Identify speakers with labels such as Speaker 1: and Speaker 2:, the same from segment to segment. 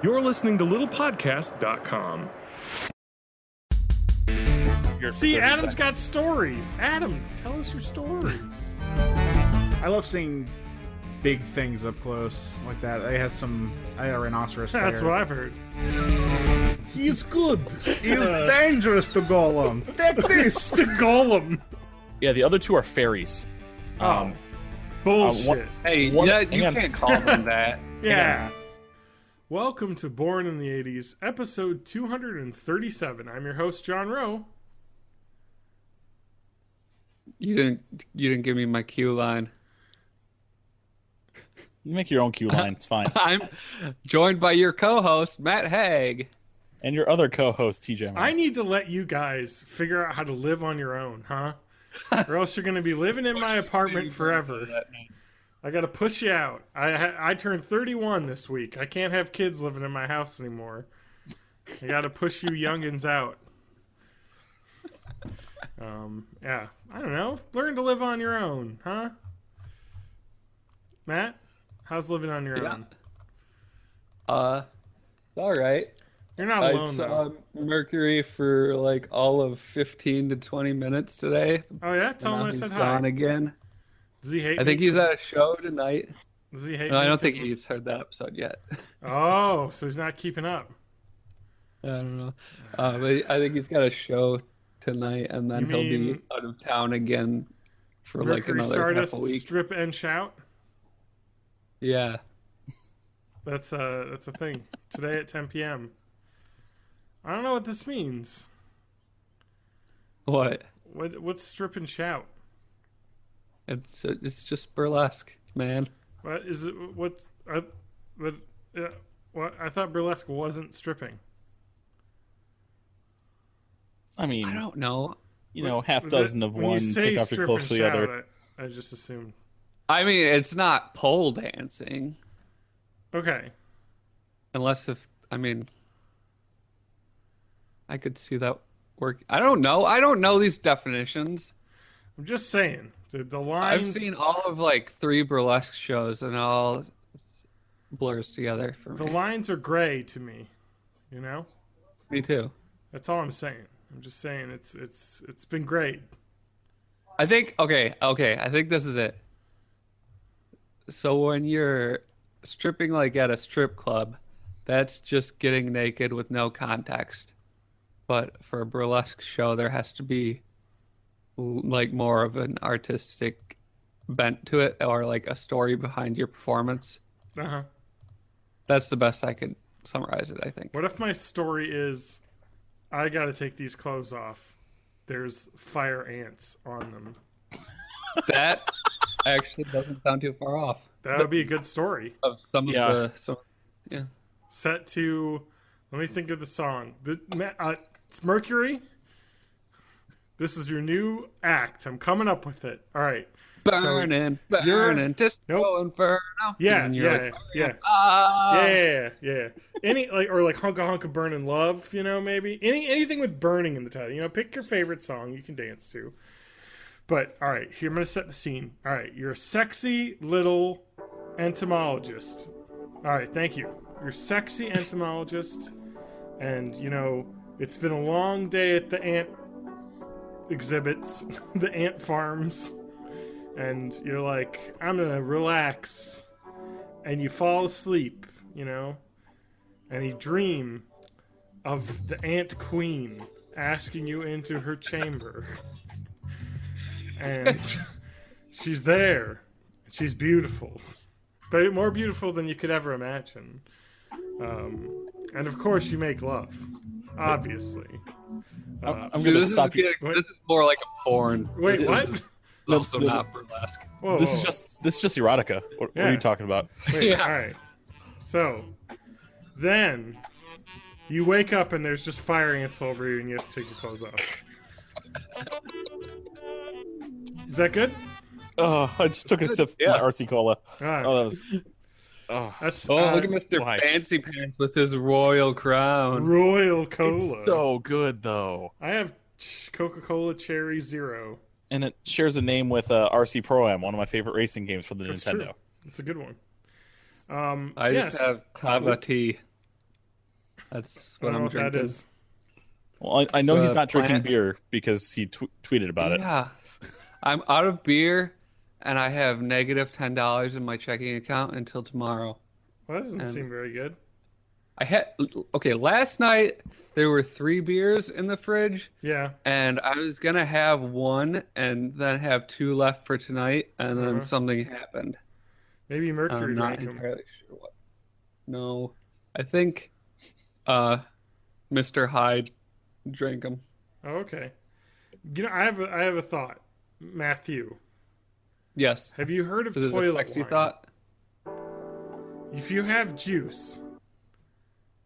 Speaker 1: You're listening to littlepodcast.com. See, Adam's got stories. Adam, tell us your stories.
Speaker 2: I love seeing big things up close like that. It has a rhinoceros there.
Speaker 1: That's what I've heard.
Speaker 2: He's good. He's dangerous to Golem. Take this.
Speaker 1: To Golem.
Speaker 3: Yeah, the other two are fairies.
Speaker 1: Bullshit.
Speaker 4: You can't call them that.
Speaker 1: Yeah. Welcome to Born in the 80s, episode 237. I'm your host, John Rowe.
Speaker 4: You didn't give me my cue line.
Speaker 3: You make your own cue line. It's fine.
Speaker 4: I'm joined by your co-host, Matt Haig.
Speaker 3: And your other co-host, TJ.
Speaker 1: I need to let you guys figure out how to live on your own, huh? Or else you're going to be living in my apartment forever. I got to push you out. I turned 31 this week. I can't have kids living in my house anymore. I got to push you youngins out. Yeah. I don't know. Learn to live on your own, huh? Matt, how's living on your own?
Speaker 4: All right.
Speaker 1: You're not alone,
Speaker 4: I
Speaker 1: though.
Speaker 4: saw Mercury for like all of 15 to 20 minutes today.
Speaker 1: Oh, yeah? Tell him I said hi.
Speaker 4: Gone again.
Speaker 1: Does he hate
Speaker 4: I think he's at a show tonight.
Speaker 1: Does he hate
Speaker 4: No,
Speaker 1: me?
Speaker 4: I don't think he's heard that episode yet.
Speaker 1: Oh, so he's not keeping up.
Speaker 4: I don't know. But I think he's got a show tonight, and then he'll be out of town again for
Speaker 1: Mercury
Speaker 4: like another
Speaker 1: Stardust,
Speaker 4: half a week.
Speaker 1: Strip and Shout?
Speaker 4: Yeah.
Speaker 1: That's a thing. Today at 10 p.m. I don't know what this means.
Speaker 4: What?
Speaker 1: What's Strip and Shout?
Speaker 4: It's just burlesque, man.
Speaker 1: What is it? What? I thought burlesque wasn't stripping.
Speaker 3: I mean,
Speaker 4: I don't know.
Speaker 3: You know, half dozen of one, take off your clothes for the other.
Speaker 1: I just assumed.
Speaker 4: I mean, it's not pole dancing.
Speaker 1: Okay.
Speaker 4: Unless I could see that work. I don't know. I don't know these definitions.
Speaker 1: I'm just saying. The lines...
Speaker 4: I've seen all of like 3 burlesque shows, and it all blurs together for me.
Speaker 1: The lines are gray to me. You know?
Speaker 4: Me too.
Speaker 1: That's all I'm saying. I'm just saying it's been great.
Speaker 4: I think I think this is it. So when you're stripping like at a strip club, that's just getting naked with no context. But for a burlesque show, there has to be like more of an artistic bent to it, or like a story behind your performance.
Speaker 1: Uh-huh.
Speaker 4: That's the best I could summarize it, I think.
Speaker 1: What if my story is, I gotta take these clothes off. There's fire ants on them.
Speaker 4: That actually doesn't sound too far off.
Speaker 1: That would be a good story.
Speaker 4: Of some of the... Yeah.
Speaker 1: Set to... Let me think of the song. It's Mercury. This is your new act. I'm coming up with it. All right.
Speaker 4: Burning, disco inferno.
Speaker 1: Yeah.
Speaker 4: Yeah.
Speaker 1: Any like Hunka Hunka Burning Love, you know, maybe anything with burning in the title. You know, pick your favorite song you can dance to. But all right, here I'm gonna set the scene. All right, you're a sexy little entomologist. All right, thank you. You're a sexy entomologist, and you know it's been a long day at the ant exhibits, the ant farms. And you're like, I'm gonna relax, and you fall asleep, you know, and you dream of the ant queen asking you into her chamber, and she's there, she's beautiful, but more beautiful than you could ever imagine, and of course you make love, obviously.
Speaker 3: I'm gonna stop you.
Speaker 4: This is more like a porn.
Speaker 1: Wait, what?
Speaker 4: Also not burlesque.
Speaker 1: Whoa,
Speaker 3: this is just erotica. What are you talking about?
Speaker 1: Wait, all right. So, then you wake up and there's just fire ants all over you, and you have to take your clothes off. Is that good?
Speaker 3: Oh, I just took a sip of my RC Cola.
Speaker 1: Right.
Speaker 3: Oh, that was.
Speaker 1: That's
Speaker 4: look at Mr. Fancy Pants with his royal crown.
Speaker 1: Royal Cola.
Speaker 3: It's so good, though.
Speaker 1: I have Coca-Cola Cherry Zero.
Speaker 3: And it shares a name with RC Pro-Am, one of my favorite racing games for the
Speaker 1: That's
Speaker 3: Nintendo.
Speaker 1: True. That's a good one.
Speaker 4: I just have Kava tea. That's
Speaker 1: I
Speaker 4: what
Speaker 1: don't know
Speaker 4: I'm
Speaker 1: what that
Speaker 4: drinking.
Speaker 1: is.
Speaker 3: Well, I know he's not drinking
Speaker 4: plant-
Speaker 3: beer because he tweeted about it.
Speaker 4: Yeah, I'm out of beer, and I have negative $10 in my checking account until tomorrow.
Speaker 1: Well, that doesn't
Speaker 4: And
Speaker 1: seem very good.
Speaker 4: I had okay. Last night there were 3 beers in the fridge,
Speaker 1: Yeah.
Speaker 4: and I was gonna have one and then have 2 left for tonight, and then
Speaker 1: Uh-huh.
Speaker 4: something happened.
Speaker 1: Maybe Mercury
Speaker 4: I'm not
Speaker 1: drank them.
Speaker 4: entirely sure what. No, I think uh, Mr. Hyde drank them.
Speaker 1: Oh, okay. You know, I have a thought, Matthew.
Speaker 4: Yes.
Speaker 1: Have you heard of
Speaker 4: Is it a
Speaker 1: toilet
Speaker 4: sexy
Speaker 1: wine?
Speaker 4: thought?
Speaker 1: If you have juice,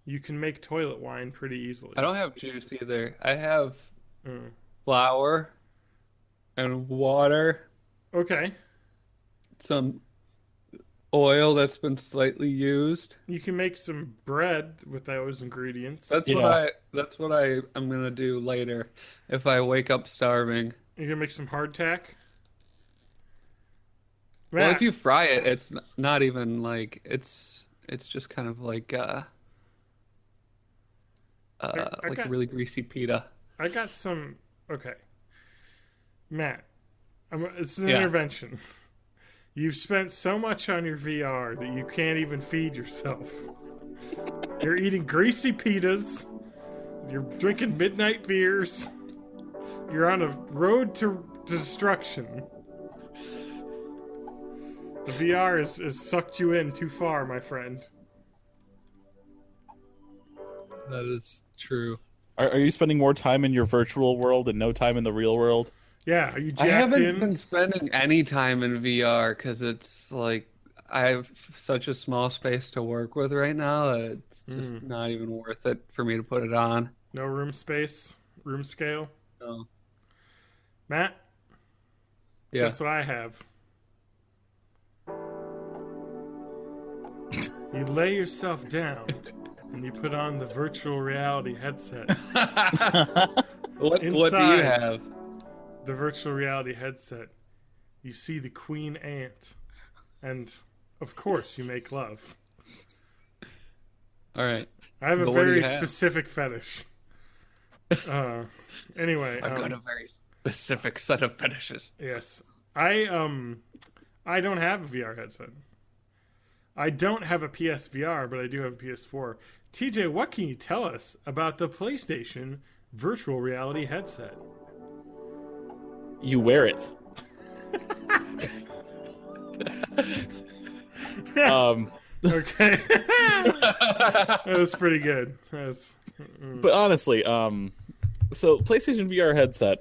Speaker 1: you can make toilet wine pretty easily.
Speaker 4: I don't have juice either. I have
Speaker 1: Mm.
Speaker 4: flour and water,
Speaker 1: Okay.
Speaker 4: some oil that's been slightly used.
Speaker 1: You can make some bread with those ingredients.
Speaker 4: That's
Speaker 3: Yeah.
Speaker 4: that's what I am gonna do later if I wake up starving.
Speaker 1: You can make some hardtack.
Speaker 4: Well,
Speaker 1: Matt,
Speaker 4: if you fry it, it's not even like it's just kind of like
Speaker 1: I
Speaker 4: like a
Speaker 1: got-
Speaker 4: really greasy pita.
Speaker 1: I got some. Okay, Matt, it's an
Speaker 4: Yeah.
Speaker 1: intervention. You've spent so much on your VR that you can't even feed yourself. You're eating greasy pitas. You're drinking midnight beers. You're on a road to destruction. The VR has sucked you in too far, my friend.
Speaker 4: That is true.
Speaker 3: Are you spending more time in your virtual world and no time in the real world?
Speaker 1: Yeah, are you
Speaker 4: I
Speaker 1: jacked
Speaker 4: haven't
Speaker 1: in?
Speaker 4: been spending any time in VR because it's like I have such a small space to work with right now that it's just not even worth it for me to put it on.
Speaker 1: No room space, room scale.
Speaker 4: So,
Speaker 1: Matt,
Speaker 4: yeah.
Speaker 1: guess what I have? You lay yourself down and you put on the virtual reality headset.
Speaker 4: What do you
Speaker 1: Inside.
Speaker 4: have?
Speaker 1: The virtual reality headset. You see the queen ant. And, of course, you make love.
Speaker 4: All right.
Speaker 1: I have a
Speaker 4: But what do
Speaker 1: very
Speaker 4: you have?
Speaker 1: specific fetish. Anyway,
Speaker 4: I've got a very specific set of fetishes.
Speaker 1: yes. I don't have a VR headset. I don't have a PSVR, but I do have a PS4. TJ, what can you tell us about the PlayStation virtual reality headset?
Speaker 3: You wear it.
Speaker 1: Okay. That was pretty good. That's,
Speaker 3: But honestly, so PlayStation VR headset.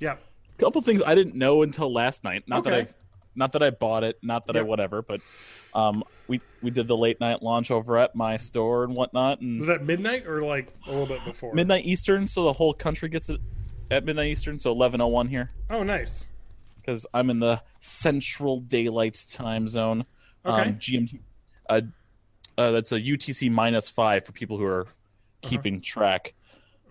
Speaker 1: yeah.
Speaker 3: Couple things I didn't know until last night. Not
Speaker 1: Okay.
Speaker 3: that I bought it, not that I
Speaker 1: Yep.
Speaker 3: whatever, but we did the late night launch over at my store and whatnot, and
Speaker 1: Was that midnight or like a little bit before?
Speaker 3: midnight Eastern, so the whole country gets it at midnight Eastern, so 11:01 here
Speaker 1: Oh, nice.
Speaker 3: because I'm in the Central Daylight Time Zone.
Speaker 1: Okay.
Speaker 3: GMT. That's a UTC -5 for people who are keeping track.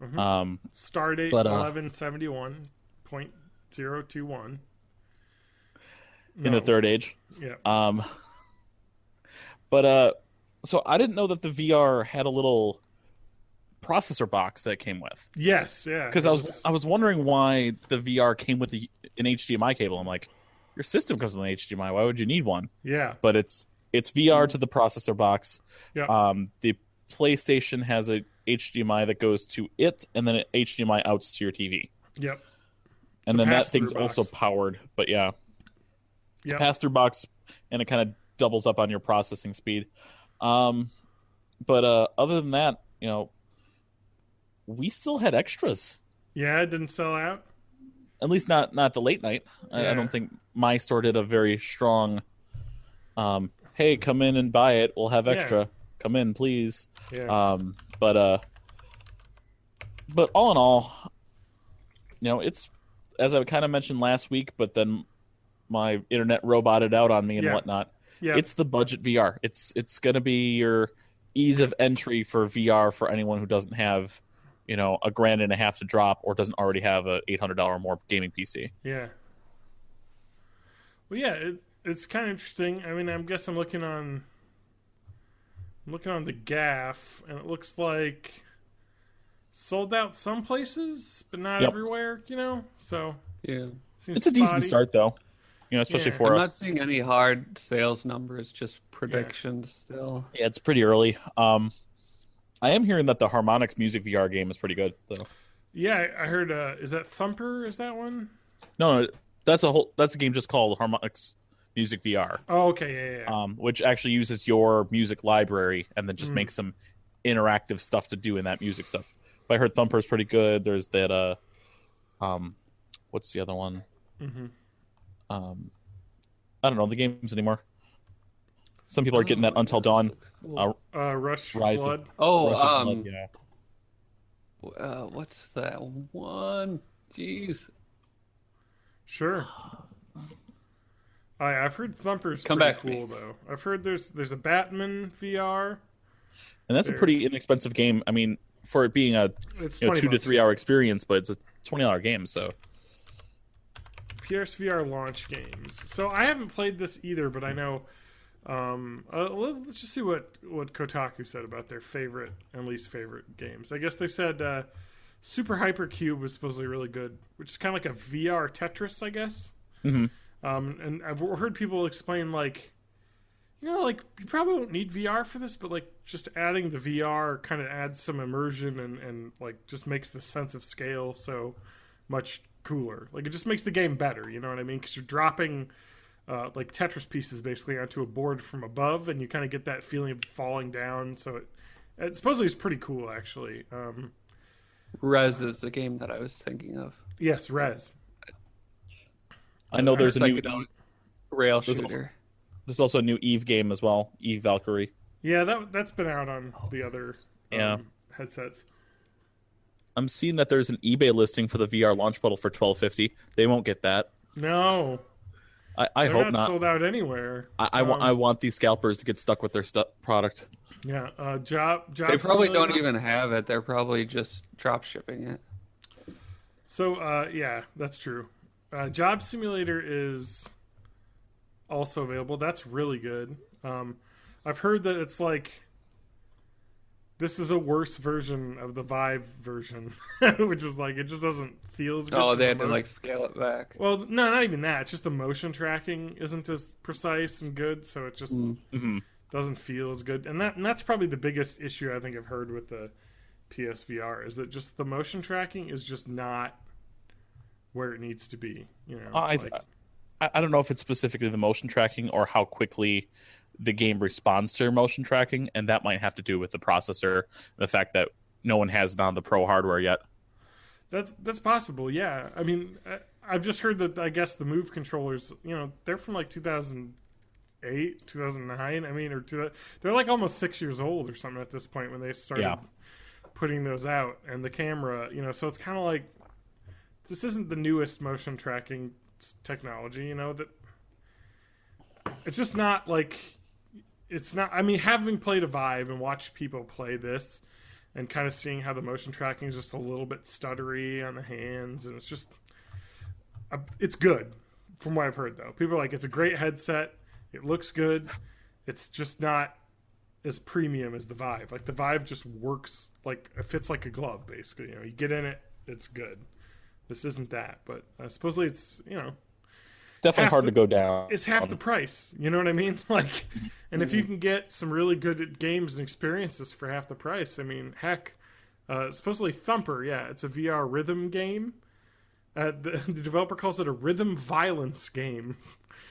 Speaker 1: Stardate
Speaker 3: But,
Speaker 1: 1171.021.
Speaker 3: In the third age.
Speaker 1: Yeah.
Speaker 3: So I didn't know that the VR had a little processor box that it came with.
Speaker 1: Yes, yeah.
Speaker 3: Because I was wondering why the VR came with an HDMI cable. I'm like, your system comes with an HDMI. Why would you need one?
Speaker 1: Yeah.
Speaker 3: But it's VR to the processor box.
Speaker 1: Yeah.
Speaker 3: The PlayStation has a HDMI that goes to it, and then an HDMI outs to your TV.
Speaker 1: Yep.
Speaker 3: And
Speaker 1: a
Speaker 3: then that
Speaker 1: pass-through
Speaker 3: thing's also
Speaker 1: box.
Speaker 3: powered. But yeah, it's
Speaker 1: Yep.
Speaker 3: a pass-through box, and it kind of doubles up on your processing speed. But other than that, we still had extras.
Speaker 1: Yeah, it didn't sell out.
Speaker 3: At least not the late night. I
Speaker 1: Yeah.
Speaker 3: don't think my store did a very strong. Hey, come in and buy it. We'll have extra. Come in, please.
Speaker 1: Yeah.
Speaker 3: But all in all, it's as I kind of mentioned last week, but then my internet roboted out on me and
Speaker 1: Yeah.
Speaker 3: whatnot.
Speaker 1: Yeah.
Speaker 3: It's the budget VR. It's going to be your ease of entry for VR for anyone who doesn't have, $1.50 to drop or doesn't already have a $800 or more gaming PC.
Speaker 1: Yeah. Well, yeah, it's kind of interesting. I mean, I guess I'm looking on I'm looking on the gaff, and it looks like sold out some places, but not
Speaker 3: Yep.
Speaker 1: everywhere. So
Speaker 4: Yeah.
Speaker 1: seems
Speaker 3: It's a decent
Speaker 1: spotty.
Speaker 3: start, though. Especially
Speaker 1: Yeah.
Speaker 3: for
Speaker 4: I'm not seeing any hard sales numbers, just predictions still.
Speaker 3: yeah, it's pretty early. I am hearing that the Harmonix Music VR game is pretty good, though.
Speaker 1: Yeah, I heard. Is that Thumper? Is that one?
Speaker 3: No, that's a game just called Harmonix Music VR,
Speaker 1: Oh, okay, yeah.
Speaker 3: which actually uses your music library and then just makes some interactive stuff to do in that music stuff. But I heard Thumper is pretty good. There's that. What's the other one? I don't know the games anymore. Some people are getting that Until Dawn.
Speaker 1: Rush
Speaker 3: Rise of-
Speaker 1: Blood.
Speaker 4: Oh,
Speaker 3: Rush of Blood, yeah.
Speaker 4: what's that one? Jeez.
Speaker 1: Sure. I've heard Thumper's
Speaker 4: Come
Speaker 1: pretty
Speaker 4: back to me.
Speaker 1: cool though. I've heard there's a Batman VR.
Speaker 3: And that's a pretty inexpensive game. I mean, for it being a
Speaker 1: It's
Speaker 3: 2 to
Speaker 1: $20.
Speaker 3: 3 hour experience, but it's a $20 game. So
Speaker 1: PSVR launch games. So I haven't played this either, but I know. Let's just see what Kotaku said about their favorite and least favorite games. I guess they said Super Hypercube was supposedly really good, which is kind of like a VR Tetris, I guess. And I've heard people explain like you probably won't need VR for this, but like just adding the VR kind of adds some immersion and like just makes the sense of scale so much cooler. Like it just makes the game better, you know what I mean? Because you're dropping like Tetris pieces basically onto a board from above, and you kind of get that feeling of falling down. So it supposedly is pretty cool, actually.
Speaker 4: Rez is the game that I was thinking of.
Speaker 1: Yes, Rez.
Speaker 3: I know there's a new
Speaker 4: Psychedelic rail
Speaker 3: There's
Speaker 4: shooter.
Speaker 3: there's also a new Eve game as well, Eve Valkyrie.
Speaker 1: Yeah, that's been out on the other headsets.
Speaker 3: I'm seeing that there's an eBay listing for the VR launch model for $12.50. They won't get that.
Speaker 1: No,
Speaker 3: I
Speaker 1: they're
Speaker 3: hope not.
Speaker 1: sold out anywhere.
Speaker 3: I want these scalpers to get stuck with their product.
Speaker 1: Yeah, job.
Speaker 4: They probably don't
Speaker 1: Simulator.
Speaker 4: even have it. They're probably just drop shipping it.
Speaker 1: So yeah, that's true. Job Simulator is also available. That's really good. I've heard that it's like this is a worse version of the Vive version, which is like it just doesn't feel as good.
Speaker 4: Oh,
Speaker 1: 'cause
Speaker 4: they
Speaker 1: the
Speaker 4: had to
Speaker 1: mo-
Speaker 4: like scale it back.
Speaker 1: Well, no, not even that. It's just the motion tracking isn't as precise and good, so it just doesn't feel as good. And that's probably the biggest issue I think I've heard with the PSVR is that just the motion tracking is just not where it needs to be.
Speaker 3: I don't know if it's specifically the motion tracking or how quickly the game responds to your motion tracking, and that might have to do with the processor, the fact that no one has it on the pro hardware yet.
Speaker 1: That's possible. Yeah, I mean, I've just heard that I guess the Move controllers, they're from like 2008, 2009. I mean, they're like almost 6 years old or something at this point when they started putting those out, and the camera, so it's kind of like this isn't the newest motion tracking technology. That it's just not like. It's not. I mean, having played a Vive and watched people play this, and kind of seeing how the motion tracking is just a little bit stuttery on the hands, and it's just, it's good, from what I've heard though. People are like, it's a great headset. It looks good. It's just not as premium as the Vive. Like the Vive just works like it fits like a glove, basically. You get in it, it's good. This isn't that, but supposedly it's
Speaker 3: Definitely hard to go down.
Speaker 1: It's half the price. You know what I mean? Like, and if you can get some really good games and experiences for half the price, I mean, heck, supposedly Thumper, it's a VR rhythm game. The developer calls it a rhythm violence game.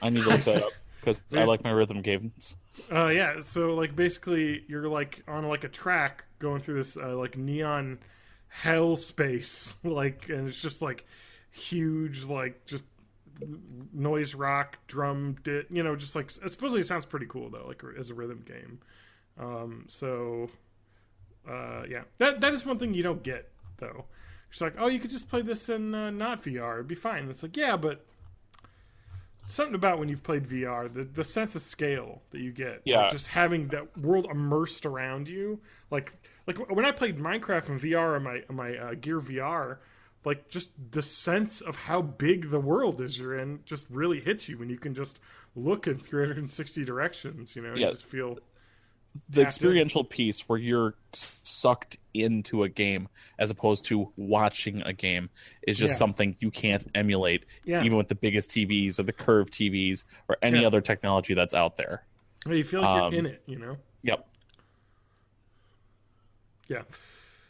Speaker 3: I need to look that up because I like my rhythm games.
Speaker 1: So like basically you're like on like a track going through this like neon hell space, like, and it's just like huge, like just noise rock drum just like supposedly it sounds pretty cool though, like as a rhythm game. That is one thing you don't get though. It's like, oh, you could just play this in not VR, it'd be fine. It's like, yeah, but something about when you've played VR, the sense of scale that you get, like just having that world immersed around you, like when I played Minecraft in VR on my Gear VR, like just the sense of how big the world is you're in just really hits you when you can just look in 360 directions. You just feel
Speaker 3: the experiential piece where you're sucked into a game as opposed to watching a game is just something you can't emulate, even with the biggest TVs or the curved TVs or any other technology that's out there.
Speaker 1: Well, you feel like you're in it,
Speaker 3: Yep.
Speaker 1: Yeah.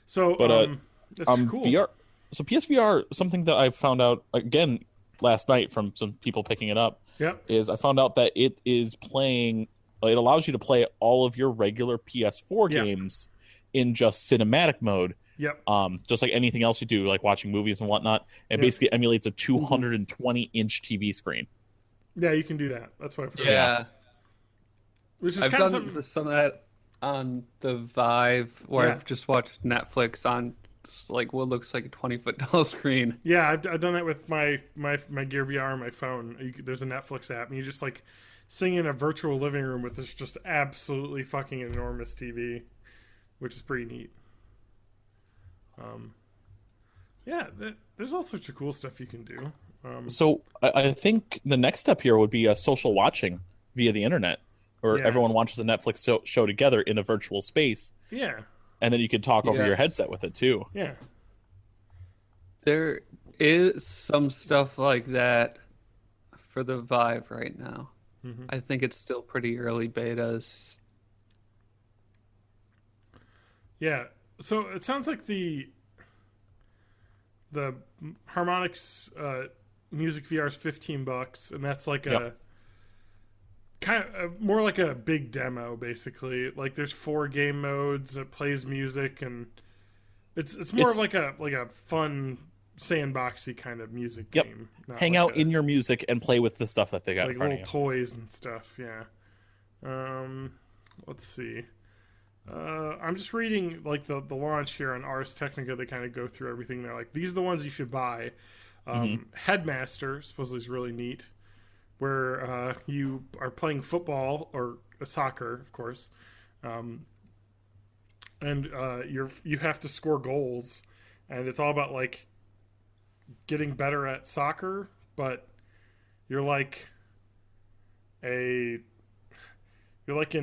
Speaker 1: So,
Speaker 3: But
Speaker 1: that's cool.
Speaker 3: VR. So PSVR, something that I found out again last night from some people picking it up, is I found out that it is playing. It allows you to play all of your regular PS4 games in just cinematic mode.
Speaker 1: Yep.
Speaker 3: Just like anything else you do, like watching movies and whatnot. It basically emulates a 220-inch TV screen.
Speaker 1: Yeah, you can do that. That's what I've heard.
Speaker 4: Yeah.
Speaker 1: Which is
Speaker 4: I've
Speaker 1: kind
Speaker 4: done
Speaker 1: of
Speaker 4: some of that on the Vive, where I've just watched Netflix on like what looks like a 20-foot tall screen.
Speaker 1: Yeah, I've done that with my Gear VR on my phone. There's a Netflix app, and you just like sing in a virtual living room with this just absolutely fucking enormous TV, which is pretty neat. There's all sorts of cool stuff you can do.
Speaker 3: So I think the next step here would be social watching via the internet, where everyone watches a Netflix show together in a virtual space.
Speaker 1: Yeah.
Speaker 3: And then you could talk over your headset with it too.
Speaker 1: Yeah.
Speaker 4: There is some stuff like that for the Vive right now. Mm-hmm. I think it's still pretty early betas.
Speaker 1: Yeah. So it sounds like the Harmonix Music VR is $15, and that's like a kind of more like a big demo, basically. Like there's 4 game modes, it plays music, and it's more of like a fun sandboxy kind of music game.
Speaker 3: Hang
Speaker 1: like
Speaker 3: out in your music and play with the stuff that they got
Speaker 1: like
Speaker 3: in front
Speaker 1: little
Speaker 3: of you.
Speaker 1: toys and stuff. Let's see. I'm just reading like the launch here on Ars Technica. They kind of go through everything. They're like, these are the ones you should buy. Headmaster supposedly is really neat, where you are playing football or soccer, of course, and you have to score goals, and it's all about like getting better at soccer, but you're like in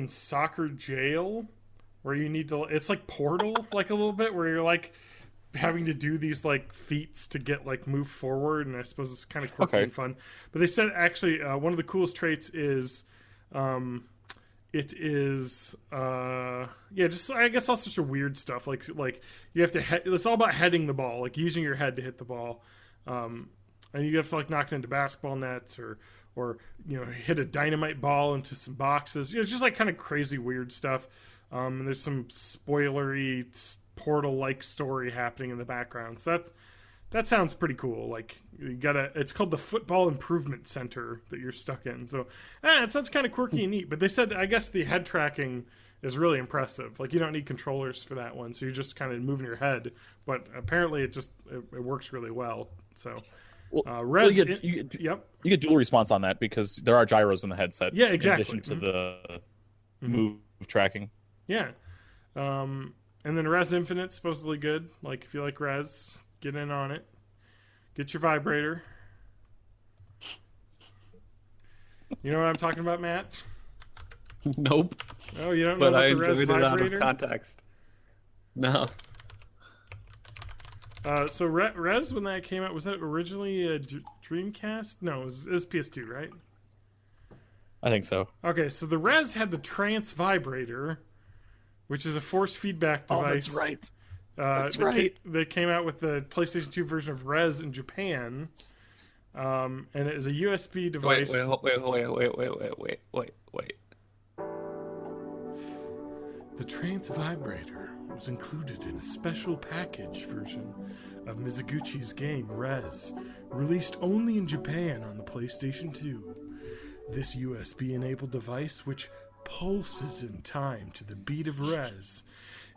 Speaker 1: soccer jail, where you need to. It's like Portal, like a little bit, where you're like having to do these like feats to get like move forward, and I suppose it's kind of quirky and fun. But they said actually one of the coolest traits is it is just I guess all sorts of weird stuff like you have to it's all about heading the ball, like using your head to hit the ball, and you have to like knock it into basketball nets or hit a dynamite ball into some boxes. It's just like kind of crazy weird stuff. And there's some spoilery Portal-like story happening in the background. So that sounds pretty cool. Like it's called the Football Improvement Center that you're stuck in. So it sounds kind of quirky and neat. But they said I guess the head tracking is really impressive. Like you don't need controllers for that one, so you're just kind of moving your head. But apparently it works really well. So.
Speaker 3: You get dual response on that because there are gyros in the headset.
Speaker 1: Yeah, exactly.
Speaker 3: In addition to the move tracking.
Speaker 1: Yeah. And then Res Infinite's supposedly good. Like, if you like Res, get in on it. Get your vibrator. You know what I'm talking about, Matt?
Speaker 4: Nope.
Speaker 1: Oh, you don't know about the Res vibrator?
Speaker 4: Out of context. No.
Speaker 1: So Res, when that came out, was that originally a Dreamcast? No, it was PS2, right?
Speaker 3: I think so.
Speaker 1: Okay, so the Res had the trance vibrator, which is a force feedback device.
Speaker 3: Oh, that's right. That's right.
Speaker 1: They came out with the PlayStation 2 version of Res in Japan, and it is a USB device.
Speaker 4: Wait.
Speaker 1: The trance vibrator was included in a special package version of Mizuguchi's game Res, released only in Japan on the PlayStation 2. This USB-enabled device, which pulses in time to the beat of Res,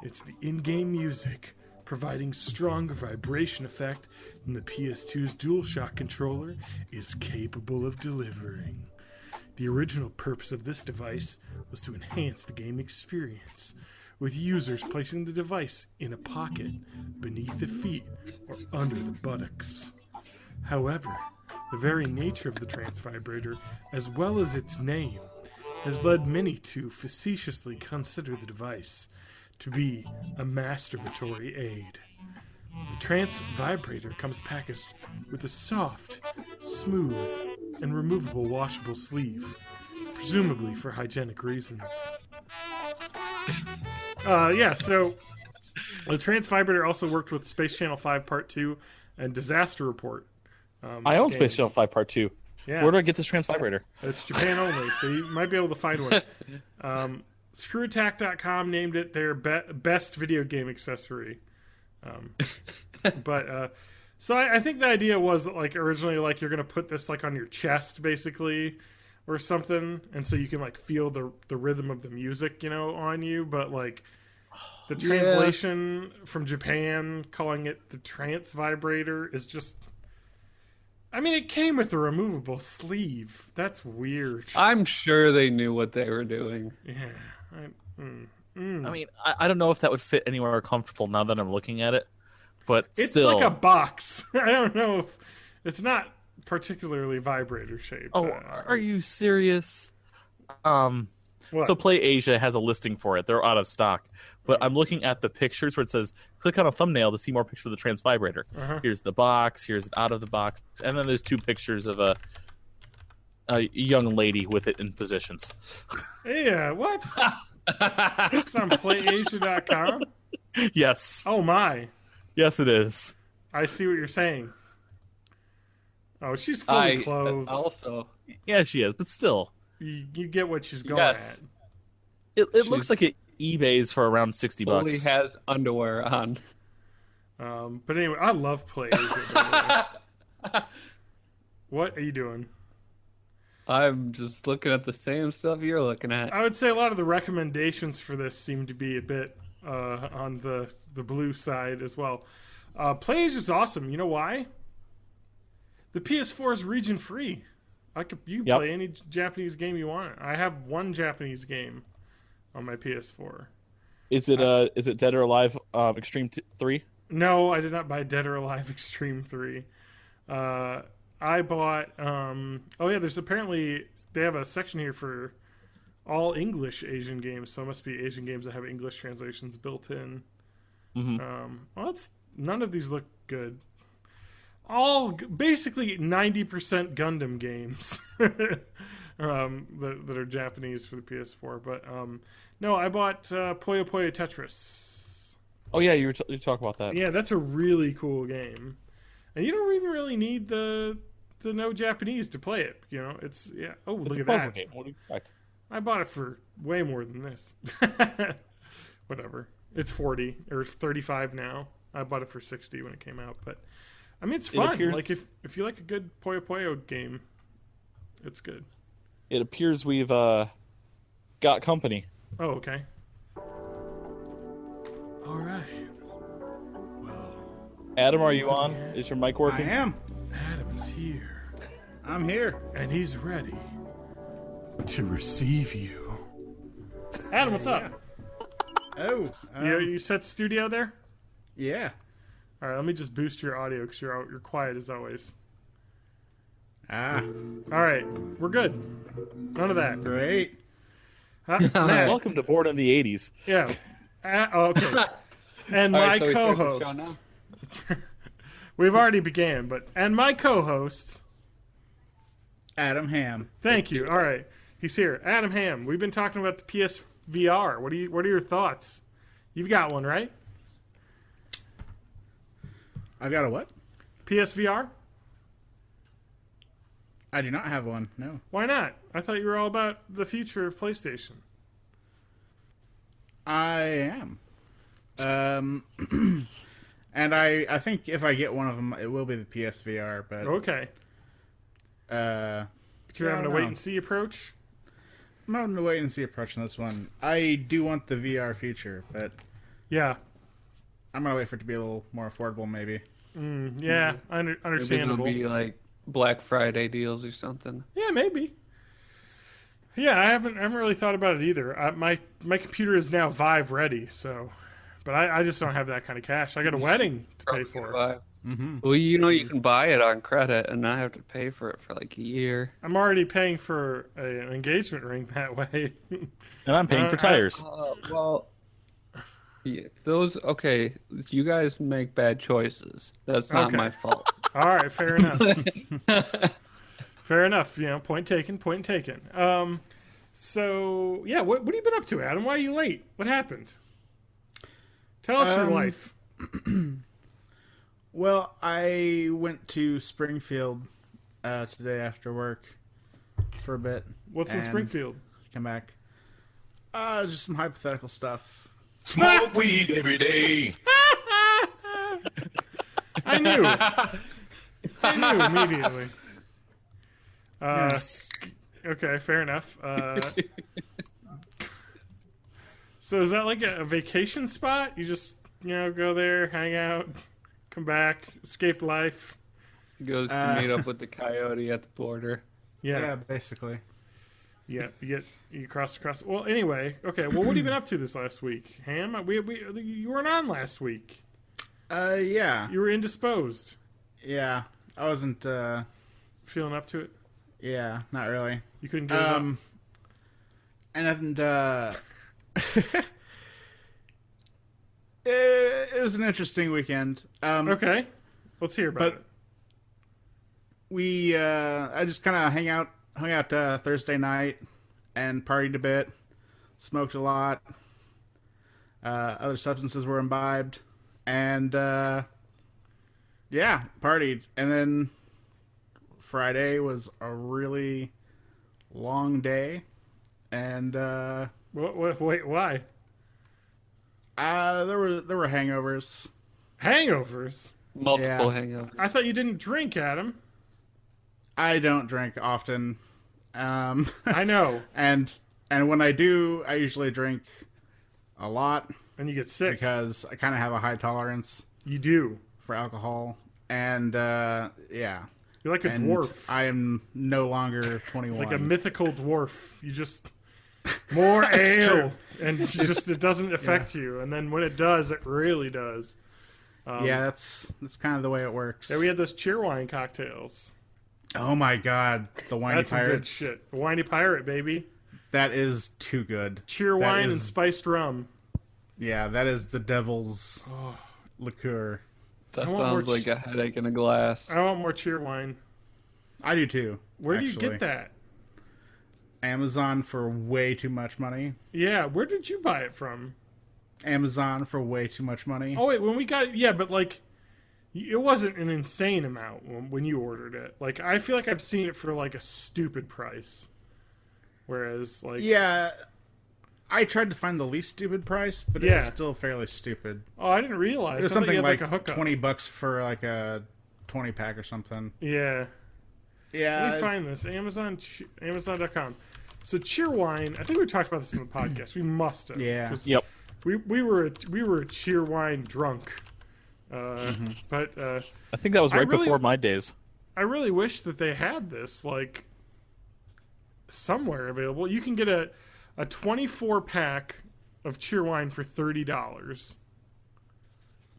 Speaker 1: it's the in-game music, providing stronger vibration effect than the PS2's DualShock controller is capable of delivering. The original purpose of this device was to enhance the game experience, with users placing the device in a pocket, beneath the feet, or under the buttocks. However, the very nature of the trance vibrator, as well as its name, has led many to facetiously consider the device to be a masturbatory aid. The trance vibrator comes packaged with a soft, smooth, and removable washable sleeve, presumably for hygienic reasons. So the trance vibrator also worked with Space Channel 5 Part 2 and Disaster Report.
Speaker 3: I own Space Channel 5 Part 2.
Speaker 1: Yeah.
Speaker 3: Where do I get this trance vibrator?
Speaker 1: It's Japan only, so you might be able to find one. ScrewAttack.com named it their best video game accessory. So I think the idea was that, like, originally, like, you're going to put this, like, on your chest, basically, or something, and so you can, like, feel the rhythm of the music, you know, on you, but, like, the translation from Japan calling it the trance vibrator is just... I mean, it came with a removable sleeve. That's weird.
Speaker 4: I'm sure they knew what they were doing.
Speaker 1: Yeah.
Speaker 3: I mean, I don't know if that would fit anywhere comfortable now that I'm looking at it, but
Speaker 1: It's
Speaker 3: still.
Speaker 1: like a box. I don't know if... It's not particularly vibrator shaped.
Speaker 3: Oh, are you serious?
Speaker 1: What?
Speaker 3: So Play Asia has a listing for it. They're out of stock. But I'm looking at the pictures where it says, click on a thumbnail to see more pictures of the trance vibrator. Here's the box, here's it out of the box, and then there's 2 pictures of a young lady with it in positions.
Speaker 1: Yeah, what? It's on PlayAsia.com?
Speaker 3: Yes.
Speaker 1: Oh, my.
Speaker 3: Yes, it is.
Speaker 1: I see what you're saying. Oh, she's fully clothed.
Speaker 4: Also,
Speaker 3: Yeah, she is, but still.
Speaker 1: You get what she's going
Speaker 4: Yes.
Speaker 1: at.
Speaker 3: It looks like it eBay's for around $60.
Speaker 4: fully has underwear on.
Speaker 1: But anyway, I love PlayAsia. by the way. What are you doing?
Speaker 4: I'm just looking at the same stuff you're looking at.
Speaker 1: I would say a lot of the recommendations for this seem to be a bit on the blue side as well. PlayAsia is awesome. You know why? The PS4 is region free. You can play any Japanese game you want. I have one Japanese game on my PS4.
Speaker 3: Is it Dead or Alive Extreme 3?
Speaker 1: No, I did not buy Dead or Alive Extreme 3. I bought... there's apparently... They have a section here for all English Asian games, so it must be Asian games that have English translations built in. None of these look good. Basically 90% Gundam games that are Japanese for the PS4. But no, I bought Puyo Puyo Tetris.
Speaker 3: Oh yeah, you talk about that.
Speaker 1: Yeah, that's a really cool game, and you don't even really need to know Japanese to play it. You know, it's Oh,
Speaker 3: It's
Speaker 1: look
Speaker 3: a
Speaker 1: at
Speaker 3: puzzle
Speaker 1: that!
Speaker 3: game. What do you expect?
Speaker 1: I bought it for way more than this. Whatever. It's 40 or 35 now. I bought it for 60 when it came out, but I mean it's fun. Like if you like a good Puyo Puyo game, it's good.
Speaker 3: It appears we've got company.
Speaker 1: Oh, okay. All right. Well,
Speaker 3: Adam, are you on? Is your mic
Speaker 2: I
Speaker 3: working?
Speaker 2: am.
Speaker 1: Adam's here,
Speaker 2: I'm here.
Speaker 1: and he's ready to receive you. Adam, what's up?
Speaker 2: Oh.
Speaker 1: You set the studio there?
Speaker 2: Yeah.
Speaker 1: All right, let me just boost your audio because you're quiet as always.
Speaker 2: Ah,
Speaker 1: All right, we're good. None of that.
Speaker 2: great.
Speaker 1: Huh? Matt,
Speaker 3: Welcome to Born in the 80s.
Speaker 1: yeah. Okay. And
Speaker 4: All
Speaker 1: my
Speaker 4: right, so we start the show
Speaker 1: co-host.
Speaker 4: now?
Speaker 1: We've already began, and my co-host.
Speaker 2: Adam Ham.
Speaker 1: Thank you. All right, he's here. Adam Ham. We've been talking about the PSVR. What are your thoughts? You've got one, right?
Speaker 2: I've got a what?
Speaker 1: PSVR?
Speaker 2: I do not have one. No.
Speaker 1: Why not? I thought you were all about the future of PlayStation.
Speaker 2: I am. And I think if I get one of them, it will be the PSVR. But
Speaker 1: Okay. But you're
Speaker 2: Yeah, I
Speaker 1: having a
Speaker 2: don't
Speaker 1: wait
Speaker 2: know.
Speaker 1: and see approach?
Speaker 2: I'm having to wait and see approach on this one. I do want the VR feature, but
Speaker 1: Yeah.
Speaker 2: I'm gonna wait for it to be a little more affordable, maybe.
Speaker 1: Yeah,
Speaker 4: Maybe it'll
Speaker 1: understandable.
Speaker 4: be like Black Friday deals or something.
Speaker 1: Yeah, maybe. Yeah, I haven't really thought about it either. My computer is now Vive ready, so, but I just don't have that kind of cash. I got a wedding to pay for.
Speaker 4: Well, you can buy it on credit and not have to pay for it for like a year.
Speaker 1: I'm already paying for an engagement ring that way.
Speaker 3: And I'm paying for tires.
Speaker 4: Well, yeah, okay. You guys make bad choices. That's not
Speaker 1: Okay.
Speaker 4: my fault.
Speaker 1: All right, fair enough. Fair enough. Point taken. Point taken. So yeah, what have you been up to, Adam? Why are you late? What happened? Tell us your life.
Speaker 2: Well, I went to Springfield today after work for a bit.
Speaker 1: What's in
Speaker 2: and
Speaker 1: Springfield?
Speaker 2: Come back. Just some hypothetical stuff.
Speaker 5: Smoke weed every day.
Speaker 1: I knew. I knew immediately. Okay, fair enough. So is that like a vacation spot? You just go there, hang out, come back, escape life.
Speaker 4: Goes to meet up with the coyote at the border.
Speaker 2: Yeah, basically.
Speaker 1: Yeah, you cross. Well, anyway, okay. Well, what have you been up to this last week, Ham? You weren't on last week.
Speaker 2: Yeah.
Speaker 1: You were indisposed.
Speaker 2: Yeah. I wasn't,
Speaker 1: Feeling up to it.
Speaker 2: yeah, not really.
Speaker 1: You couldn't get it up.
Speaker 2: And it was an interesting weekend.
Speaker 1: Okay, let's hear about it.
Speaker 2: I just kind of hung out Thursday night and partied a bit, smoked a lot. Other substances were imbibed, and yeah, partied. And then Friday was a really long day, and
Speaker 1: Wait, why?
Speaker 2: there were hangovers.
Speaker 1: Hangovers?
Speaker 4: Multiple
Speaker 2: Yeah.
Speaker 4: hangovers.
Speaker 1: I thought you didn't drink, Adam.
Speaker 2: I don't drink often.
Speaker 1: I know.
Speaker 2: and when I do, I usually drink a lot
Speaker 1: And you get sick.
Speaker 2: because I kind of have a high tolerance
Speaker 1: You do.
Speaker 2: for alcohol. And yeah,
Speaker 1: You're like a
Speaker 2: and
Speaker 1: dwarf.
Speaker 2: I am no longer 21.
Speaker 1: Like a mythical dwarf. You just more
Speaker 2: That's
Speaker 1: ale,
Speaker 2: true.
Speaker 1: and it doesn't affect you. And then when it does, it really does.
Speaker 2: Yeah, that's kind of the way it works.
Speaker 1: Yeah, we had those cheerwine cocktails.
Speaker 2: Oh my god, the whiny
Speaker 1: That's some good
Speaker 2: pirates.
Speaker 1: shit. Whiny pirate, baby.
Speaker 2: That is too good.
Speaker 1: Cheerwine
Speaker 2: That
Speaker 1: and
Speaker 2: is-
Speaker 1: spiced rum.
Speaker 2: Yeah, that is the devil's liqueur.
Speaker 4: That
Speaker 1: I want more
Speaker 4: sounds like a headache in a glass.
Speaker 1: I want more cheerwine.
Speaker 2: I do too.
Speaker 1: Where do you
Speaker 2: actually.
Speaker 1: get that?
Speaker 2: Amazon for way too much money.
Speaker 1: Yeah, where did you buy it from?
Speaker 2: Amazon for way too much money.
Speaker 1: Oh wait, when we got but like, it wasn't an insane amount when you ordered it. Like, I feel like I've seen it for like a stupid price. Whereas, like,
Speaker 2: Yeah, I tried to find the least stupid price, but it
Speaker 1: Yeah.
Speaker 2: was still fairly stupid.
Speaker 1: oh, I didn't realize.
Speaker 2: It was
Speaker 1: I thought you
Speaker 2: something
Speaker 1: had,
Speaker 2: like
Speaker 1: a hookup.
Speaker 2: $20 for like a 20 pack or something.
Speaker 1: Yeah. Let
Speaker 2: Yeah,
Speaker 1: me find this. Amazon.com. So Cheerwine, I think we talked about this in the podcast. We must have.
Speaker 2: Yeah.
Speaker 1: 'cause
Speaker 3: Yep.
Speaker 1: We were a Cheerwine drunk. But
Speaker 3: I think that was
Speaker 1: I
Speaker 3: right
Speaker 1: really-
Speaker 3: before my days.
Speaker 1: I really wish that they had this like somewhere available. You can get a 24 pack of Cheerwine for $30,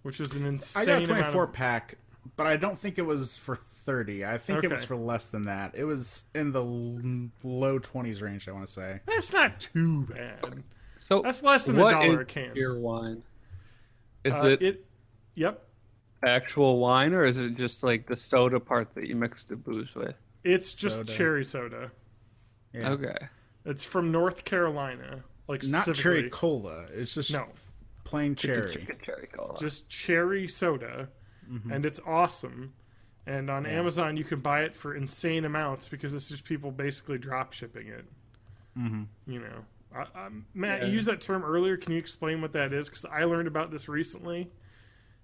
Speaker 1: which is an insane
Speaker 2: I got a
Speaker 1: amount
Speaker 2: 24
Speaker 1: of,
Speaker 2: pack, but I don't think it was for 30. I think it was
Speaker 1: Okay.
Speaker 2: for less than that. It was in the low 20s range, I want to say.
Speaker 1: That's not too bad.
Speaker 4: So
Speaker 1: That's less than
Speaker 4: what
Speaker 1: $1 a
Speaker 4: is
Speaker 1: can.
Speaker 4: beer wine? Is
Speaker 1: It Yep.
Speaker 4: actual wine, or is it just like the soda part that you mix the booze with?
Speaker 1: It's just
Speaker 2: Soda.
Speaker 1: cherry soda.
Speaker 2: Yeah.
Speaker 4: Okay.
Speaker 1: It's from North Carolina, like
Speaker 2: Not
Speaker 1: specifically.
Speaker 2: cherry cola. It's just
Speaker 1: No,
Speaker 2: plain cherry.
Speaker 4: Chicken cherry cola.
Speaker 1: just cherry soda, and it's awesome. And on Amazon, you can buy it for insane amounts because it's just people basically drop shipping it. You know, Matt, you used that term earlier. Can you explain what that is? Because I learned about this recently,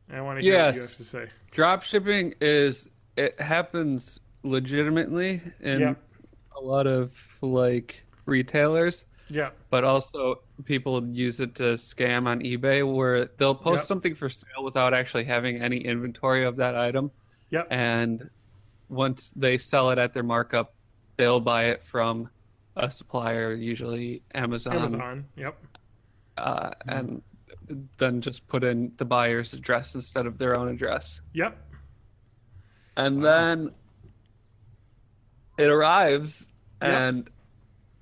Speaker 1: and I want to hear what you
Speaker 4: Yes.
Speaker 1: have to say.
Speaker 4: Drop shipping it happens legitimately in
Speaker 1: Yep.
Speaker 4: a lot of like retailers,
Speaker 1: Yeah,
Speaker 4: but also people use it to scam on eBay where they'll post
Speaker 1: Yep.
Speaker 4: something for sale without actually having any inventory of that item.
Speaker 1: yep,
Speaker 4: And once they sell it at their markup, they'll buy it from a supplier, usually
Speaker 1: Amazon. Yep,
Speaker 4: and then just put in the buyer's address instead of their own address.
Speaker 1: yep.
Speaker 4: And then it arrives, and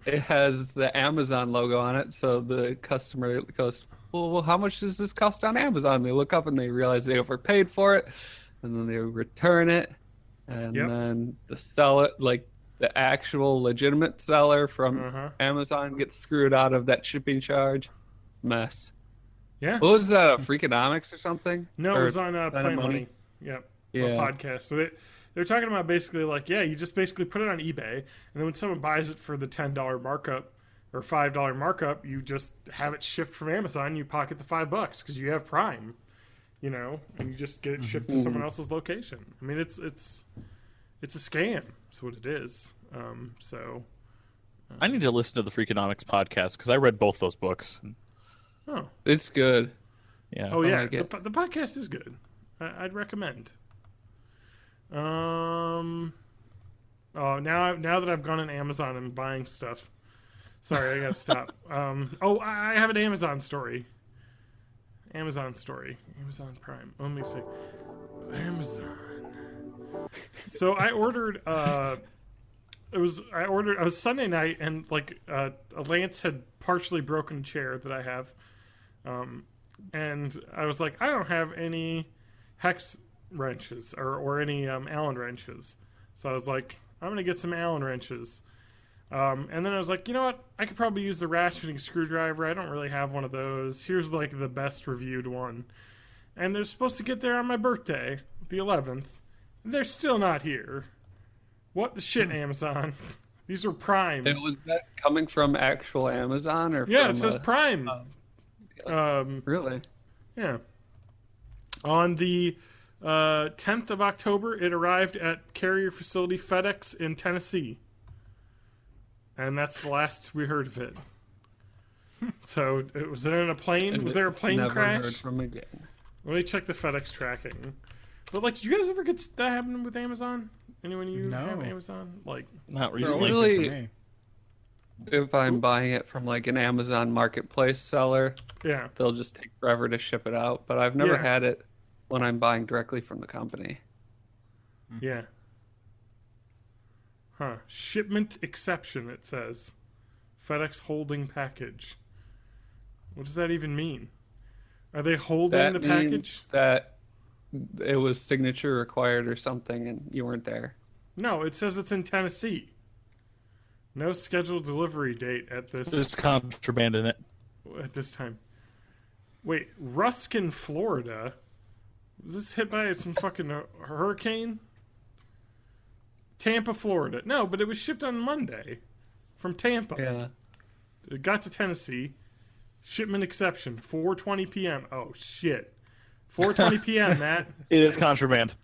Speaker 4: it has the Amazon logo on it. So the customer goes, well, how much does this cost on Amazon? They look up and they realize they overpaid for it, and then they return it. And then the seller, like the actual legitimate seller from Amazon, gets screwed out of that shipping charge. It's a mess.
Speaker 1: Yeah.
Speaker 4: What was that, Freakonomics or something?
Speaker 1: No,
Speaker 4: or
Speaker 1: it was on Planet Money. Yep.
Speaker 4: Yeah.
Speaker 1: A podcast. So they're talking about basically like, you just basically put it on eBay, and then when someone buys it for the $10 markup or $5 markup, you just have it shipped from Amazon. You pocket the $5 because you have Prime, and you just get it shipped to someone else's location. I mean, it's a scam. That's what it is.
Speaker 3: I need to listen to the Freakonomics podcast because I read both those books.
Speaker 1: Oh,
Speaker 4: it's good.
Speaker 3: Yeah.
Speaker 1: Oh yeah,
Speaker 4: like
Speaker 1: the podcast is good. I'd recommend. Oh, now that I've gone on Amazon and buying stuff. Sorry, I gotta stop. I have an Amazon story. Amazon Prime. Let me see. Amazon. So I ordered. It was Sunday night, and like Lance had partially broken a chair that I have, and I was like, I don't have any hex wrenches or any Allen wrenches, so I was like, I'm gonna get some Allen wrenches, and then I was like, you know what, I could probably use the ratcheting screwdriver. I don't really have one of those. Here's like the best reviewed one, and they're supposed to get there on my birthday, the 11th, and they're still not here. What the shit, Amazon? These are Prime.
Speaker 4: And was that coming from actual Amazon or?
Speaker 1: Yeah,
Speaker 4: from
Speaker 1: it says Prime.
Speaker 4: Really?
Speaker 1: Yeah. On the 10th of October, it arrived at carrier facility FedEx in Tennessee. And that's the last we heard of it. So, was it in a plane?
Speaker 4: And
Speaker 1: was there a plane
Speaker 4: never
Speaker 1: crash?
Speaker 4: Heard from again.
Speaker 1: Let me check the FedEx tracking. But, like, did you guys ever get that happen with Amazon? Anyone of you have Amazon? Like,
Speaker 3: not
Speaker 2: They're
Speaker 3: recently.
Speaker 2: always good
Speaker 4: Usually-
Speaker 2: for me.
Speaker 4: If I'm buying it from like an Amazon Marketplace seller,
Speaker 1: yeah.
Speaker 4: they'll just take forever to ship it out. But I've never
Speaker 1: Yeah.
Speaker 4: had it when I'm buying directly from the company.
Speaker 1: Yeah. Huh. Shipment exception, it says. FedEx holding package. What does that even mean? Are they holding
Speaker 4: That
Speaker 1: the
Speaker 4: means
Speaker 1: package?
Speaker 4: that it was signature required or something, and you weren't there.
Speaker 1: No, it says it's in Tennessee. No scheduled delivery date at
Speaker 3: There's contraband in it.
Speaker 1: this time. Wait, Ruskin, Florida? Was this hit by some fucking hurricane? Tampa, Florida. No, but it was shipped on Monday from Tampa.
Speaker 4: Yeah.
Speaker 1: It got to Tennessee. Shipment exception, 4:20 p.m. Oh shit. 4:20 p.m., Matt.
Speaker 3: It is contraband.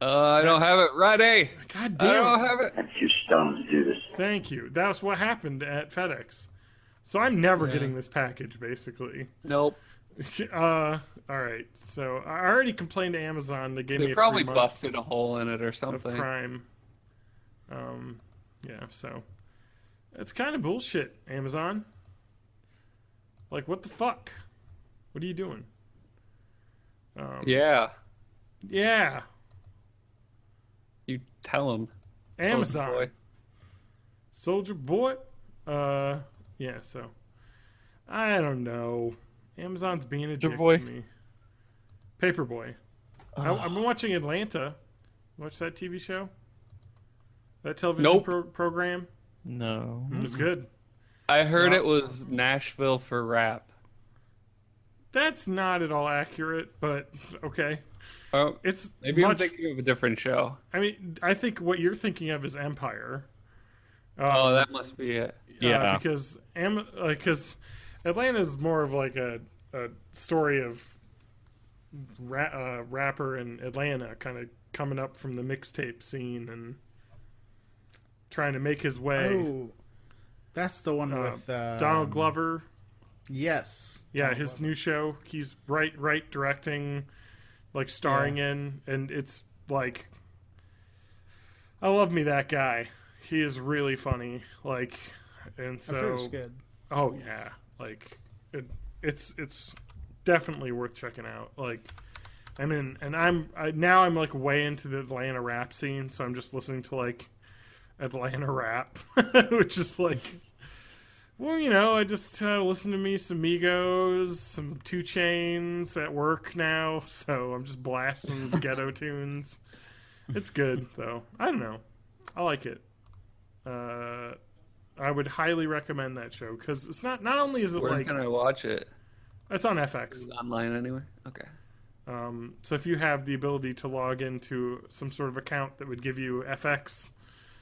Speaker 4: I don't have it ready.
Speaker 1: God
Speaker 4: I
Speaker 1: damn
Speaker 4: don't
Speaker 1: it.
Speaker 4: have it.
Speaker 6: I'm too stoned to do this.
Speaker 1: Thank you. That was what happened at FedEx. So I'm never getting this package, basically.
Speaker 4: Nope.
Speaker 1: All right. So I already complained to Amazon. They gave me
Speaker 4: They
Speaker 1: a
Speaker 4: probably
Speaker 1: 3 month
Speaker 4: busted a hole in it or
Speaker 1: of
Speaker 4: something.
Speaker 1: Prime. Yeah. So it's kind of bullshit, Amazon. Like, what the fuck? What are you doing?
Speaker 4: Yeah.
Speaker 1: Yeah.
Speaker 4: You tell them.
Speaker 1: Amazon. Soldier Boy. Yeah. So I don't know. Amazon's being a dick
Speaker 3: Boy.
Speaker 1: to me. Paperboy. I've been watching Atlanta. Watch that TV show? That television
Speaker 4: Nope.
Speaker 1: program?
Speaker 3: No.
Speaker 1: It was good.
Speaker 4: I heard it was Nashville for rap.
Speaker 1: That's not at all accurate, but okay.
Speaker 4: Oh,
Speaker 1: It's
Speaker 4: maybe I'm
Speaker 1: much.
Speaker 4: thinking of a different show.
Speaker 1: I mean, I think what you're thinking of is Empire.
Speaker 4: Oh, that must be it.
Speaker 3: Yeah.
Speaker 1: Because Atlanta is more of like a story of rapper in Atlanta kind of coming up from the mixtape scene and trying to make his way.
Speaker 2: Oh, that's the one with
Speaker 1: Donald Glover.
Speaker 2: Yes.
Speaker 1: Yeah,
Speaker 2: Donald
Speaker 1: his
Speaker 2: Glover.
Speaker 1: new show. He's right directing, like starring in, and it's like, I love me that guy. He is really funny. Like, and
Speaker 2: I've heard it's
Speaker 1: so
Speaker 2: good.
Speaker 1: oh yeah, like it's definitely worth checking out. Like, now I'm like way into the Atlanta rap scene, so I'm just listening to like Atlanta rap, which is like, well, I just listen to me some Migos, some 2 Chainz at work now, so I'm just blasting ghetto tunes. It's good though. I don't know, I like it. I would highly recommend that show because it's not only is it
Speaker 4: Where
Speaker 1: like,
Speaker 4: can I watch it?
Speaker 1: it's on FX.
Speaker 4: Is it online anyway? Okay.
Speaker 1: So if you have the ability to log into some sort of account that would give you FX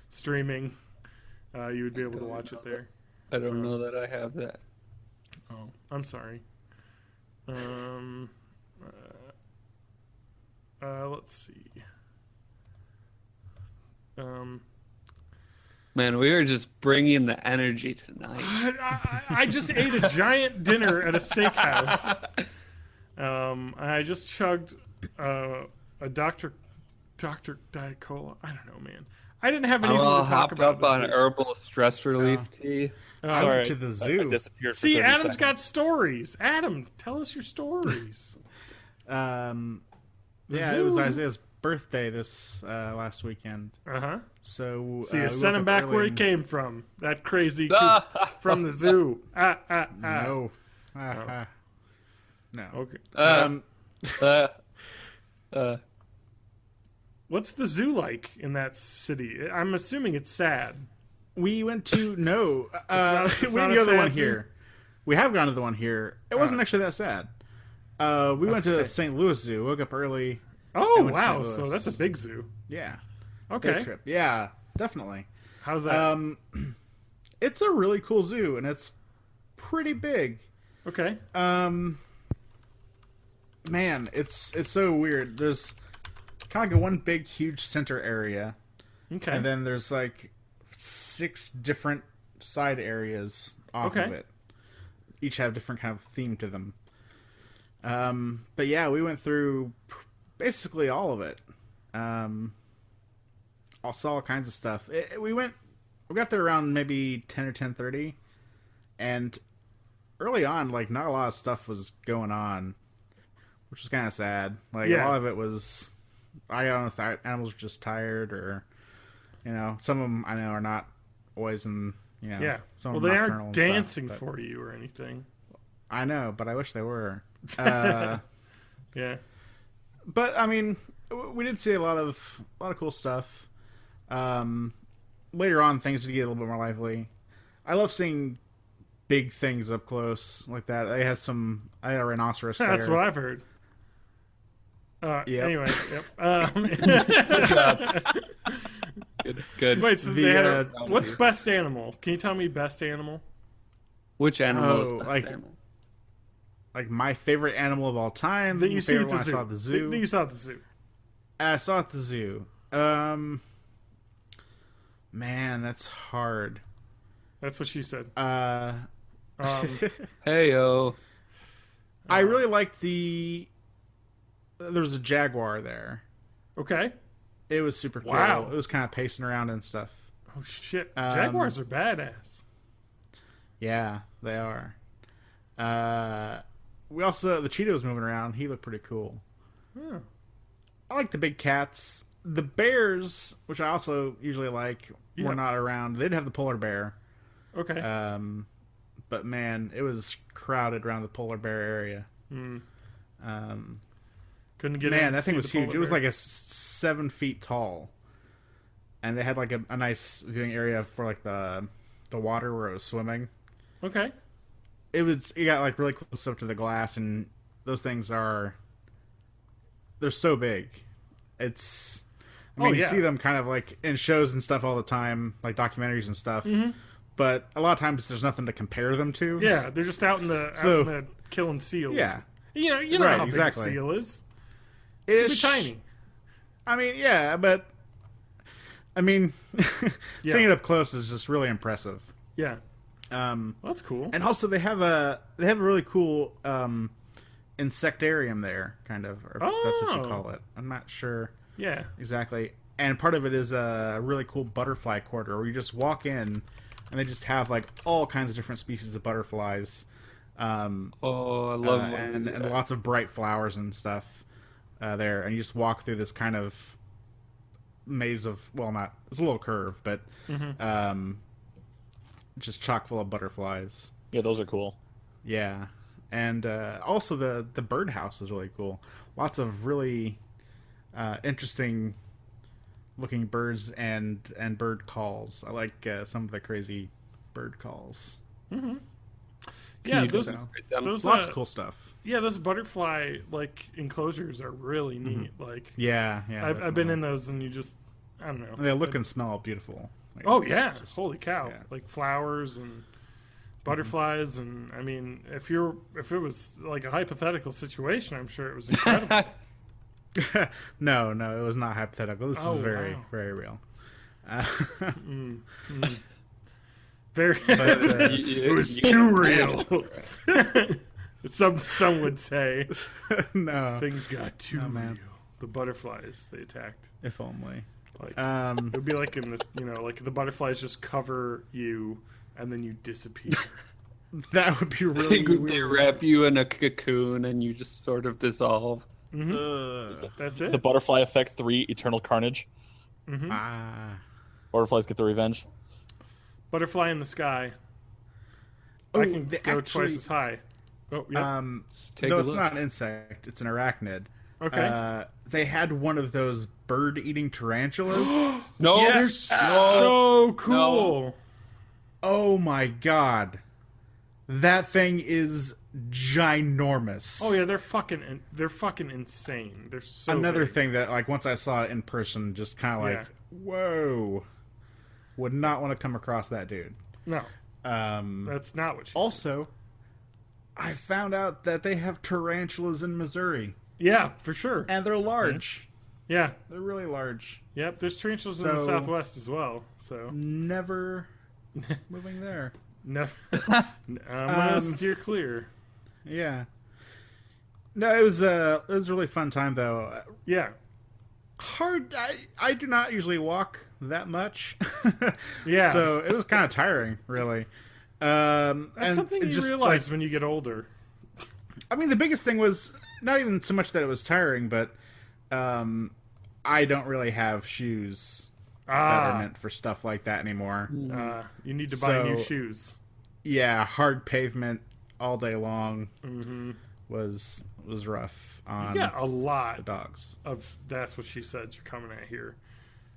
Speaker 1: streaming, you would be able to watch it there.
Speaker 4: I don't know that I have that.
Speaker 1: Oh, I'm sorry. Let's see.
Speaker 4: Man, we are just bringing the energy tonight.
Speaker 1: I just ate a giant dinner at a steakhouse. I just chugged a Dr. Diet Cola. I don't know, man. I didn't have anything to talk
Speaker 4: hopped
Speaker 1: about.
Speaker 4: up on herbal stress relief tea.
Speaker 3: Sorry,
Speaker 2: to the
Speaker 3: I
Speaker 2: zoo.
Speaker 3: disappeared for
Speaker 1: See,
Speaker 3: 30
Speaker 1: Adam's
Speaker 3: seconds.
Speaker 1: got stories. Adam, tell us your stories.
Speaker 2: Yeah,
Speaker 1: zoo.
Speaker 2: it was Isaiah's birthday this last weekend. So
Speaker 1: You
Speaker 2: we
Speaker 1: sent
Speaker 2: woke
Speaker 1: him
Speaker 2: up
Speaker 1: back
Speaker 2: early
Speaker 1: where he
Speaker 2: and-
Speaker 1: came from. That crazy coot from the zoo.
Speaker 2: No. No.
Speaker 1: Okay. What's the zoo like in that city? I'm assuming it's sad.
Speaker 2: We went to
Speaker 1: it's
Speaker 2: we
Speaker 1: not
Speaker 2: didn't
Speaker 1: a
Speaker 2: go to the one
Speaker 1: sad zoo?
Speaker 2: here. We have gone to the one here. It wasn't actually that sad. We went to the St. Louis Zoo. Woke up early.
Speaker 1: Oh,
Speaker 2: went to St.
Speaker 1: wow.
Speaker 2: Louis.
Speaker 1: So that's a big zoo.
Speaker 2: Yeah.
Speaker 1: Okay.
Speaker 2: Good trip. Yeah, definitely.
Speaker 1: How's that?
Speaker 2: It's a really cool zoo, and it's pretty big.
Speaker 1: Okay.
Speaker 2: Man, it's so weird. There's kind of like a one big, huge center area,
Speaker 1: Okay.
Speaker 2: and then there's like 6 different side areas off of
Speaker 1: Okay.
Speaker 2: it. Each have different kind of theme to them. But yeah, we went through basically all of it. I saw all kinds of stuff. We got there around maybe 10 or 10:30, and early on, like, not a lot of stuff was going on, which was kind of sad. Like,
Speaker 1: Yeah.
Speaker 2: a lot of it was, I don't know if the animals were just tired or, some of them I know are not always in,
Speaker 1: Yeah.
Speaker 2: some
Speaker 1: Well,
Speaker 2: of
Speaker 1: they
Speaker 2: them
Speaker 1: aren't
Speaker 2: nocturnal and stuff,
Speaker 1: dancing
Speaker 2: but-
Speaker 1: for you or anything.
Speaker 2: I know, but I wish they were.
Speaker 1: Yeah.
Speaker 2: But I mean, we did see a lot of cool stuff. Later on, things did get a little bit more lively. I love seeing big things up close like that. I had a rhinoceros there.
Speaker 1: That's what I've heard.
Speaker 2: Yep.
Speaker 1: Anyway, yep.
Speaker 4: Good.
Speaker 1: Wait, so
Speaker 2: The,
Speaker 1: they had
Speaker 2: uh,
Speaker 1: what's best animal? Can you tell me best animal?
Speaker 4: Which animal is
Speaker 2: Oh,
Speaker 4: best
Speaker 2: like-
Speaker 4: animal?
Speaker 2: Like my favorite animal of all time.
Speaker 1: That you
Speaker 2: my
Speaker 1: see
Speaker 2: favorite
Speaker 1: at the
Speaker 2: one
Speaker 1: zoo.
Speaker 2: I saw at the zoo.
Speaker 1: That you saw at the zoo.
Speaker 2: I saw at the zoo. Man, that's hard.
Speaker 1: That's what she said.
Speaker 4: Hey-o.
Speaker 2: I really liked there was a jaguar there.
Speaker 1: Okay.
Speaker 2: It was super cool.
Speaker 1: Wow.
Speaker 2: It was kind of pacing around and stuff.
Speaker 1: Oh shit! Jaguars are badass.
Speaker 2: Yeah, they are. We also, the cheetah was moving around. He looked pretty cool.
Speaker 1: Yeah.
Speaker 2: I like the big cats. The bears, which I also usually like,
Speaker 1: Yeah.
Speaker 2: were not around. They did have the polar bear.
Speaker 1: Okay.
Speaker 2: But man, it was crowded around the polar bear area.
Speaker 1: Couldn't get in
Speaker 2: Man,
Speaker 1: to
Speaker 2: that thing
Speaker 1: see
Speaker 2: was
Speaker 1: the
Speaker 2: huge.
Speaker 1: polar
Speaker 2: It was
Speaker 1: bear.
Speaker 2: like 7 feet tall. And they had like a nice viewing area for like the water where it was swimming.
Speaker 1: Okay.
Speaker 2: It got like really close up to the glass, and those things they're so big. It's, I mean,
Speaker 1: Oh,
Speaker 2: you
Speaker 1: yeah.
Speaker 2: see them kind of like in shows and stuff all the time, like documentaries and stuff.
Speaker 1: Mm-hmm.
Speaker 2: But a lot of times there's nothing to compare them to.
Speaker 1: Yeah, they're just out in the killing seals.
Speaker 2: Yeah.
Speaker 1: You know
Speaker 2: Right,
Speaker 1: how
Speaker 2: exactly.
Speaker 1: big a seal is. It'd be
Speaker 2: Ish.
Speaker 1: tiny.
Speaker 2: I mean, yeah, but I mean,
Speaker 1: Yeah.
Speaker 2: seeing it up close is just really impressive.
Speaker 1: Yeah. Well, that's cool.
Speaker 2: And also they have a really cool insectarium there, kind of, or if that's what you
Speaker 1: Oh.
Speaker 2: call it. I'm not sure
Speaker 1: Yeah.
Speaker 2: exactly. And part of it is a really cool butterfly quarter where you just walk in and they just have like all kinds of different species of butterflies.
Speaker 4: Oh, I love when
Speaker 2: and
Speaker 4: they do that.
Speaker 2: lots of bright flowers and stuff. there, and you just walk through this kind of maze of, well, not, it's a little curve, but just chock full of butterflies.
Speaker 3: Yeah, those are cool.
Speaker 2: Yeah, and also the birdhouse is really cool. Lots of really interesting looking birds and bird calls. I like some of the crazy bird calls.
Speaker 1: Yeah,
Speaker 4: you
Speaker 1: those
Speaker 4: just-
Speaker 2: Lots of cool stuff.
Speaker 1: yeah, those butterfly like enclosures are really neat. Like,
Speaker 2: Yeah,
Speaker 1: I've been in those, and you just, I don't know.
Speaker 2: They look and smell beautiful. Like,
Speaker 1: Oh
Speaker 2: it's
Speaker 1: yeah,
Speaker 2: just-
Speaker 1: holy cow!
Speaker 2: yeah.
Speaker 1: Like flowers and butterflies, and I mean, if it was like a hypothetical situation, I'm sure it was incredible.
Speaker 2: no, it was not hypothetical. This
Speaker 1: Oh,
Speaker 2: is very,
Speaker 1: wow.
Speaker 2: very real.
Speaker 1: Very,
Speaker 2: But,
Speaker 1: it was too real. Some would say
Speaker 2: no,
Speaker 1: things got too
Speaker 2: man.
Speaker 1: real. The butterflies they attacked.
Speaker 2: if only.
Speaker 1: Like it would be like in this, like the butterflies just cover you and then you disappear.
Speaker 2: That would be really
Speaker 4: They
Speaker 2: weird.
Speaker 4: wrap you in a cocoon and you just sort of dissolve.
Speaker 1: That's it.
Speaker 3: The Butterfly Effect 3, Eternal Carnage.
Speaker 2: Ah.
Speaker 3: Butterflies get their revenge.
Speaker 1: Butterfly in the sky.
Speaker 2: Oh,
Speaker 1: I can
Speaker 2: they
Speaker 1: go
Speaker 2: actually-
Speaker 1: twice as high. Oh, yeah.
Speaker 4: Take
Speaker 2: No,
Speaker 4: a
Speaker 2: it's
Speaker 4: look.
Speaker 2: not an insect. It's an arachnid.
Speaker 1: Okay.
Speaker 2: They had one of those bird-eating tarantulas.
Speaker 4: No,
Speaker 1: They're so cool.
Speaker 2: Oh my god. That thing is ginormous.
Speaker 1: Oh yeah, they're fucking insane. They're so
Speaker 2: Another
Speaker 1: big.
Speaker 2: thing that, like, once I saw it in person, just kind of like,
Speaker 1: Yeah.
Speaker 2: whoa. Would not want to come across that dude.
Speaker 1: No,
Speaker 2: Um,
Speaker 1: that's not what she said.
Speaker 2: also, I found out that they have tarantulas in Missouri,
Speaker 1: Yeah, for sure.
Speaker 2: and they're large.
Speaker 1: Yeah.
Speaker 2: They're really large.
Speaker 1: Yep, there's tarantulas in the
Speaker 2: So-
Speaker 1: Southwest as well. So
Speaker 2: Never moving there.
Speaker 1: no, I'm gonna steer clear.
Speaker 2: Yeah. No, it was a really fun time though.
Speaker 1: Yeah,
Speaker 2: Hard. I do not usually walk that much.
Speaker 1: Yeah.
Speaker 2: So it was kind of tiring, really.
Speaker 1: that's
Speaker 2: and
Speaker 1: something
Speaker 2: it
Speaker 1: you
Speaker 2: just,
Speaker 1: realize
Speaker 2: like,
Speaker 1: when you get older.
Speaker 2: I mean, the biggest thing was not even so much that it was tiring, but I don't really have shoes that are meant for stuff like that anymore.
Speaker 1: You need to buy new
Speaker 2: So-
Speaker 1: shoes.
Speaker 2: Yeah, hard pavement all day long was rough on
Speaker 1: You got a
Speaker 2: the
Speaker 1: lot
Speaker 2: dogs.
Speaker 1: of that's what she said. You're coming at here.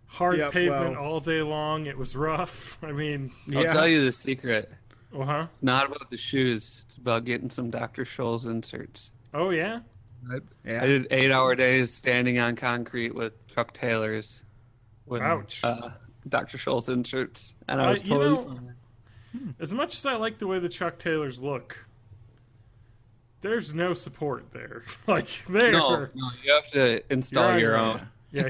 Speaker 1: Hard
Speaker 2: Yeah,
Speaker 1: pavement
Speaker 2: well-
Speaker 1: all day long. It was rough. I mean,
Speaker 4: I'll
Speaker 2: Yeah.
Speaker 4: tell you the secret.
Speaker 1: huh?
Speaker 4: Not about the shoes. It's about getting some Dr. Scholl's inserts.
Speaker 1: Oh yeah.
Speaker 2: Yeah.
Speaker 4: I did 8-hour days standing on concrete with Chuck Taylors with
Speaker 1: Ouch.
Speaker 4: Dr. Scholl's inserts, and I was
Speaker 1: you
Speaker 4: totally
Speaker 1: know-
Speaker 4: fine.
Speaker 1: As much as I like the way the Chuck Taylors look, there's no support there. Like there.
Speaker 4: No, you have to install your own.
Speaker 1: Yeah,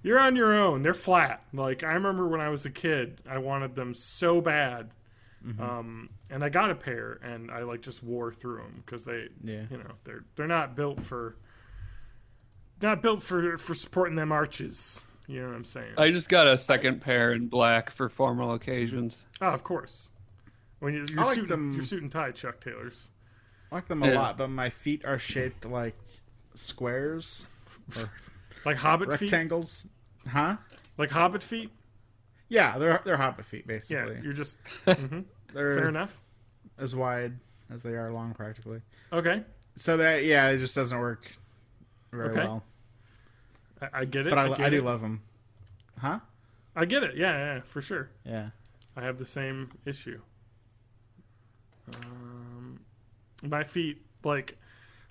Speaker 1: you're on your own. They're flat. Like I remember when I was a kid, I wanted them so bad, and I got a pair, and I like just wore through them because they,
Speaker 2: Yeah.
Speaker 1: they're not built for supporting them arches. You know what I'm saying?
Speaker 4: I just got a second pair in black for formal occasions.
Speaker 1: Oh, of course. When you're
Speaker 2: I like
Speaker 1: suit,
Speaker 2: them-
Speaker 1: you're suit and tie Chuck Taylors.
Speaker 2: I like them a
Speaker 4: Yeah.
Speaker 2: lot, but my feet are shaped like squares or
Speaker 1: Like Hobbit feet.
Speaker 2: rectangles. Huh?
Speaker 1: Like Hobbit feet.
Speaker 2: Yeah, they're hobbit feet
Speaker 1: Yeah,
Speaker 2: basically.
Speaker 1: you're just
Speaker 2: They're
Speaker 1: fair enough.
Speaker 2: as wide as they are long, practically.
Speaker 1: Okay,
Speaker 2: So that it just doesn't work very
Speaker 1: Okay.
Speaker 2: well.
Speaker 1: I get it.
Speaker 2: But I
Speaker 1: get
Speaker 2: do
Speaker 1: it.
Speaker 2: love them. Huh?
Speaker 1: I get it. Yeah, for sure.
Speaker 2: Yeah.
Speaker 1: I have the same issue. My feet, like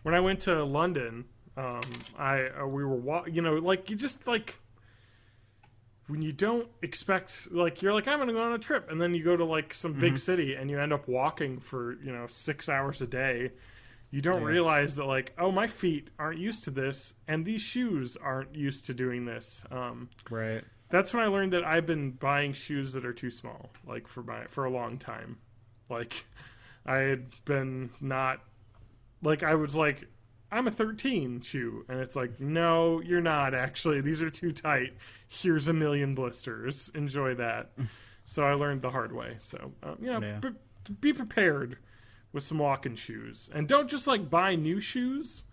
Speaker 1: when I went to London, we were like you just like when you don't expect, like you're like I'm gonna go on a trip, and then you go to like some big city and you end up walking for 6 hours a day. You don't realize that like, oh, my feet aren't used to this, and these shoes aren't used to doing this.
Speaker 2: Right.
Speaker 1: That's when I learned that I've been buying shoes that are too small, like for a long time. Like I had been not like I was like I'm a 13 shoe, and it's like no, you're not actually. These are too tight. Here's a million blisters. Enjoy that. So I learned the hard way. So
Speaker 2: Yeah.
Speaker 1: be prepared with some walking shoes, and don't just like buy new shoes.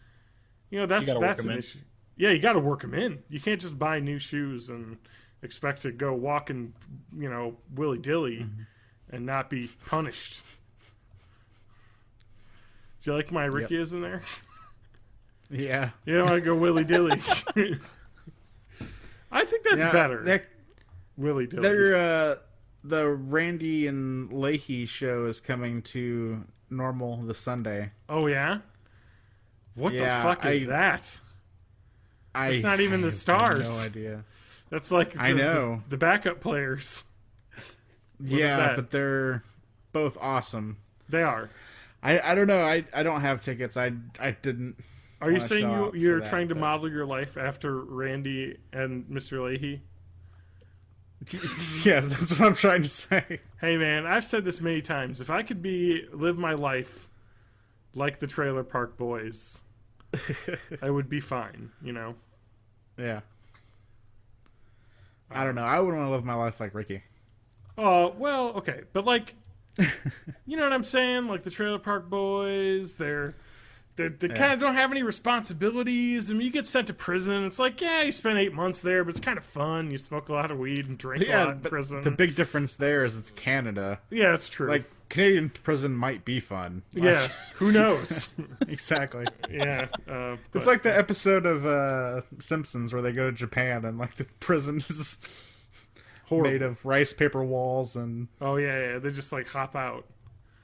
Speaker 1: That's
Speaker 3: gotta work
Speaker 1: an
Speaker 3: 'em in.
Speaker 1: issue. Yeah, you got to work them in. You can't just buy new shoes and expect to go walking, willy dilly and not be punished. Do you like my Rickyism there?
Speaker 2: Yeah.
Speaker 1: You don't want to go willy dilly. I think that's better. Willy dilly.
Speaker 2: The Randy and Leahy show is coming to Normal this Sunday.
Speaker 1: Oh yeah. What the fuck is that? It's not even the stars.
Speaker 2: No idea.
Speaker 1: That's like
Speaker 2: I know
Speaker 1: the backup players.
Speaker 2: Yeah, but they're both awesome.
Speaker 1: They are.
Speaker 2: I don't know. I don't have tickets. I didn't.
Speaker 1: Are you saying you're trying to model your life after Randy and Mr. Leahy?
Speaker 2: Yes, that's what I'm trying to say.
Speaker 1: Hey man, I've said this many times. If I could live my life like the Trailer Park Boys, I would be fine,
Speaker 2: Yeah. I don't know. I wouldn't want to live my life like Ricky.
Speaker 1: Oh, well, okay. But you know what I'm saying? Like the Trailer Park Boys, they kind of don't have any responsibilities. I mean, you get sent to prison. It's like, yeah, you spend 8 months there, but it's kind of fun. You smoke a lot of weed and drink a lot in prison.
Speaker 2: The big difference there is it's Canada.
Speaker 1: Yeah, that's true.
Speaker 2: Like, Canadian prison might be fun.
Speaker 1: Yeah, who knows?
Speaker 2: Exactly.
Speaker 1: Yeah.
Speaker 2: It's like the episode of Simpsons where they go to Japan and, the prison is made of rice paper walls and...
Speaker 1: Oh, yeah. They just, hop out.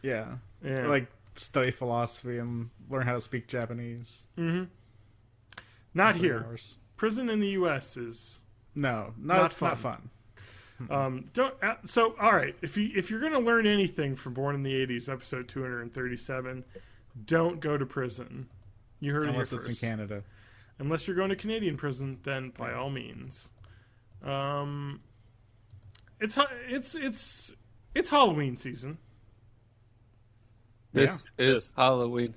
Speaker 2: Yeah.
Speaker 1: Yeah.
Speaker 2: Study philosophy and learn how to speak Japanese.
Speaker 1: Mm-hmm. Not here. Prison in the U.S. is not fun. So all right, if you're gonna learn anything from Born in the 80s, episode 237, don't go to prison. You heard it here first.
Speaker 2: Unless it's in Canada.
Speaker 1: Unless you're going to Canadian prison, then by all means. It's Halloween season.
Speaker 4: This is Halloween.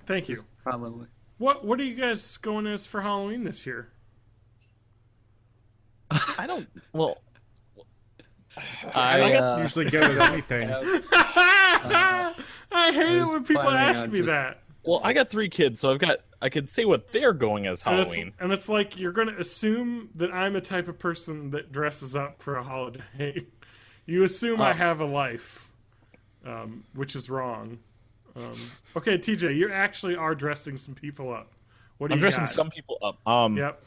Speaker 1: Thank you.
Speaker 4: Halloween.
Speaker 1: What are you guys going as for Halloween this year?
Speaker 3: I don't. Well,
Speaker 2: I usually go as anything.
Speaker 1: I hate it when people ask me that.
Speaker 3: Well, I got 3 kids, so I could say what they're going as Halloween.
Speaker 1: And it's like you're going to assume that I'm a type of person that dresses up for a holiday. You assume I have a life, which is wrong. Okay, TJ, you actually are dressing some people up. What do
Speaker 3: I'm
Speaker 1: you
Speaker 3: dressing
Speaker 1: got?
Speaker 3: some people up.
Speaker 1: Yep.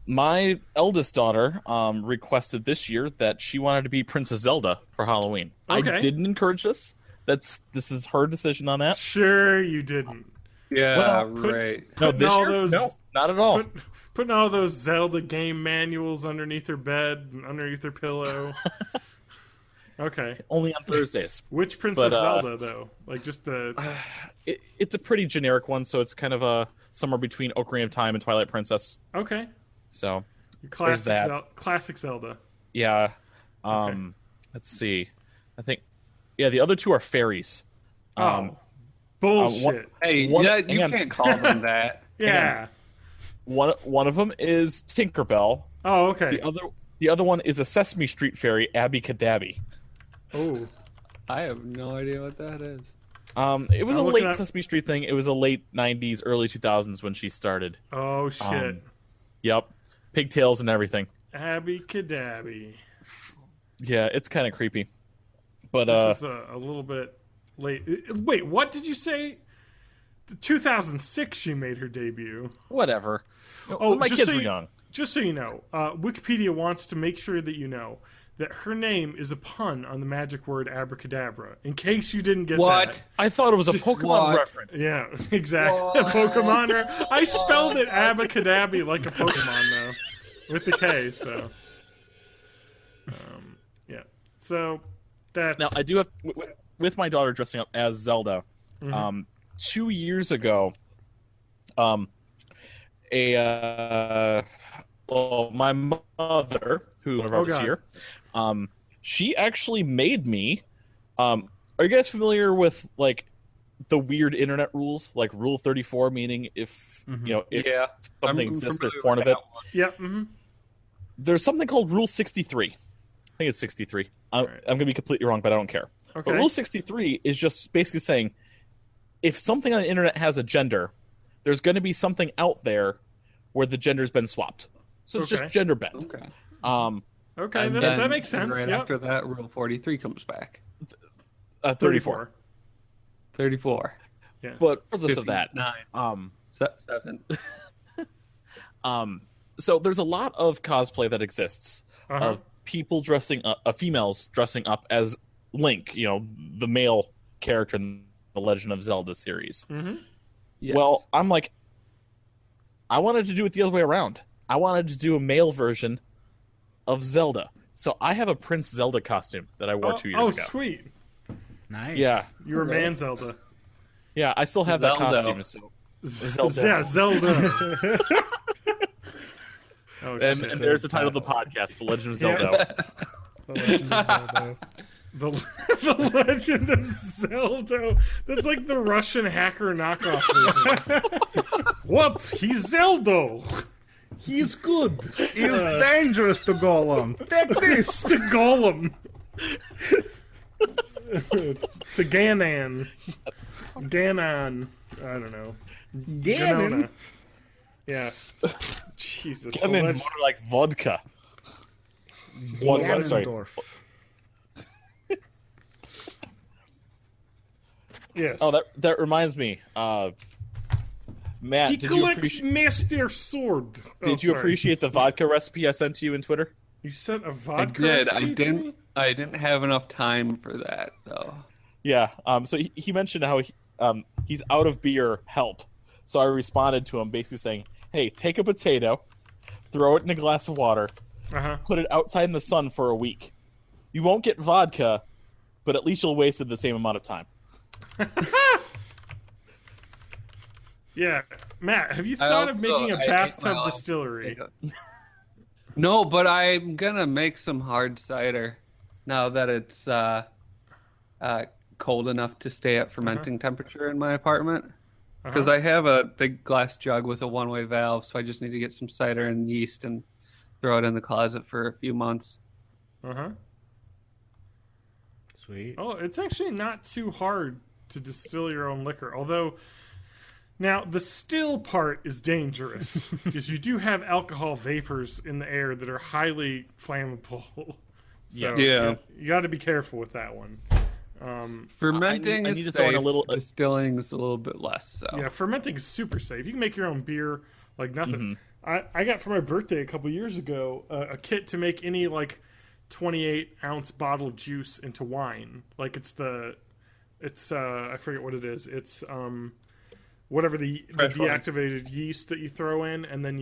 Speaker 3: My eldest daughter requested this year that she wanted to be Princess Zelda for Halloween.
Speaker 1: Okay.
Speaker 3: I didn't encourage this. This is her decision on that.
Speaker 1: Sure, you didn't.
Speaker 4: Yeah, right.
Speaker 3: No, this year? No, not at all.
Speaker 1: Putting all those Zelda game manuals underneath her bed and underneath her pillow. Okay.
Speaker 3: Only on Thursdays.
Speaker 1: Which Princess Zelda, though? Just the...
Speaker 3: It's a pretty generic one, so it's somewhere between Ocarina of Time and Twilight Princess.
Speaker 1: Okay.
Speaker 3: So,
Speaker 1: classic Zelda.
Speaker 3: Yeah. Let's see. I think... Yeah, the other 2 are fairies.
Speaker 1: Bullshit.
Speaker 4: You can't call them that.
Speaker 1: Yeah.
Speaker 3: One of them is Tinkerbell.
Speaker 1: Oh, okay.
Speaker 3: The other one is a Sesame Street fairy, Abby Cadabby.
Speaker 1: Oh.
Speaker 4: I have no idea what that is.
Speaker 3: It was a late Sesame Street thing. It was a late 90s, early 2000s when she started.
Speaker 1: Oh, shit.
Speaker 3: Yep. Pigtails and everything.
Speaker 1: Abby Cadabby.
Speaker 3: Yeah, it's kind of creepy. But
Speaker 1: this is a little bit late. Wait, what did you say? 2006 she made her debut.
Speaker 3: Whatever.
Speaker 1: Oh,
Speaker 3: my kids were young.
Speaker 1: Just so you know, Wikipedia wants to make sure that you know that her name is a pun on the magic word abracadabra. In case you didn't get that.
Speaker 3: I thought it was a Pokemon reference.
Speaker 1: Yeah, exactly. A Pokemon. I spelled it abacadabby like a Pokemon though, with the K. So, yeah. So that's
Speaker 3: now I do have with my daughter dressing up as Zelda. 2 years ago, my mother, who was here, she actually made me. Are you guys familiar with the weird internet rules, like Rule 34, meaning if if something exists, there's porn of it.
Speaker 1: Yeah.
Speaker 3: There's something called Rule 63. I think it's 63. I'm going to be completely wrong, but I don't care.
Speaker 1: Okay.
Speaker 3: But Rule 63 is just basically saying if something on the internet has a gender, there's going to be something out there where the gender's been swapped. So it's
Speaker 1: Okay.
Speaker 3: just gender bent.
Speaker 4: Okay.
Speaker 1: Okay,
Speaker 4: And
Speaker 1: that
Speaker 4: then
Speaker 1: makes sense.
Speaker 4: Right
Speaker 1: Yep.
Speaker 4: after that, Rule 43 comes back.
Speaker 3: 34.
Speaker 4: 34.
Speaker 1: Yes.
Speaker 3: But regardless of that,
Speaker 4: 59. 7.
Speaker 3: so there's a lot of cosplay that exists of people dressing up, females dressing up as Link, the male character in the Legend of Zelda series.
Speaker 4: Yes.
Speaker 3: Well, I'm like, I wanted to do it the other way around. I wanted to do a male version of Zelda. So I have a Prince Zelda costume that I wore 2 years ago.
Speaker 1: Oh, sweet.
Speaker 2: Nice.
Speaker 3: Yeah.
Speaker 1: You were man Zelda.
Speaker 3: Yeah, I still have that
Speaker 4: Zelda.
Speaker 3: costume. So Zelda.
Speaker 1: Yeah, Zelda. Oh,
Speaker 3: And
Speaker 1: shit.
Speaker 3: there's the title of the podcast, The Legend of Zelda.
Speaker 2: The Legend of Zelda.
Speaker 1: The Legend of Zelda. That's like the Russian hacker knockoff version. What? He's Zelda. He's good.
Speaker 2: It's dangerous to Golem. Take this.
Speaker 1: To Golem. To Ganon. Ganon. I don't know.
Speaker 2: Ganon.
Speaker 1: Ganona. Yeah. Jesus.
Speaker 3: And then more like vodka. Vodka, sorry.
Speaker 2: Ganondorf.
Speaker 1: Yes.
Speaker 3: Oh, that reminds me. Matt,
Speaker 1: He
Speaker 3: did you
Speaker 1: collects
Speaker 3: appreciate...
Speaker 1: Master Sword.
Speaker 3: Did you appreciate the vodka recipe I sent to you in Twitter?
Speaker 1: You sent a
Speaker 4: I
Speaker 1: vodka
Speaker 4: did. I
Speaker 1: recipe to me?
Speaker 4: didn't have enough time for that though.
Speaker 3: Yeah. So he mentioned how he's out of beer. Help. So I responded to him basically saying, "Hey, take a potato, throw it in a glass of water, put it outside in the sun for a week. You won't get vodka, but at least you'll wasted the same amount of time."
Speaker 1: Yeah. Matt, have you thought of making a bathtub distillery?
Speaker 4: No, but I'm gonna make some hard cider now that it's cold enough to stay at fermenting temperature in my apartment. Because I have a big glass jug with a one-way valve, so I just need to get some cider and yeast and throw it in the closet for a few months.
Speaker 2: Sweet.
Speaker 1: Oh, it's actually not too hard to distill your own liquor. Although, now the still part is dangerous because you do have alcohol vapors in the air that are highly flammable. So
Speaker 3: Yes.
Speaker 1: you got to be careful with that one.
Speaker 4: Fermenting
Speaker 3: I need
Speaker 4: is
Speaker 3: to throw in
Speaker 4: safe.
Speaker 3: a little-
Speaker 4: Distilling is a little bit less. So
Speaker 1: Yeah, fermenting is super safe. You can make your own beer like nothing. I got for my birthday a couple years ago a kit to make any like 28-ounce bottle of juice into wine. Like it's I forget what it is. It's whatever the deactivated yeast that you throw in, and then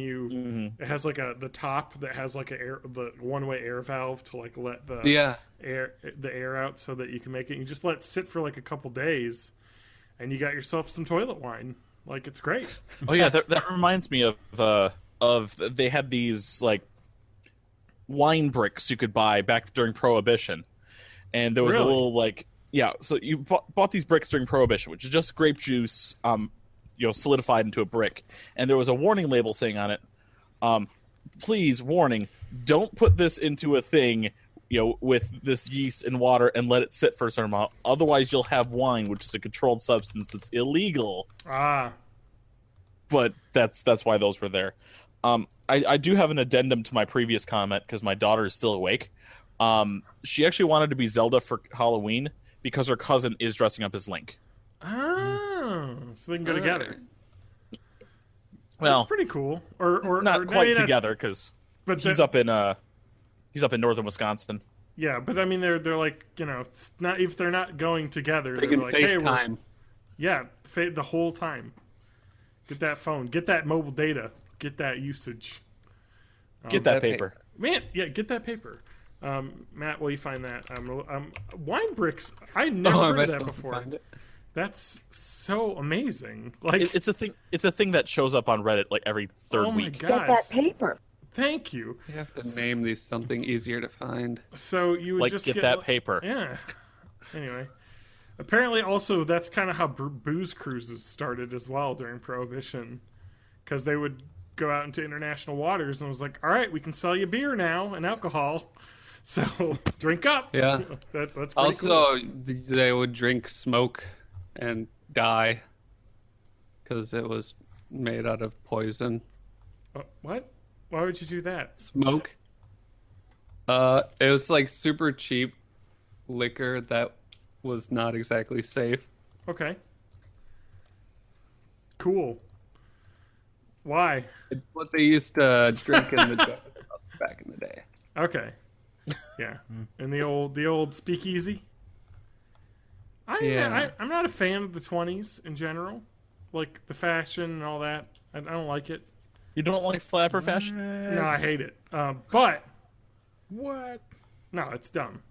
Speaker 1: it has like the top that has like the one-way air valve to like let the air out so that you can make it. You just let it sit for like a couple days, and you got yourself some toilet wine. Like it's great.
Speaker 3: Oh yeah, that reminds me of they had these like wine bricks you could buy back during Prohibition, and there was a
Speaker 1: Really?
Speaker 3: little like so you bought these bricks during Prohibition, which is just grape juice, solidified into a brick, and there was a warning label saying on it, "Please, warning, don't put this into a thing." With this yeast and water and let it sit for a certain amount. Otherwise, you'll have wine, which is a controlled substance that's illegal. But that's why those were there. I do have an addendum to my previous comment because my daughter is still awake. She actually wanted to be Zelda for Halloween because her cousin is dressing up as Link.
Speaker 1: Oh, so they can go together.
Speaker 3: Well,
Speaker 1: that's pretty cool. Or
Speaker 3: not quite together because
Speaker 1: but
Speaker 3: he's up in northern Wisconsin.
Speaker 1: Yeah, but I mean, they're like, it's not if they're not going together.
Speaker 4: they
Speaker 1: They're
Speaker 4: can
Speaker 1: like, hey,
Speaker 4: FaceTime.
Speaker 1: the whole time. Get that phone. Get that mobile data. Get that usage.
Speaker 3: Get that paper.
Speaker 1: Man, get that paper. Matt, will you find that? Wine bricks. I never
Speaker 4: am
Speaker 1: heard
Speaker 4: I
Speaker 1: of that
Speaker 4: supposed to
Speaker 1: before.
Speaker 4: find it?
Speaker 1: That's so amazing. Like
Speaker 3: It's a thing. It's a thing that shows up on Reddit like every third
Speaker 1: oh my
Speaker 3: week.
Speaker 1: god,
Speaker 6: Get that paper.
Speaker 1: Thank you.
Speaker 4: You have to name these something easier to find.
Speaker 1: So you would
Speaker 3: Like
Speaker 1: just
Speaker 3: get that paper.
Speaker 1: Yeah. Anyway, apparently, also that's kind of how booze cruises started as well during Prohibition, because they would go out into international waters and was like, "All right, we can sell you beer now and alcohol, so drink up."
Speaker 4: Yeah.
Speaker 1: That's pretty
Speaker 4: Also,
Speaker 1: cool.
Speaker 4: they would drink smoke and die because it was made out of poison.
Speaker 1: What? Why would you do that?
Speaker 4: Smoke. It was like super cheap liquor that was not exactly safe.
Speaker 1: Okay. Cool. Why?
Speaker 4: It's what they used to drink in the jungle back in the day.
Speaker 1: Okay. Yeah. And the old speakeasy. I'm not a fan of the 20s in general, like the fashion and all that. I don't like it.
Speaker 3: You don't like flapper fashion?
Speaker 1: No, I hate it. But
Speaker 2: What?
Speaker 1: no, it's dumb.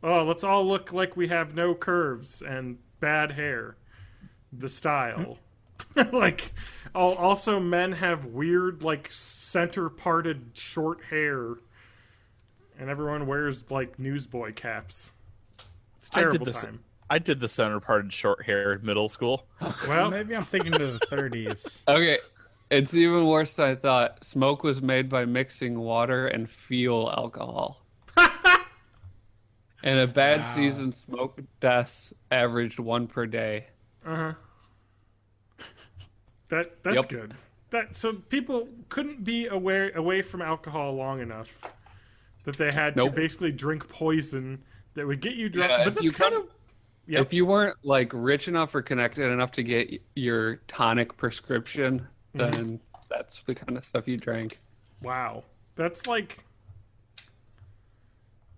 Speaker 1: Oh, let's all look like we have no curves and bad hair. The style. Like, also men have weird, like, center-parted short hair. And everyone wears, like, newsboy caps. It's a terrible time.
Speaker 3: I did the center parted short hair in middle school.
Speaker 1: Well,
Speaker 2: Maybe I'm thinking to the 30s.
Speaker 4: Okay, it's even worse than I thought. Smoke was made by mixing water and fuel alcohol. In a bad season, smoke deaths averaged 1 per day.
Speaker 1: that's
Speaker 4: Yep.
Speaker 1: good. So people couldn't be away from alcohol long enough that they had to
Speaker 4: Nope.
Speaker 1: basically drink poison that would get you drunk.
Speaker 4: Yeah,
Speaker 1: But that's kind of
Speaker 4: If you weren't like rich enough or connected enough to get your tonic prescription, then that's the kind of stuff you drank.
Speaker 1: wow. That's like,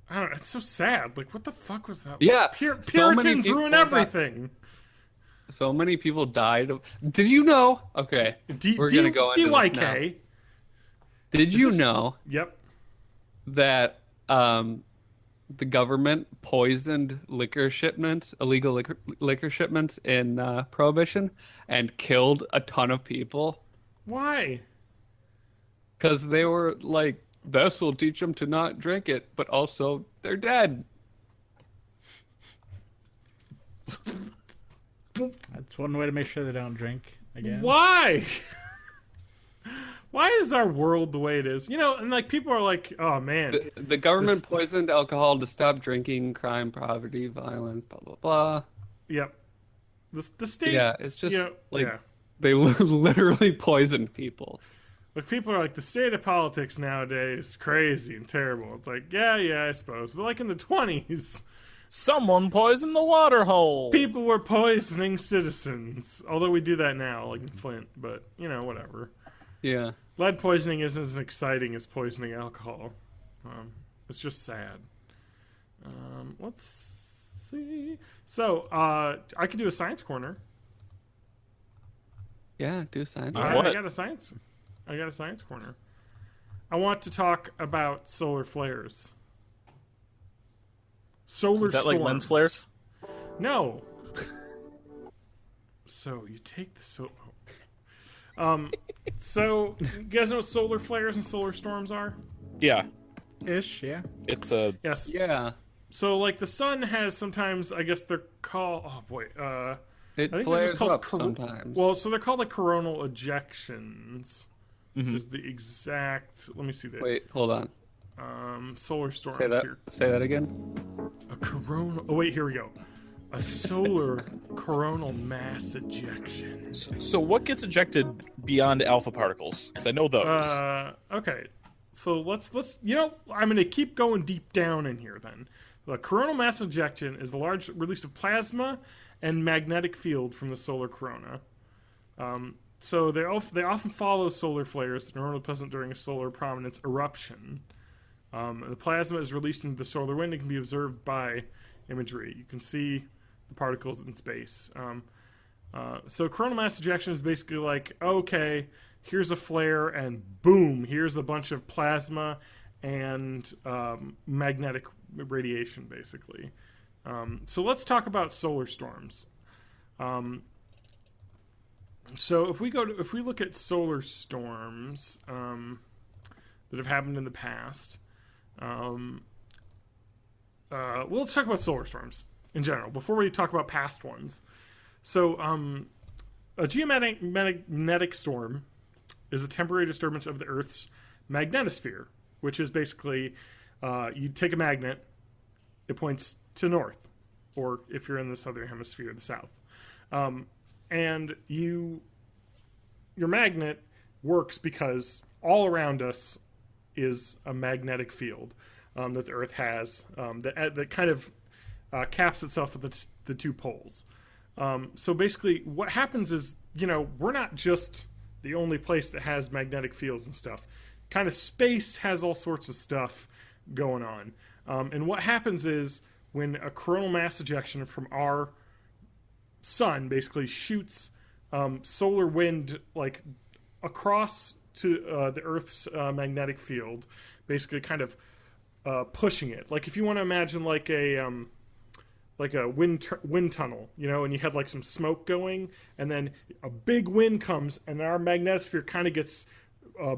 Speaker 1: I don't know. It's so sad. Like, what the fuck was that?
Speaker 4: Yeah,
Speaker 1: Puritans
Speaker 4: so many people
Speaker 1: ruin
Speaker 4: got-
Speaker 1: everything.
Speaker 4: So many people died. Did you know? Okay, we're gonna go into this now.
Speaker 1: DYK.
Speaker 4: Did you know
Speaker 1: Yep.
Speaker 4: that the government poisoned liquor shipments, illegal liquor shipments in Prohibition, and killed a ton of people
Speaker 1: Why?
Speaker 4: because they were like, "This will teach them to not drink it," but also they're dead.
Speaker 2: That's one way to make sure they don't drink again.
Speaker 1: Why? Why is our world the way it is? You know, and like people are like, oh man.
Speaker 4: The government poisoned alcohol to stop drinking, crime, poverty, violence, blah blah blah.
Speaker 1: Yep. The state.
Speaker 4: Yeah, it's just like
Speaker 1: yeah.
Speaker 4: they literally poisoned people.
Speaker 1: Like people are like, the state of politics nowadays is crazy and terrible. It's like, yeah, I suppose. But like in the 20s,
Speaker 3: Someone poisoned the water hole.
Speaker 1: people were poisoning citizens. Although we do that now, like in Flint. But you know, whatever.
Speaker 4: Yeah.
Speaker 1: Lead poisoning isn't as exciting as poisoning alcohol. It's just sad. Let's see. So, I could do a science corner.
Speaker 4: Yeah, do science.
Speaker 1: I
Speaker 3: What?
Speaker 1: got a science corner. I want to talk about solar flares. Solar
Speaker 3: Is that
Speaker 1: storms.
Speaker 3: like lens flares?
Speaker 1: No. So you take the so you guys know what solar flares and solar storms are?
Speaker 3: Yeah.
Speaker 2: Ish, yeah.
Speaker 3: It's a
Speaker 1: Yes.
Speaker 4: Yeah.
Speaker 1: So like the sun has sometimes, I guess they're called. Oh boy.
Speaker 4: It
Speaker 1: I think they're
Speaker 4: flares
Speaker 1: just called
Speaker 4: up sometimes.
Speaker 1: Well, so they're called like coronal ejections. Is the exact? Let me see that.
Speaker 4: Wait, hold on.
Speaker 1: Solar storms
Speaker 4: Say that.
Speaker 1: here.
Speaker 4: Say that again.
Speaker 1: A coronal. Oh wait, here we go. A solar coronal mass ejection.
Speaker 3: so what gets ejected beyond alpha particles? 'Cause I know those.
Speaker 1: Okay. So let's I'm going to keep going deep down in here then. The coronal mass ejection is the large release of plasma and magnetic field from the solar corona. So they often follow solar flares that are normally present during a solar prominence eruption. The plasma is released into the solar wind and can be observed by imagery. You can see the particles in space. So coronal mass ejection is basically like, okay, here's a flare and boom, here's a bunch of plasma and magnetic radiation, basically. So let's talk about solar storms. So if we look at solar storms that have happened in the past, well, let's talk about solar storms in general before we talk about past ones. So a geomagnetic storm is a temporary disturbance of the Earth's magnetosphere, which is basically you take a magnet, it points to north, or if you're in the southern hemisphere, the south. And your magnet works because all around us is a magnetic field that the Earth has that kind of caps itself at the two poles. So basically, what happens is, we're not just the only place that has magnetic fields and stuff. Kind of space has all sorts of stuff going on. And what happens is when a coronal mass ejection from our sun basically shoots solar wind like across to the Earth's magnetic field, basically kind of pushing it. Like if you want to imagine like a wind tunnel, and you had like some smoke going, and then a big wind comes, and our magnetosphere kind of gets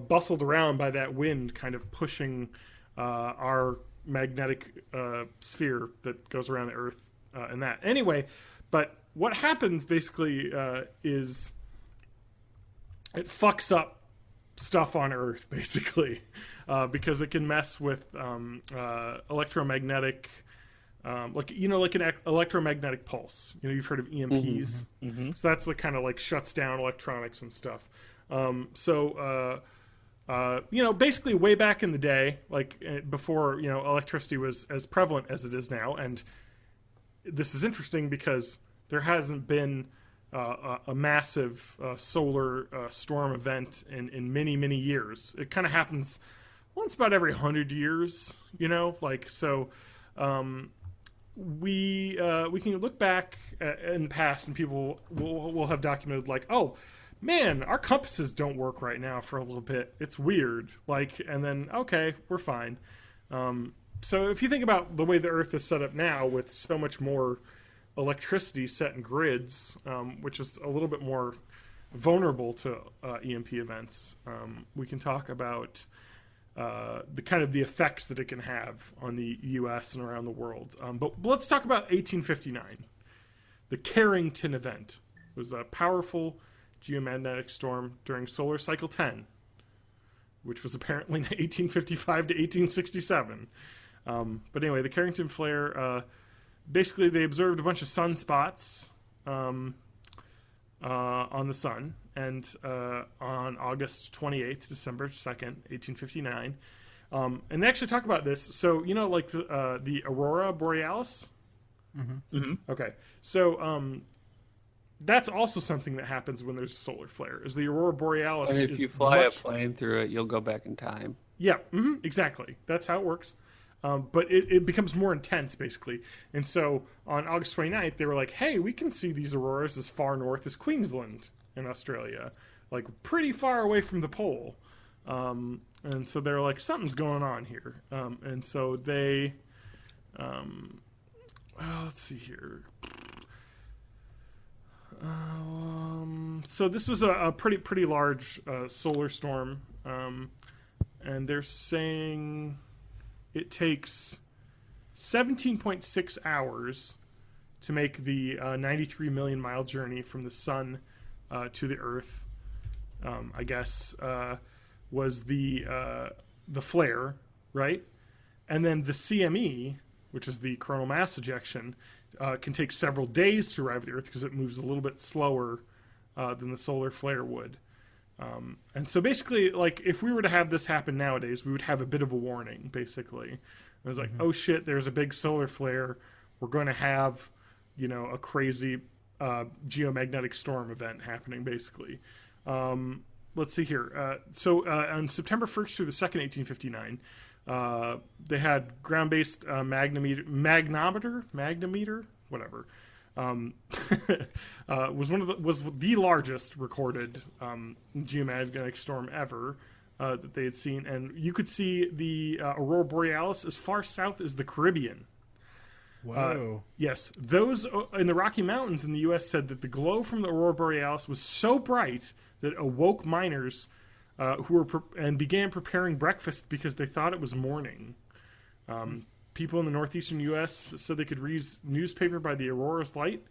Speaker 1: bustled around by that wind, kind of pushing our magnetic sphere that goes around the Earth and that. Anyway, but what happens basically is it fucks up stuff on Earth, basically, because it can mess with electromagnetic... like an electromagnetic pulse. You've heard of EMPs.
Speaker 3: Mm-hmm.
Speaker 1: So that's the kind of like shuts down electronics and stuff. Basically way back in the day, like before, electricity was as prevalent as it is now. And this is interesting because there hasn't been a massive solar storm event in many, many years. It kind of happens once about every 100 years, we can look back in the past, and people will have documented like, oh man, our compasses don't work right now for a little bit. It's weird. And then okay, we're fine. So if you think about the way the Earth is set up now, with so much more electricity set in grids, which is a little bit more vulnerable to EMP events, we can talk about the kind of the effects that it can have on the U.S. and around the world. But let's talk about 1859. The Carrington event was a powerful geomagnetic storm during solar cycle 10, which was apparently 1855 to 1867. But anyway, the Carrington flare, basically they observed a bunch of sunspots on the sun, and on August 28th, December 2nd, 1859. And they actually talk about this. So, like the Aurora Borealis?
Speaker 2: Mm-hmm.
Speaker 3: Mm-hmm.
Speaker 1: Okay. So that's also something that happens when there's a solar flare, is the Aurora Borealis.
Speaker 4: And if you fly a plane through it, you'll go back in time.
Speaker 1: Yeah, exactly. That's how it works. But it becomes more intense, basically. And so on August 29th, they were like, hey, we can see these auroras as far north as Queensland in Australia, like pretty far away from the pole. And so they're like, something's going on here. And so they, let's see here. So this was a pretty large solar storm. And they're saying it takes 17.6 hours to make the 93 million mile journey from the sun to the Earth. I guess was the flare, right? And then the CME, which is the coronal mass ejection, can take several days to arrive at the Earth because it moves a little bit slower than the solar flare would. And so basically, like, if we were to have this happen nowadays, we would have a bit of a warning, basically. It was like, oh shit, there's a big solar flare. We're going to have, a crazy geomagnetic storm event happening, basically. Let's see here. So on September 1st through the 2nd, 1859, they had ground-based magnometer, whatever. Was the largest recorded geomagnetic storm ever that they had seen, and you could see the Aurora Borealis as far south as the Caribbean.
Speaker 2: Whoa!
Speaker 1: Yes, those in the Rocky Mountains in the U.S. said that the glow from the Aurora Borealis was so bright that it awoke miners who were and began preparing breakfast because they thought it was morning. People in the northeastern U.S. said they could read newspaper by the aurora's light.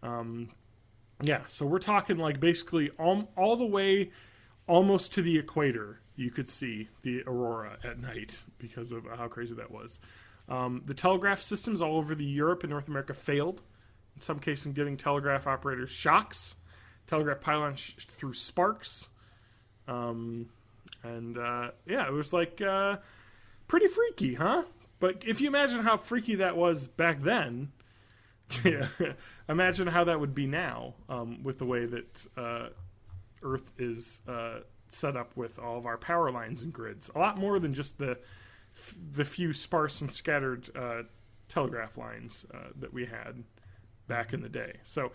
Speaker 1: So we're talking like basically all the way almost to the equator. You could see the aurora at night because of how crazy that was. The telegraph systems all over the Europe and North America failed. In some cases, giving telegraph operators shocks. Telegraph pylons through sparks. And yeah, it was like pretty freaky, huh? But if you imagine how freaky that was back then, yeah, imagine how that would be now, with the way that Earth is set up with all of our power lines and grids. A lot more than just the few sparse and scattered telegraph lines that we had back in the day. So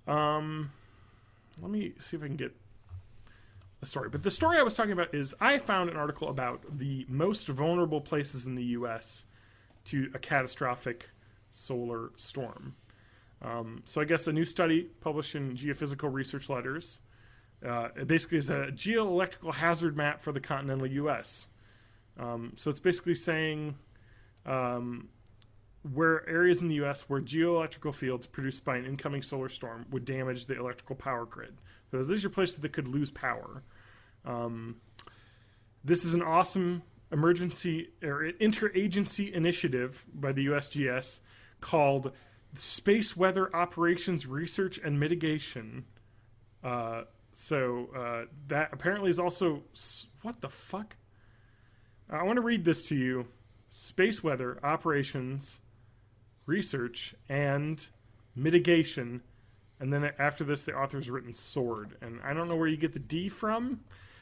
Speaker 1: let me see if I can get a story. But the story I was talking about is I found an article about the most vulnerable places in the U.S. to a catastrophic solar storm. So I guess a new study published in Geophysical Research Letters, it basically is a geoelectrical hazard map for the continental U.S. So it's basically saying where areas in the U.S. where geoelectrical fields produced by an incoming solar storm would damage the electrical power grid. So these are places that could lose power. This is an awesome emergency or interagency initiative by the USGS called Space Weather Operations Research and Mitigation. So that apparently is also... What the fuck? I want to read this to you. Space Weather Operations Research and Mitigation. And then after this, the author's written sword. And I don't know where you get the D from.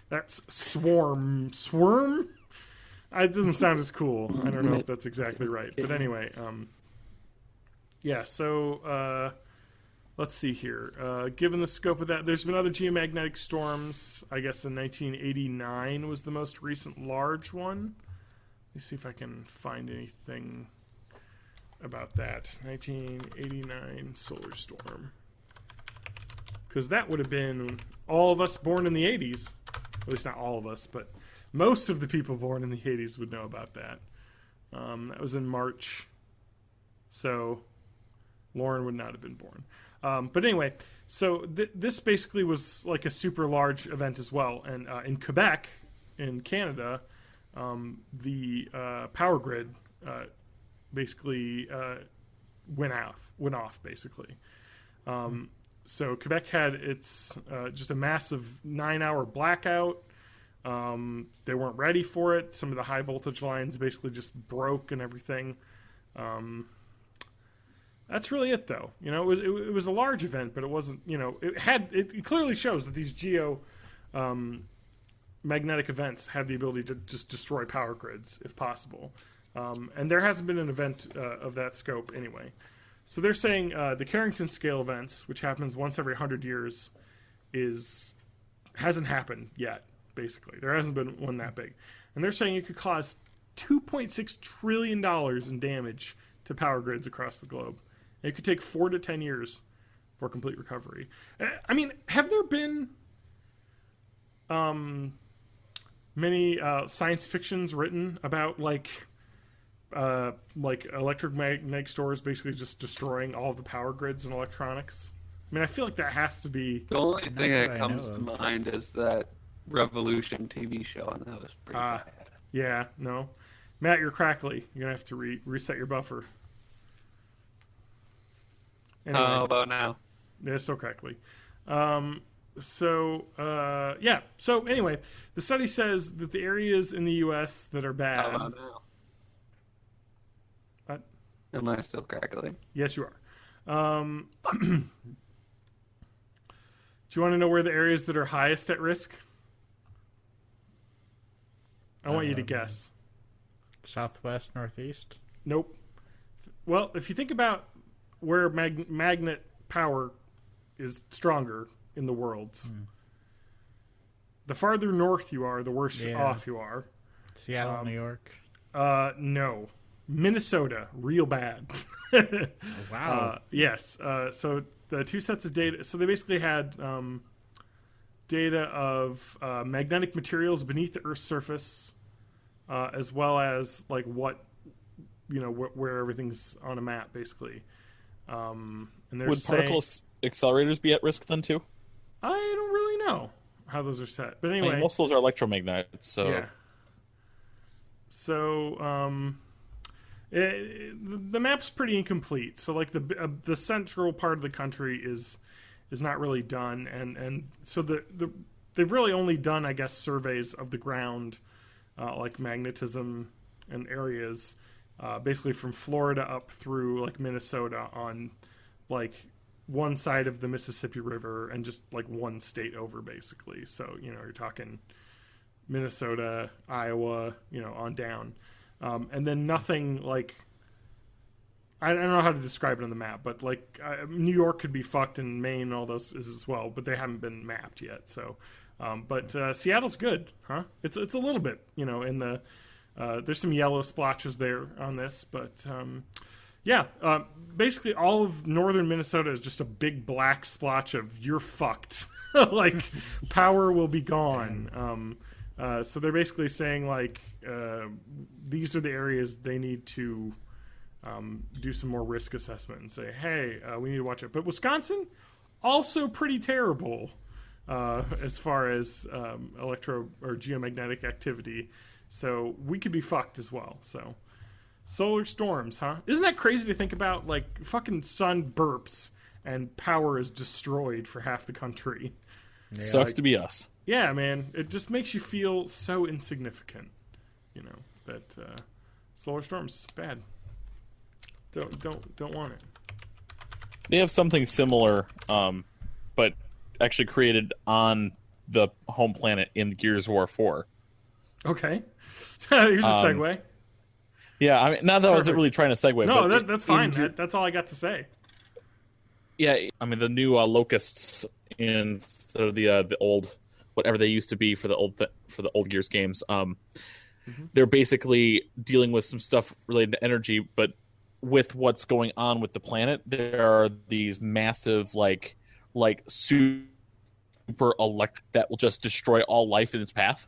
Speaker 1: That's swarm. Swarm? It doesn't sound as cool. I don't know if that's exactly right. But anyway, yeah, so let's see here. Given the scope of that, there's been other geomagnetic storms. I guess in 1989 was the most recent large one. Let me see if I can find anything about that. 1989 solar storm. Because that would have been all of us born in the 80s. At least not all of us, but most of the people born in the 80s would know about that. That was in March. So Lauren would not have been born. But anyway, so this basically was like a super large event as well. And in Quebec, in Canada, the power grid basically went off, basically. So Quebec had its just a massive 9-hour blackout. They weren't ready for it. Some of the high voltage lines basically just broke and everything. That's really it, though. You know, it was a large event, but it wasn't. You know, it clearly shows that these magnetic events have the ability to just destroy power grids if possible. And there hasn't been an event of that scope anyway. So they're saying the Carrington scale events, which happens once every 100 years, hasn't happened yet. Basically, there hasn't been one that big, and they're saying it could cause $2.6 trillion in damage to power grids across the globe. And it could take 4 to 10 years for complete recovery. I mean, have there been many science fictions written about like electromagnetic stores basically just destroying all of the power grids and electronics? I mean, I feel like that has to be...
Speaker 4: The only thing that comes to mind is that Revolution TV show, and that was pretty bad.
Speaker 1: Yeah, no. Matt, you're crackly. You're going to have to reset your buffer. Anyway.
Speaker 4: How about now?
Speaker 1: Yeah, it's so crackly. Yeah. So anyway, the study says that the areas in the U.S. that are bad...
Speaker 4: How about now?
Speaker 1: What?
Speaker 4: Am I still crackly?
Speaker 1: Yes, you are. Do you want to know where the areas that are highest at risk? I want you to guess.
Speaker 2: Southwest, northeast?
Speaker 1: Nope. Well, if you think about where magnet power is stronger in the worlds, the farther north you are, the worse off you are.
Speaker 2: Seattle, New York?
Speaker 1: No. Minnesota, real bad.
Speaker 2: Wow.
Speaker 1: Yes. So the two sets of data. So they basically had data of magnetic materials beneath the Earth's surface, as well as like what, you know, where everything's on a map, basically. And
Speaker 3: would particle accelerators be at risk then too?
Speaker 1: I don't really know how those are set, but anyway,
Speaker 3: I mean, most of those are electromagnets. So
Speaker 1: yeah. So the map's pretty incomplete. So like the central part of the country is not really done, and so the they've really only done, I guess, surveys of the ground, like magnetism and areas, basically from Florida up through like Minnesota on like one side of the Mississippi River and just like one state over, basically. So you're talking Minnesota, Iowa, on down, and then nothing like. I don't know how to describe it on the map, but like New York could be fucked, and Maine and all those is as well, but they haven't been mapped yet. So, but Seattle's good, huh? It's a little bit, in the there's some yellow splotches there on this, but basically all of northern Minnesota is just a big black splotch of you're fucked. Like power will be gone. So they're basically saying like these are the areas they need to. Do some more risk assessment and say, hey, we need to watch it. But Wisconsin, also pretty terrible as far as electro or geomagnetic activity. So we could be fucked as well. So solar storms, huh? Isn't that crazy to think about? Like fucking sun burps and power is destroyed for half the country.
Speaker 3: Yeah, sucks to be us.
Speaker 1: Yeah, man. It just makes you feel so insignificant. That solar storms bad. Don't want it.
Speaker 3: They have something similar, but actually created on the home planet in Gears of War 4.
Speaker 1: Okay. Here's a segue.
Speaker 3: Yeah, I mean, not that I wasn't really trying to segue.
Speaker 1: No,
Speaker 3: but
Speaker 1: that's fine. That's all I got to say.
Speaker 3: Yeah, I mean, the new locusts instead of the old, whatever they used to be for the old Gears games, they're basically dealing with some stuff related to energy, but with what's going on with the planet, there are these massive like super electric that will just destroy all life in its path.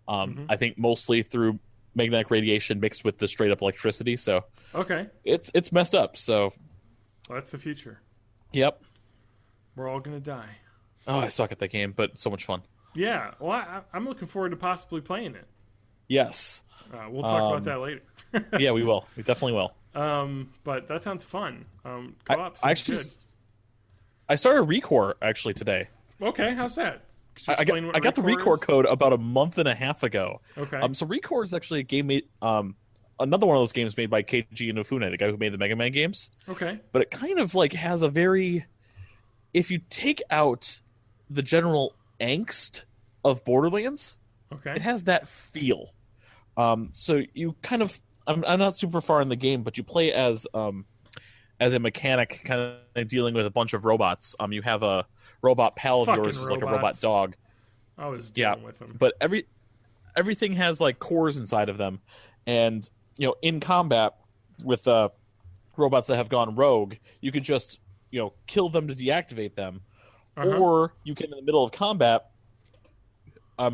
Speaker 3: I think mostly through magnetic radiation mixed with the straight up electricity. So
Speaker 1: okay,
Speaker 3: it's messed up. So
Speaker 1: that's the future.
Speaker 3: Yep,
Speaker 1: we're all gonna die.
Speaker 3: Oh, I suck at that game, but so much fun.
Speaker 1: Yeah, well, I'm looking forward to possibly playing it.
Speaker 3: Yes,
Speaker 1: we'll talk about that later.
Speaker 3: Yeah, we will. We definitely will.
Speaker 1: But that sounds fun. Co-op
Speaker 3: I actually, good. I started Recore actually today.
Speaker 1: Okay, how's that?
Speaker 3: I got the Recore code about a month and a half ago.
Speaker 1: Okay.
Speaker 3: So Recore is actually a game made, another one of those games made by Keiji Inafune, the guy who made the Mega Man games.
Speaker 1: Okay.
Speaker 3: But it kind of like has a very, if you take out the general angst of Borderlands,
Speaker 1: okay,
Speaker 3: it has that feel. So you kind of, I'm not super far in the game, but you play as a mechanic, kind of dealing with a bunch of robots. You have a robot pal of yours who's like a robot dog.
Speaker 1: I was dealing with them.
Speaker 3: But everything has like cores inside of them, and in combat with robots that have gone rogue, you can just kill them to deactivate them, or you can in the middle of combat.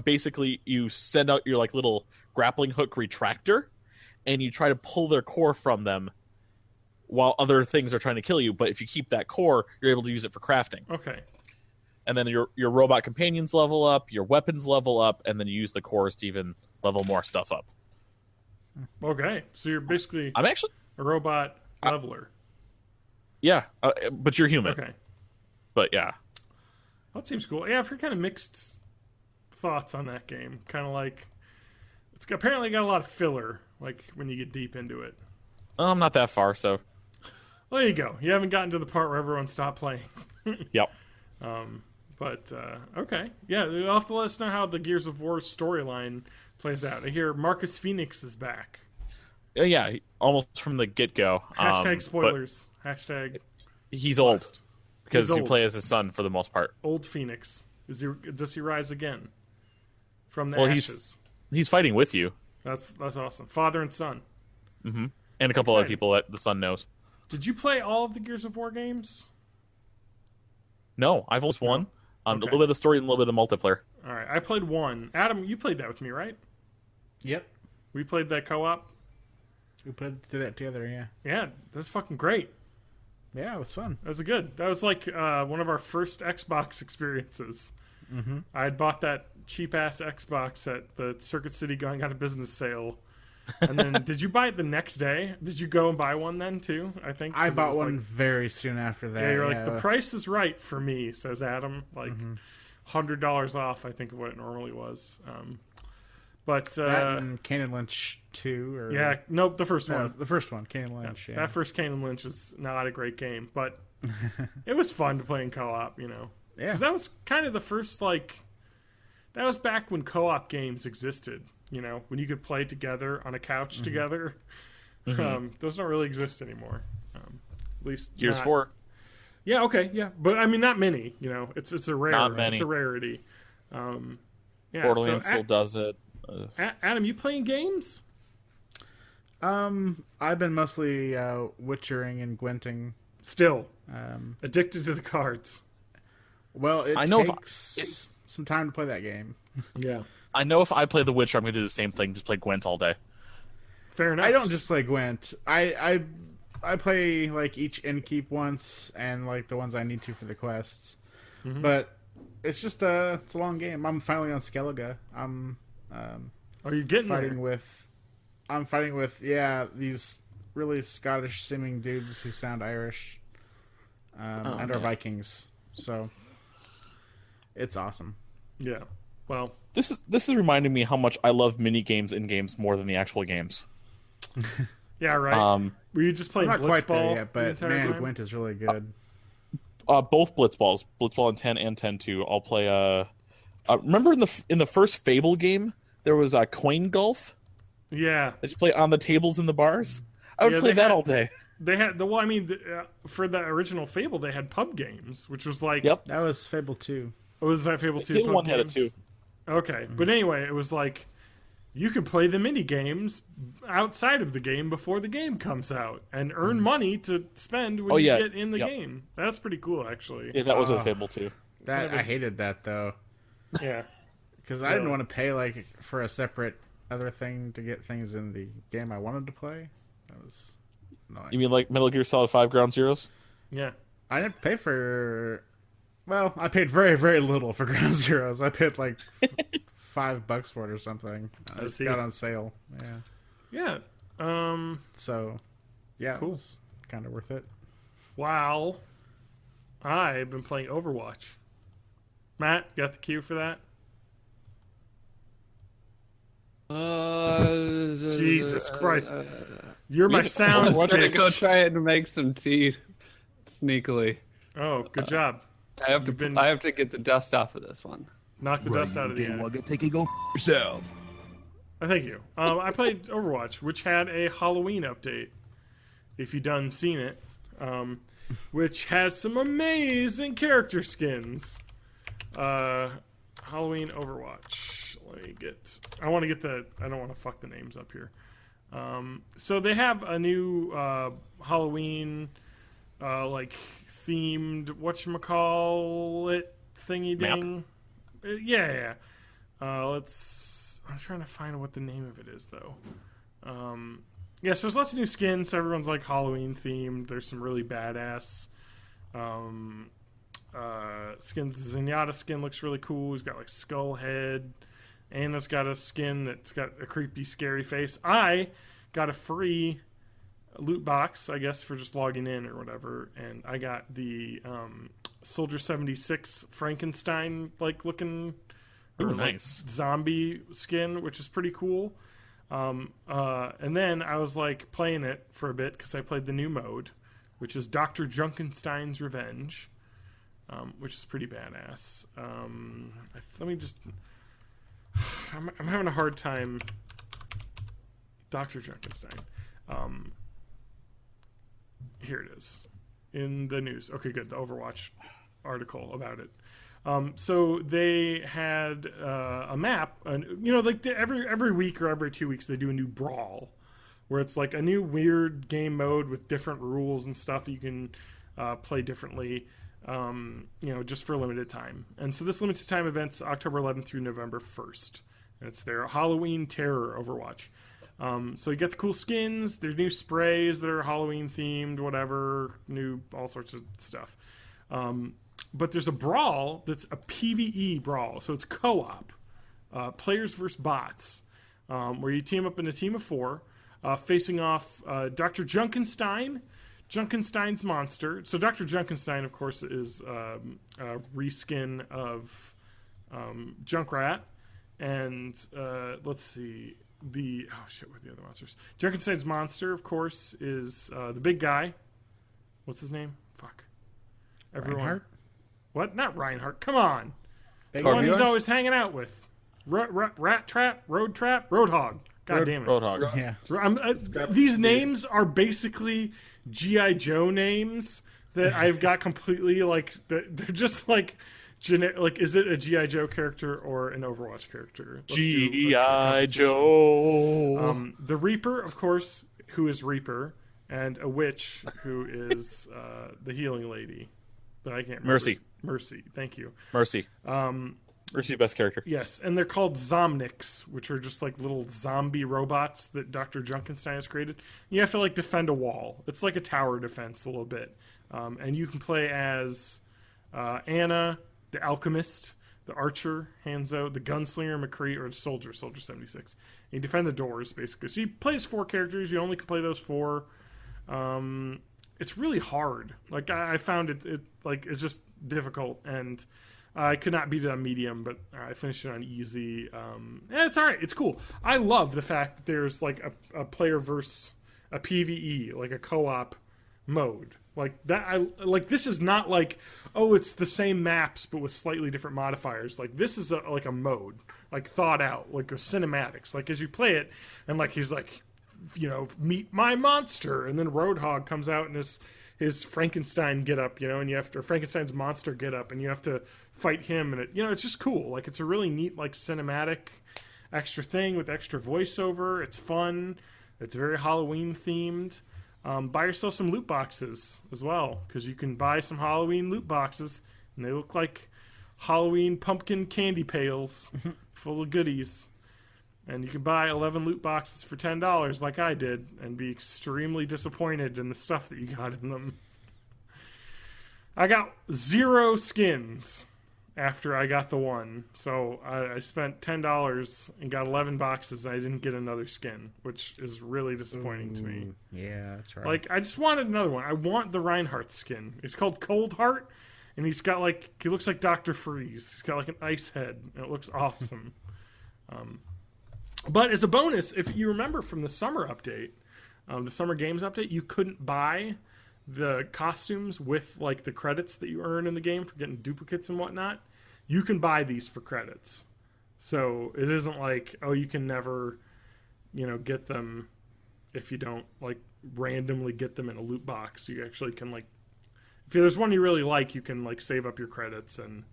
Speaker 3: Basically, you send out your like little grappling hook retractor, and you try to pull their core from them while other things are trying to kill you. But if you keep that core, you're able to use it for crafting.
Speaker 1: Okay.
Speaker 3: And then your robot companions level up, your weapons level up, and then you use the cores to even level more stuff up.
Speaker 1: Okay, so you're basically
Speaker 3: I'm actually
Speaker 1: a robot leveler.
Speaker 3: Yeah, but you're human.
Speaker 1: Okay.
Speaker 3: But yeah.
Speaker 1: That seems cool. Yeah, I've heard kind of mixed thoughts on that game. Kind of like it's apparently got a lot of filler, like when you get deep into it.
Speaker 3: I'm not that far, so.
Speaker 1: Well, there you go. You haven't gotten to the part where everyone stopped playing.
Speaker 3: Yep.
Speaker 1: But okay, yeah, you'll have to let us know how the Gears of War storyline plays out. I hear Marcus Phoenix is back.
Speaker 3: Yeah, almost from the get-go.
Speaker 1: Hashtag spoilers. Hashtag.
Speaker 3: He's old because
Speaker 1: you
Speaker 3: play as his son for the most part.
Speaker 1: Old Phoenix. Does he rise again from the ashes?
Speaker 3: He's fighting with you.
Speaker 1: That's awesome. Father and son.
Speaker 3: Mm-hmm. And a couple other people that the son knows.
Speaker 1: Did you play all of the Gears of War games?
Speaker 3: No, I've only one. A little bit of the story and a little bit of the multiplayer.
Speaker 1: All right, I played one. Adam, you played that with me, right?
Speaker 2: Yep.
Speaker 1: We played that co-op.
Speaker 2: We played through that together, yeah.
Speaker 1: Yeah, that was fucking great.
Speaker 2: Yeah, it was fun.
Speaker 1: That was good. That was like one of our first Xbox experiences.
Speaker 2: Mm-hmm.
Speaker 1: I had bought that cheap-ass Xbox at the Circuit City going out of business sale. And then, did you buy it the next day? Did you go and buy one then, too? I think
Speaker 2: I bought one very soon after that.
Speaker 1: Yeah, you're like, the price is right for me, says Adam. Like, $100 off, I think, of what it normally was. But
Speaker 2: that and Kane and Lynch 2, or
Speaker 1: yeah, nope, the first
Speaker 2: no,
Speaker 1: one.
Speaker 2: the first one, Kane and Lynch. Yeah.
Speaker 1: That first Kane and Lynch is not a great game, but it was fun to play in co-op, you know.
Speaker 2: Yeah.
Speaker 1: Because that was kind of the first, like, that was back when co-op games existed, you know, when you could play together on a couch together. Those don't really exist anymore. At least
Speaker 3: Gears
Speaker 1: not-
Speaker 3: 4.
Speaker 1: Yeah, okay, yeah, but I mean, not many. You know, it's a rare,
Speaker 3: Not many.
Speaker 1: it's a rarity. Yeah,
Speaker 3: Borderlands
Speaker 1: so,
Speaker 3: still does it.
Speaker 1: Adam, you playing games?
Speaker 2: I've been mostly Witchering and Gwenting.
Speaker 1: Still
Speaker 2: Um,
Speaker 1: addicted to the cards.
Speaker 2: well, it
Speaker 3: I know if
Speaker 2: takes some time to play that game.
Speaker 1: Yeah,
Speaker 3: I know if I play The Witcher, I'm going to do the same thing, just play Gwent all day.
Speaker 1: fair enough.
Speaker 2: I don't just play Gwent. I play like each Innkeep once and like the ones I need to for the quests. But it's just it's a long game. I'm finally on Skellige.
Speaker 1: Are you getting
Speaker 2: fighting
Speaker 1: there?
Speaker 2: I'm fighting with these really Scottish seeming dudes who sound Irish and are Vikings. So it's awesome.
Speaker 1: Yeah. Well,
Speaker 3: This is reminding me how much I love mini games in games more than the actual games.
Speaker 1: yeah, right. Were you just playing
Speaker 2: I'm not quite there
Speaker 1: Blitzball
Speaker 2: yet,
Speaker 1: the
Speaker 2: but
Speaker 1: entire
Speaker 2: man,
Speaker 1: time?
Speaker 2: Gwent is really good.
Speaker 3: Both Blitzballs, Blitzball in 10 and 10-2. I'll play. Remember in the first Fable game, there was a coin golf
Speaker 1: Yeah,
Speaker 3: that you play on the tables in the bars. I would
Speaker 1: Yeah,
Speaker 3: play
Speaker 1: they
Speaker 3: that
Speaker 1: had-
Speaker 3: all day.
Speaker 1: they had the. Well, I mean, for the original Fable, they had pub games, which was like,
Speaker 3: Yep,
Speaker 2: That was Fable 2.
Speaker 1: was that Fable 2?
Speaker 3: Fable
Speaker 1: pub
Speaker 3: 1 had it
Speaker 1: games?
Speaker 3: too.
Speaker 1: Okay, but anyway, it was like you can play the mini games outside of the game before the game comes out and earn money to spend when you
Speaker 3: yeah.
Speaker 1: get in the
Speaker 3: Yep.
Speaker 1: game. That's pretty cool, actually.
Speaker 3: Yeah, that was with Fable 2.
Speaker 2: That I hated that though,
Speaker 1: Yeah.
Speaker 2: because I didn't want to pay like for a separate other thing to get things in the game I wanted to play. That was annoying.
Speaker 3: You mean like Metal Gear Solid 5 Ground Zeroes?
Speaker 1: Yeah.
Speaker 2: I didn't pay for. Well, I paid very, very little for Ground Zeroes. I paid like $5 for it or something.
Speaker 1: I
Speaker 2: It
Speaker 1: see.
Speaker 2: got on sale. Yeah.
Speaker 1: Yeah.
Speaker 2: So, yeah,
Speaker 1: Cool.
Speaker 2: it was kind of worth it.
Speaker 1: Wow. I've been playing Overwatch. Matt, got the cue for that? Jesus Christ. You're my sound
Speaker 4: I'm gonna go
Speaker 1: bitch.
Speaker 4: try it and make some tea sneakily.
Speaker 1: Oh, good job.
Speaker 4: I have to.
Speaker 1: been-
Speaker 4: I have to get the dust off of this one.
Speaker 1: Knock the dust out of the air.
Speaker 5: Take it, go yourself.
Speaker 1: Thank you. I played Overwatch, which had a Halloween update. If you done seen it, which has some amazing character skins. Halloween Overwatch. Let me get. I want to get the. I don't want to fuck the names up here. So they have a new Halloween, like themed whatchamacallit thingy ding. Yeah. Let's. I'm trying to find what the name of it is though. Yeah, so there's lots of new skins. So everyone's like Halloween themed. There's some really badass skins. The Zenyatta skin looks really cool. He's got like skull head. Anna's got a skin that's got a creepy, scary face. I got a free loot box, I guess, for just logging in or whatever, and I got the Soldier 76 Frankenstein like looking or,
Speaker 3: Ooh,
Speaker 1: like,
Speaker 3: nice.
Speaker 1: zombie skin, which is pretty cool. And then I was like playing it for a bit because I played the new mode, which is Dr. Junkenstein's Revenge, which is pretty badass. Let me just. I'm having a hard time. Dr. Junkenstein. Here it is in the news. Okay, good. The Overwatch article about it. So they had a map, and like every week or every 2 weeks they do a new brawl, where it's like a new weird game mode with different rules and stuff you can play differently, just for a limited time. And so this limited time event's October 11th through November 1st, and it's their Halloween Terror Overwatch. So you get the cool skins. There's new sprays that are Halloween themed, whatever, new all sorts of stuff. But there's a brawl that's a PvE brawl, so it's co-op, players versus bots, where you team up in a team of 4, facing off Dr. Junkenstein's monster. So Dr. Junkenstein, of course, is a reskin of Junkrat, and let's see, what are the other monsters? Junkenstein's monster, of course, is the big guy. What's his name? Fuck. Everyone.
Speaker 2: Reinhardt?
Speaker 1: What? Not Reinhardt. Come on. The
Speaker 2: Big
Speaker 1: one he's
Speaker 4: Torbjorn?
Speaker 1: always hanging out with. Rat Trap? Roadhog. God damn it.
Speaker 3: Roadhog.
Speaker 2: Yeah.
Speaker 1: These names are basically G.I. Joe names that I've got completely, like, they're just, like, like, is it a G.I. Joe character or an Overwatch character? Let's do a
Speaker 3: G.I.
Speaker 1: competition.
Speaker 3: Joe.
Speaker 1: The Reaper, of course, who is Reaper, and a witch who is the healing lady. That I can't remember. Mercy, thank you.
Speaker 3: Mercy, best character.
Speaker 1: Yes, and they're called Zomniks, which are just like little zombie robots that Dr. Junkenstein has created. You have to like defend a wall. It's like a tower defense a little bit. And you can play as Anna, the alchemist, the archer, Hanzo, the gunslinger, McCree, or the soldier 76. And you defend the doors, basically. So you play as 4 characters. You only can play those 4. It's really hard. Like, I found it like, it's just difficult, and I could not beat it on medium, but I finished it on easy. It's all right. It's cool. I love the fact that there's like a player versus a PvE, like a co-op mode. Like that. This is not like, oh, it's the same maps but with slightly different modifiers. Like, this is like a mode, like thought out, like a cinematics. Like, as you play it, and like he's like, you know, meet my monster, and then Roadhog comes out in his Frankenstein get up, you know, and you have to, Frankenstein's monster get up, and you have to fight him, and it's just cool. Like, it's a really neat, like, cinematic extra thing with extra voiceover. It's fun. It's very Halloween themed. Buy yourself some loot boxes as well, because you can buy some Halloween loot boxes, and they look like Halloween pumpkin candy pails full of goodies. And you can buy 11 loot boxes for $10 like I did and be extremely disappointed in the stuff that you got in them. I got 0 skins after I got the one. So I spent $10 and got 11 boxes, and I didn't get another skin, which is really disappointing to me.
Speaker 2: Yeah, that's right.
Speaker 1: Like, I just wanted another one. I want the Reinhardt skin. It's called Cold Heart, and he looks like Dr. Freeze. He's got like an ice head, and it looks awesome. But as a bonus, if you remember from the summer update, the summer games update, you couldn't buy the costumes with like the credits that you earn in the game for getting duplicates and whatnot. You can buy these for credits. So it isn't like, oh, you can never, get them if you don't like randomly get them in a loot box. You actually can, like, if there's one you really like, you can like save up your credits and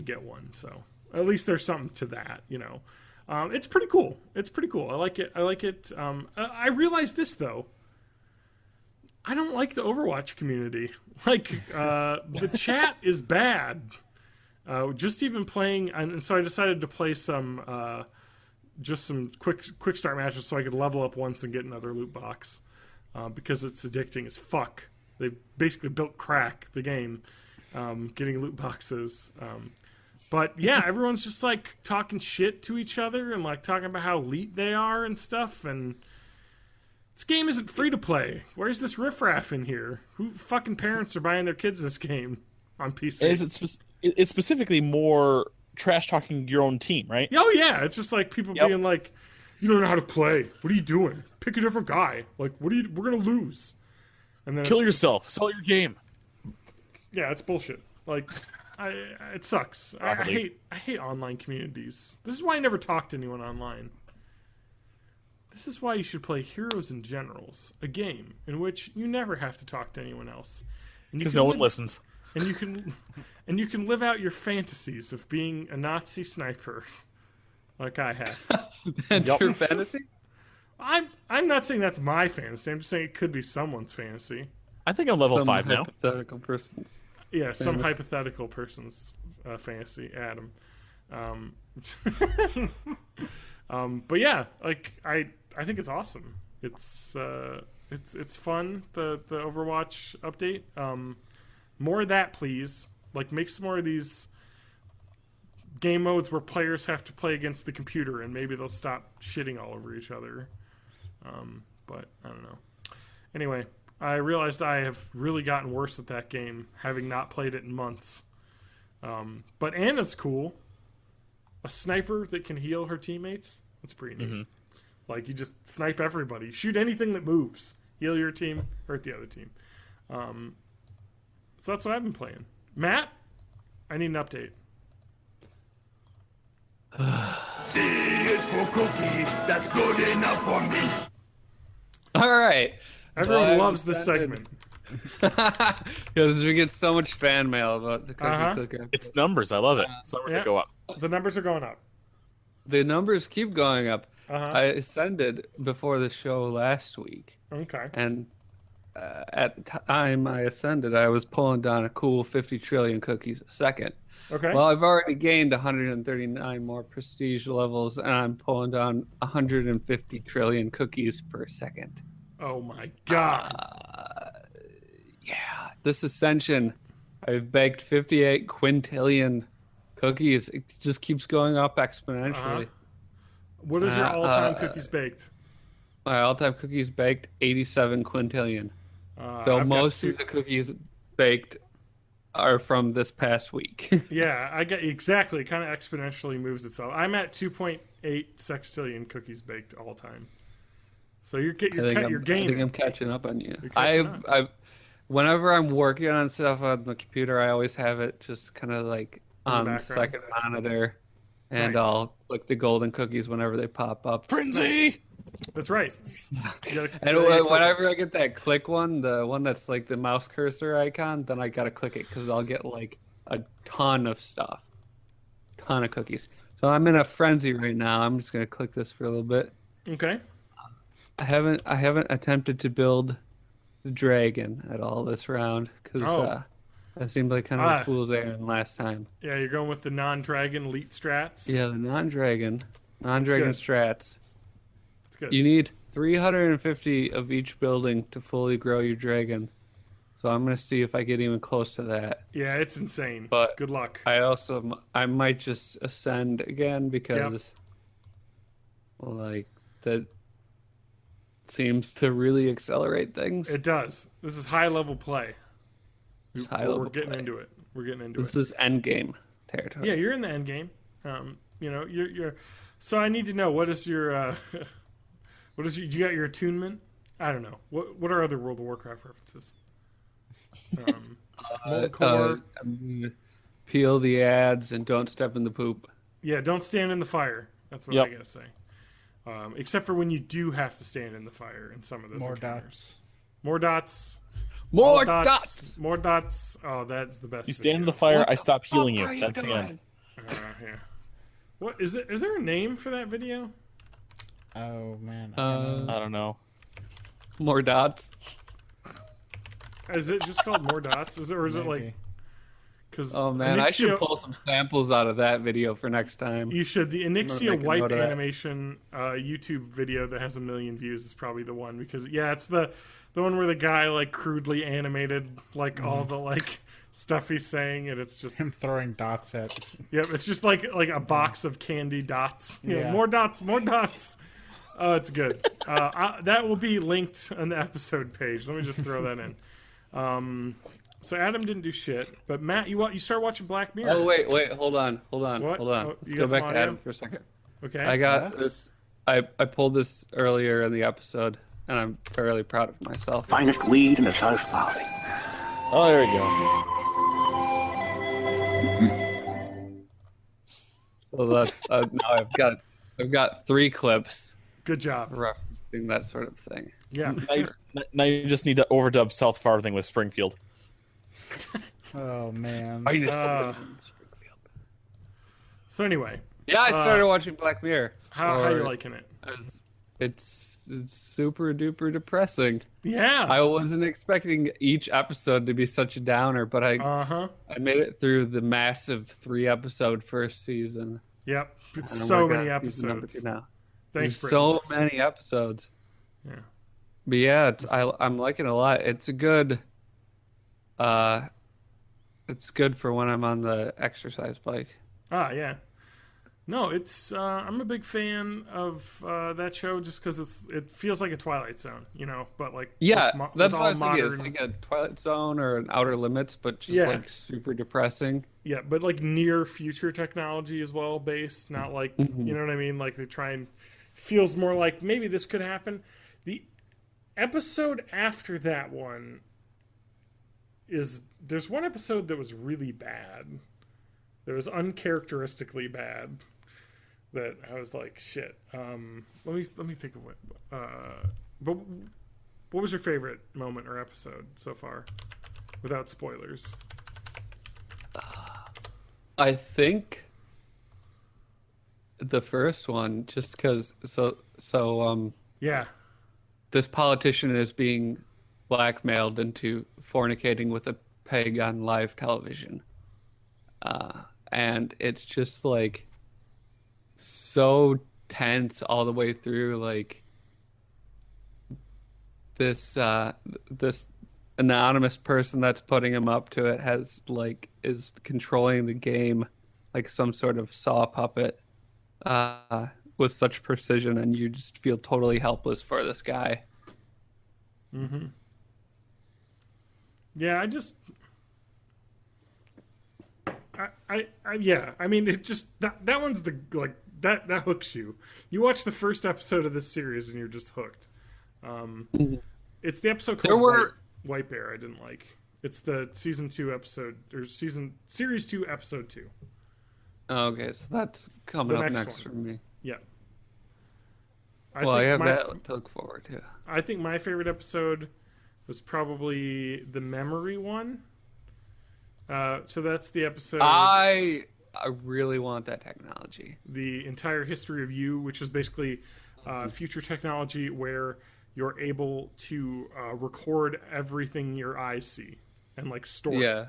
Speaker 1: get one. So at least there's something to that, It's pretty cool. I like it. I realized this, though. I don't like the Overwatch community. Like, the chat is bad. Just even playing, and so I decided to play some quick start matches so I could level up once and get another loot box, because it's addicting as fuck. They basically built crack the game, getting loot boxes. But yeah, everyone's just like talking shit to each other and like talking about how elite they are and stuff. And this game isn't free to play. Where's this riffraff in here? Who fucking parents are buying their kids this game on PC?
Speaker 3: It's specifically more trash talking your own team, right?
Speaker 1: Oh yeah, it's just like people being like, "You don't know how to play. What are you doing? Pick a different guy. Like, we're gonna lose." And then
Speaker 3: kill yourself. Sell your game.
Speaker 1: Yeah, it's bullshit. Like. It sucks. I hate online communities. This is why I never talk to anyone online. This is why you should play Heroes and Generals, a game in which you never have to talk to anyone else.
Speaker 3: Because no one listens.
Speaker 1: And you can live out your fantasies of being a Nazi sniper, like I have.
Speaker 4: That's your fantasy?
Speaker 1: I'm not saying that's my fantasy. I'm just saying it could be someone's fantasy.
Speaker 3: I think I'm level 5 now.
Speaker 4: Hypothetical person's.
Speaker 1: Yeah, some hypothetical person's fantasy, Adam. But yeah, like I think it's awesome. It's fun. The Overwatch update. More of that, please. Like, make some more of these game modes where players have to play against the computer, and maybe they'll stop shitting all over each other. But I don't know. Anyway. I realized I have really gotten worse at that game, having not played it in months. But Anna's cool. A sniper that can heal her teammates. That's pretty neat. Like, you just snipe everybody. Shoot anything that moves. Heal your team, hurt the other team. So that's what I've been playing. Matt, I need an update.
Speaker 5: C is for cookie. That's good enough for me.
Speaker 4: All right.
Speaker 1: Everyone loves this segment.
Speaker 4: Because we get so much fan mail about the cookie clicker.
Speaker 3: It's numbers. I love it. It's numbers that go up.
Speaker 1: The numbers are going up.
Speaker 4: The numbers keep going up. I ascended before the show last week.
Speaker 1: Okay.
Speaker 4: And at the time I ascended, I was pulling down a cool 50 trillion cookies a second.
Speaker 1: Okay.
Speaker 4: Well, I've already gained 139 more prestige levels, and I'm pulling down 150 trillion cookies per second.
Speaker 1: Oh my god.
Speaker 4: Yeah, this ascension, I've baked 58 quintillion cookies. It just keeps going up exponentially.
Speaker 1: What is your all-time cookies baked?
Speaker 4: My all-time cookies baked, 87 quintillion. So
Speaker 1: I've
Speaker 4: most of the cookies baked are from this past week.
Speaker 1: Yeah, I get exactly. It kind of exponentially moves itself. I'm at 2.8 sextillion cookies baked all time. So you're gaining.
Speaker 4: I think I'm catching up on you.
Speaker 1: Catching
Speaker 4: I've whenever I'm working on stuff on the computer, I always have it just kind of like on the second monitor, and
Speaker 1: Nice.
Speaker 4: I'll click the golden cookies whenever they pop up.
Speaker 3: Frenzy!
Speaker 1: That's right.
Speaker 4: And whenever I get that click one, the one that's like the mouse cursor icon, then I gotta click it because I'll get like a ton of stuff, ton of cookies. So I'm in a frenzy right now. I'm just gonna click this for a little bit.
Speaker 1: Okay.
Speaker 4: I haven't attempted to build the dragon at all this round because that seemed like kind of a fool's errand last time.
Speaker 1: Yeah, you're going with the non-dragon elite strats.
Speaker 4: Yeah, the non-dragon strats.
Speaker 1: That's good.
Speaker 4: You need 350 of each building to fully grow your dragon. So I'm gonna see if I get even close to that.
Speaker 1: Yeah, it's insane.
Speaker 4: But
Speaker 1: good luck.
Speaker 4: I might just ascend again because like that seems to really accelerate things.
Speaker 1: It does. This is high-level play. We're getting
Speaker 4: play.
Speaker 1: into it. We're getting into
Speaker 4: This
Speaker 1: it.
Speaker 4: is end game territory.
Speaker 1: Yeah, you're in the end game. You know, you're. So I need to know, what is your do you got your attunement? I don't know. What are other World of Warcraft references? Molten core.
Speaker 4: Peel the ads and don't step in the poop.
Speaker 1: Yeah, don't stand in the fire. That's what I gotta say. Except for when you do have to stand in the fire in some of those encounters. More dots.
Speaker 4: More dots.
Speaker 1: More dots. Oh, that's the best.
Speaker 3: You stand in the fire, I stop healing you. That's
Speaker 4: doing?
Speaker 3: the end.
Speaker 1: Yeah. What is it? Is there a name for that video?
Speaker 2: Oh man.
Speaker 3: I don't know.
Speaker 4: More dots.
Speaker 1: Is it just called More Dots? Is it like? Because
Speaker 4: Oh man, I should pull some samples out of that video for next time.
Speaker 1: You should. The
Speaker 4: make
Speaker 1: Anixia
Speaker 4: a
Speaker 1: wipe
Speaker 4: note of that.
Speaker 1: animation YouTube video that has 1 million views is probably the one, because it's the one where the guy like crudely animated like all the like stuff he's saying, and it's just
Speaker 2: Him throwing dots at.
Speaker 1: Yep, it's just like a box of candy dots. You know,
Speaker 2: Yeah.
Speaker 1: more dots, more dots. Oh, it's good. That will be linked on the episode page. Let me just throw that in. So Adam didn't do shit, but Matt, you start watching Black Mirror.
Speaker 4: Oh wait, hold on.
Speaker 1: What?
Speaker 4: Hold on.
Speaker 1: Oh,
Speaker 4: Let's
Speaker 1: you
Speaker 4: go
Speaker 1: got
Speaker 4: back
Speaker 1: some
Speaker 4: to
Speaker 1: audio?
Speaker 4: Adam for a second.
Speaker 1: Okay.
Speaker 4: I got this. I pulled this earlier in the episode, and I'm fairly proud of myself.
Speaker 6: Finest weed in the South Valley.
Speaker 3: Oh, there we go.
Speaker 4: So that's now I've got 3 clips
Speaker 1: Good job.
Speaker 4: referencing that sort of thing.
Speaker 1: Yeah.
Speaker 3: Now you just need to overdub South Farthing with Springfield.
Speaker 2: Oh man.
Speaker 1: So anyway,
Speaker 4: Yeah, I started watching Black Mirror.
Speaker 1: how you liking it?
Speaker 4: It's super duper depressing.
Speaker 1: Yeah.
Speaker 4: I wasn't expecting each episode to be such a downer, but I made it through the massive 3-episode first season.
Speaker 1: Yep. It's
Speaker 4: And I'm
Speaker 1: so
Speaker 4: working
Speaker 1: many
Speaker 4: on season number
Speaker 1: episodes.
Speaker 4: 2 now.
Speaker 1: Thanks,
Speaker 4: There's
Speaker 1: Brittany.
Speaker 4: so many episodes.
Speaker 1: Yeah.
Speaker 4: But yeah, I'm liking it a lot. It's a good. It's good for when I'm on the exercise bike.
Speaker 1: Yeah. No, it's I'm a big fan of that show just because it feels like a Twilight Zone, but like
Speaker 4: Yeah,
Speaker 1: with
Speaker 4: that's what I
Speaker 1: all
Speaker 4: was thinking. It's
Speaker 1: modern,
Speaker 4: like a Twilight Zone or an Outer Limits, but just
Speaker 1: yeah,
Speaker 4: like super depressing.
Speaker 1: yeah, but like near future technology as well, based, not like you
Speaker 4: Hmm.
Speaker 1: know what I mean. Like they try and feels more like maybe this could happen. The episode after that one is there's one episode that was really bad. That was uncharacteristically bad. That I was like, shit. Let me think of what. But what was your favorite moment or episode so far, without spoilers?
Speaker 4: I think the first one, just because
Speaker 1: Yeah.
Speaker 4: this politician is being blackmailed into fornicating with a peg on live television, and it's just like so tense all the way through. Like this anonymous person that's putting him up to it is controlling the game like some sort of saw puppet, with such precision, and you just feel totally helpless for this guy.
Speaker 1: Mm-hmm. Yeah, yeah. I mean, it just that one's the like that hooks you. You watch the first episode of this series and you're just hooked. It's the episode
Speaker 4: There
Speaker 1: called
Speaker 4: were
Speaker 1: White Bear. I didn't like. It's the season 2 episode or series 2 episode 2.
Speaker 4: Okay, so that's coming
Speaker 1: The
Speaker 4: up
Speaker 1: next
Speaker 4: next
Speaker 1: one.
Speaker 4: for me.
Speaker 1: Yeah.
Speaker 4: Well, I
Speaker 1: think
Speaker 4: have
Speaker 1: my,
Speaker 4: that to look forward to.
Speaker 1: I think my favorite episode was probably the memory one. So that's the episode.
Speaker 4: I really want that technology.
Speaker 1: The entire history of you, which is basically future technology where you're able to record everything your eyes see and like store it.
Speaker 4: Yeah,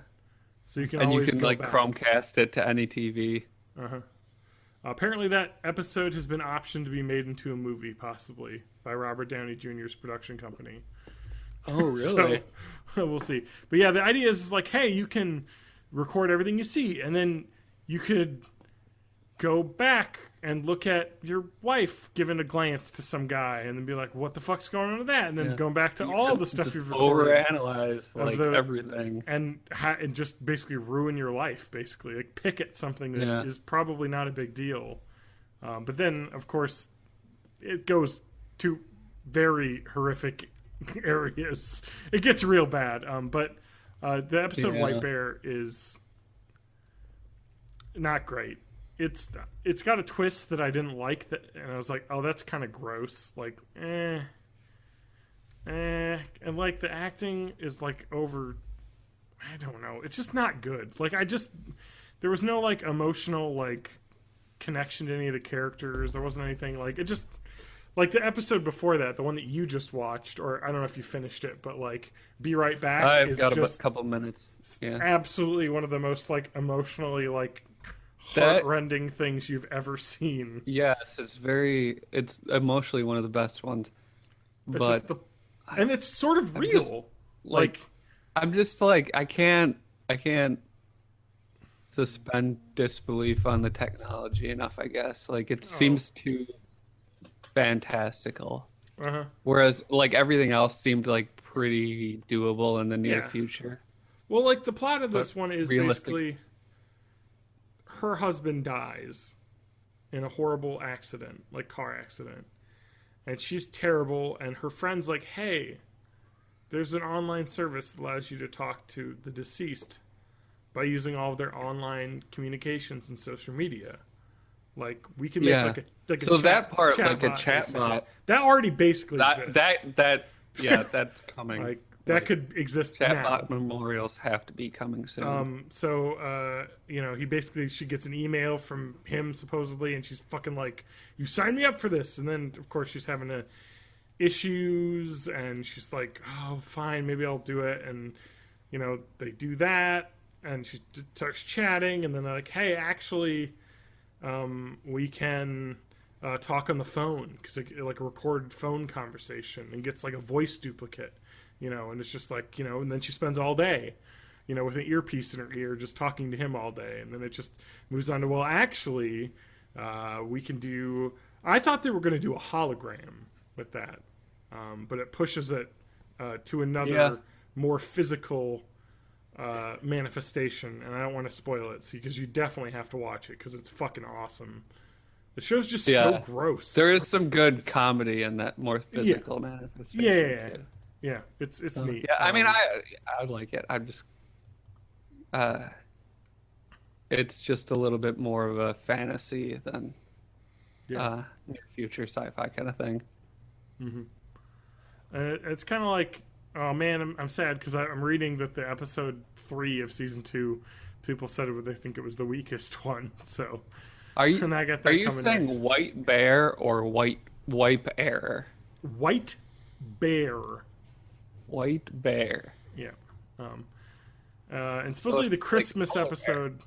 Speaker 1: So you can
Speaker 4: and you
Speaker 1: always
Speaker 4: can
Speaker 1: go
Speaker 4: like
Speaker 1: back.
Speaker 4: Chromecast it to any TV.
Speaker 1: Uh-huh. Apparently, that episode has been optioned to be made into a movie, possibly by Robert Downey Jr.'s production company.
Speaker 4: Oh, really?
Speaker 1: So we'll see. But yeah, the idea is like, hey, you can record everything you see, and then you could go back and look at your wife giving a glance to some guy, and then be like, what the fuck's going on with that? And then
Speaker 4: Yeah.
Speaker 1: going back to all the stuff
Speaker 4: Just
Speaker 1: you've recorded.
Speaker 4: overanalyze like everything.
Speaker 1: And just basically ruin your life, basically. Like pick at something that is probably not a big deal. But then, of course, it goes to very horrific areas. It gets real bad. But the episode White Bear is not great. It's got a twist that I didn't like, and I was like, oh, that's kind of gross. Like, and like the acting is like over. I don't know. It's just not good. Like there was no like emotional like connection to any of the characters. There wasn't anything like it. Just like the episode before that, the one that you just watched, or I don't know if you finished it, but like Be Right Back.
Speaker 4: I've got
Speaker 1: just
Speaker 4: a couple minutes. Yeah,
Speaker 1: absolutely one of the most like emotionally like heart-rending things you've ever seen.
Speaker 4: Yes, it's emotionally one of the best ones. But
Speaker 1: and it's sort of real.
Speaker 4: I'm just like I can't suspend disbelief on the technology enough, I guess. Like it seems too fantastical.
Speaker 1: Uh-huh.
Speaker 4: Whereas like everything else seemed like pretty doable in the near future.
Speaker 1: Well, like the plot of this one is
Speaker 4: realistic.
Speaker 1: basically her husband dies in a horrible accident, like car accident. And she's terrible, and her friend's like, hey, there's an online service that allows you to talk to the deceased by using all of their online communications and social media. Like, we can make like a
Speaker 4: so
Speaker 1: chat,
Speaker 4: that part, like a
Speaker 1: chatbot,
Speaker 4: chatbot,
Speaker 1: that already basically exists.
Speaker 4: That's coming.
Speaker 1: Like, that could exist
Speaker 4: Chatbot
Speaker 1: now.
Speaker 4: memorials have to be coming soon.
Speaker 1: She gets an email from him supposedly, and she's fucking like, you signed me up for this. And then of course she's having issues, and she's like, oh, fine, maybe I'll do it. And they do that, and she starts chatting, and then they're like, hey, actually, we can talk on the phone, because like a recorded phone conversation, and gets like a voice duplicate. And it's just like, and then she spends all day, with an earpiece in her ear, just talking to him all day. And then it just moves on to, well, actually, We can do. I thought they were going to do a hologram with that, but it pushes it to another more physical manifestation, and I don't want to spoil it because you definitely have to watch it because it's fucking awesome. The show's just so gross.
Speaker 4: There is some good comedy in that more physical manifestation.
Speaker 1: Yeah. It's neat.
Speaker 4: Yeah, I mean, I like it. I'm just, it's just a little bit more of a fantasy than near future sci-fi kind of thing.
Speaker 1: Mm-hmm. It's kind of like, oh man, I'm sad because I'm reading that the episode 3 of season 2, people said they think it was the weakest one. So,
Speaker 4: are you saying
Speaker 1: next.
Speaker 4: white bear or white wipe air?
Speaker 1: White bear.
Speaker 4: White bear.
Speaker 1: Yeah. And supposedly the Christmas episode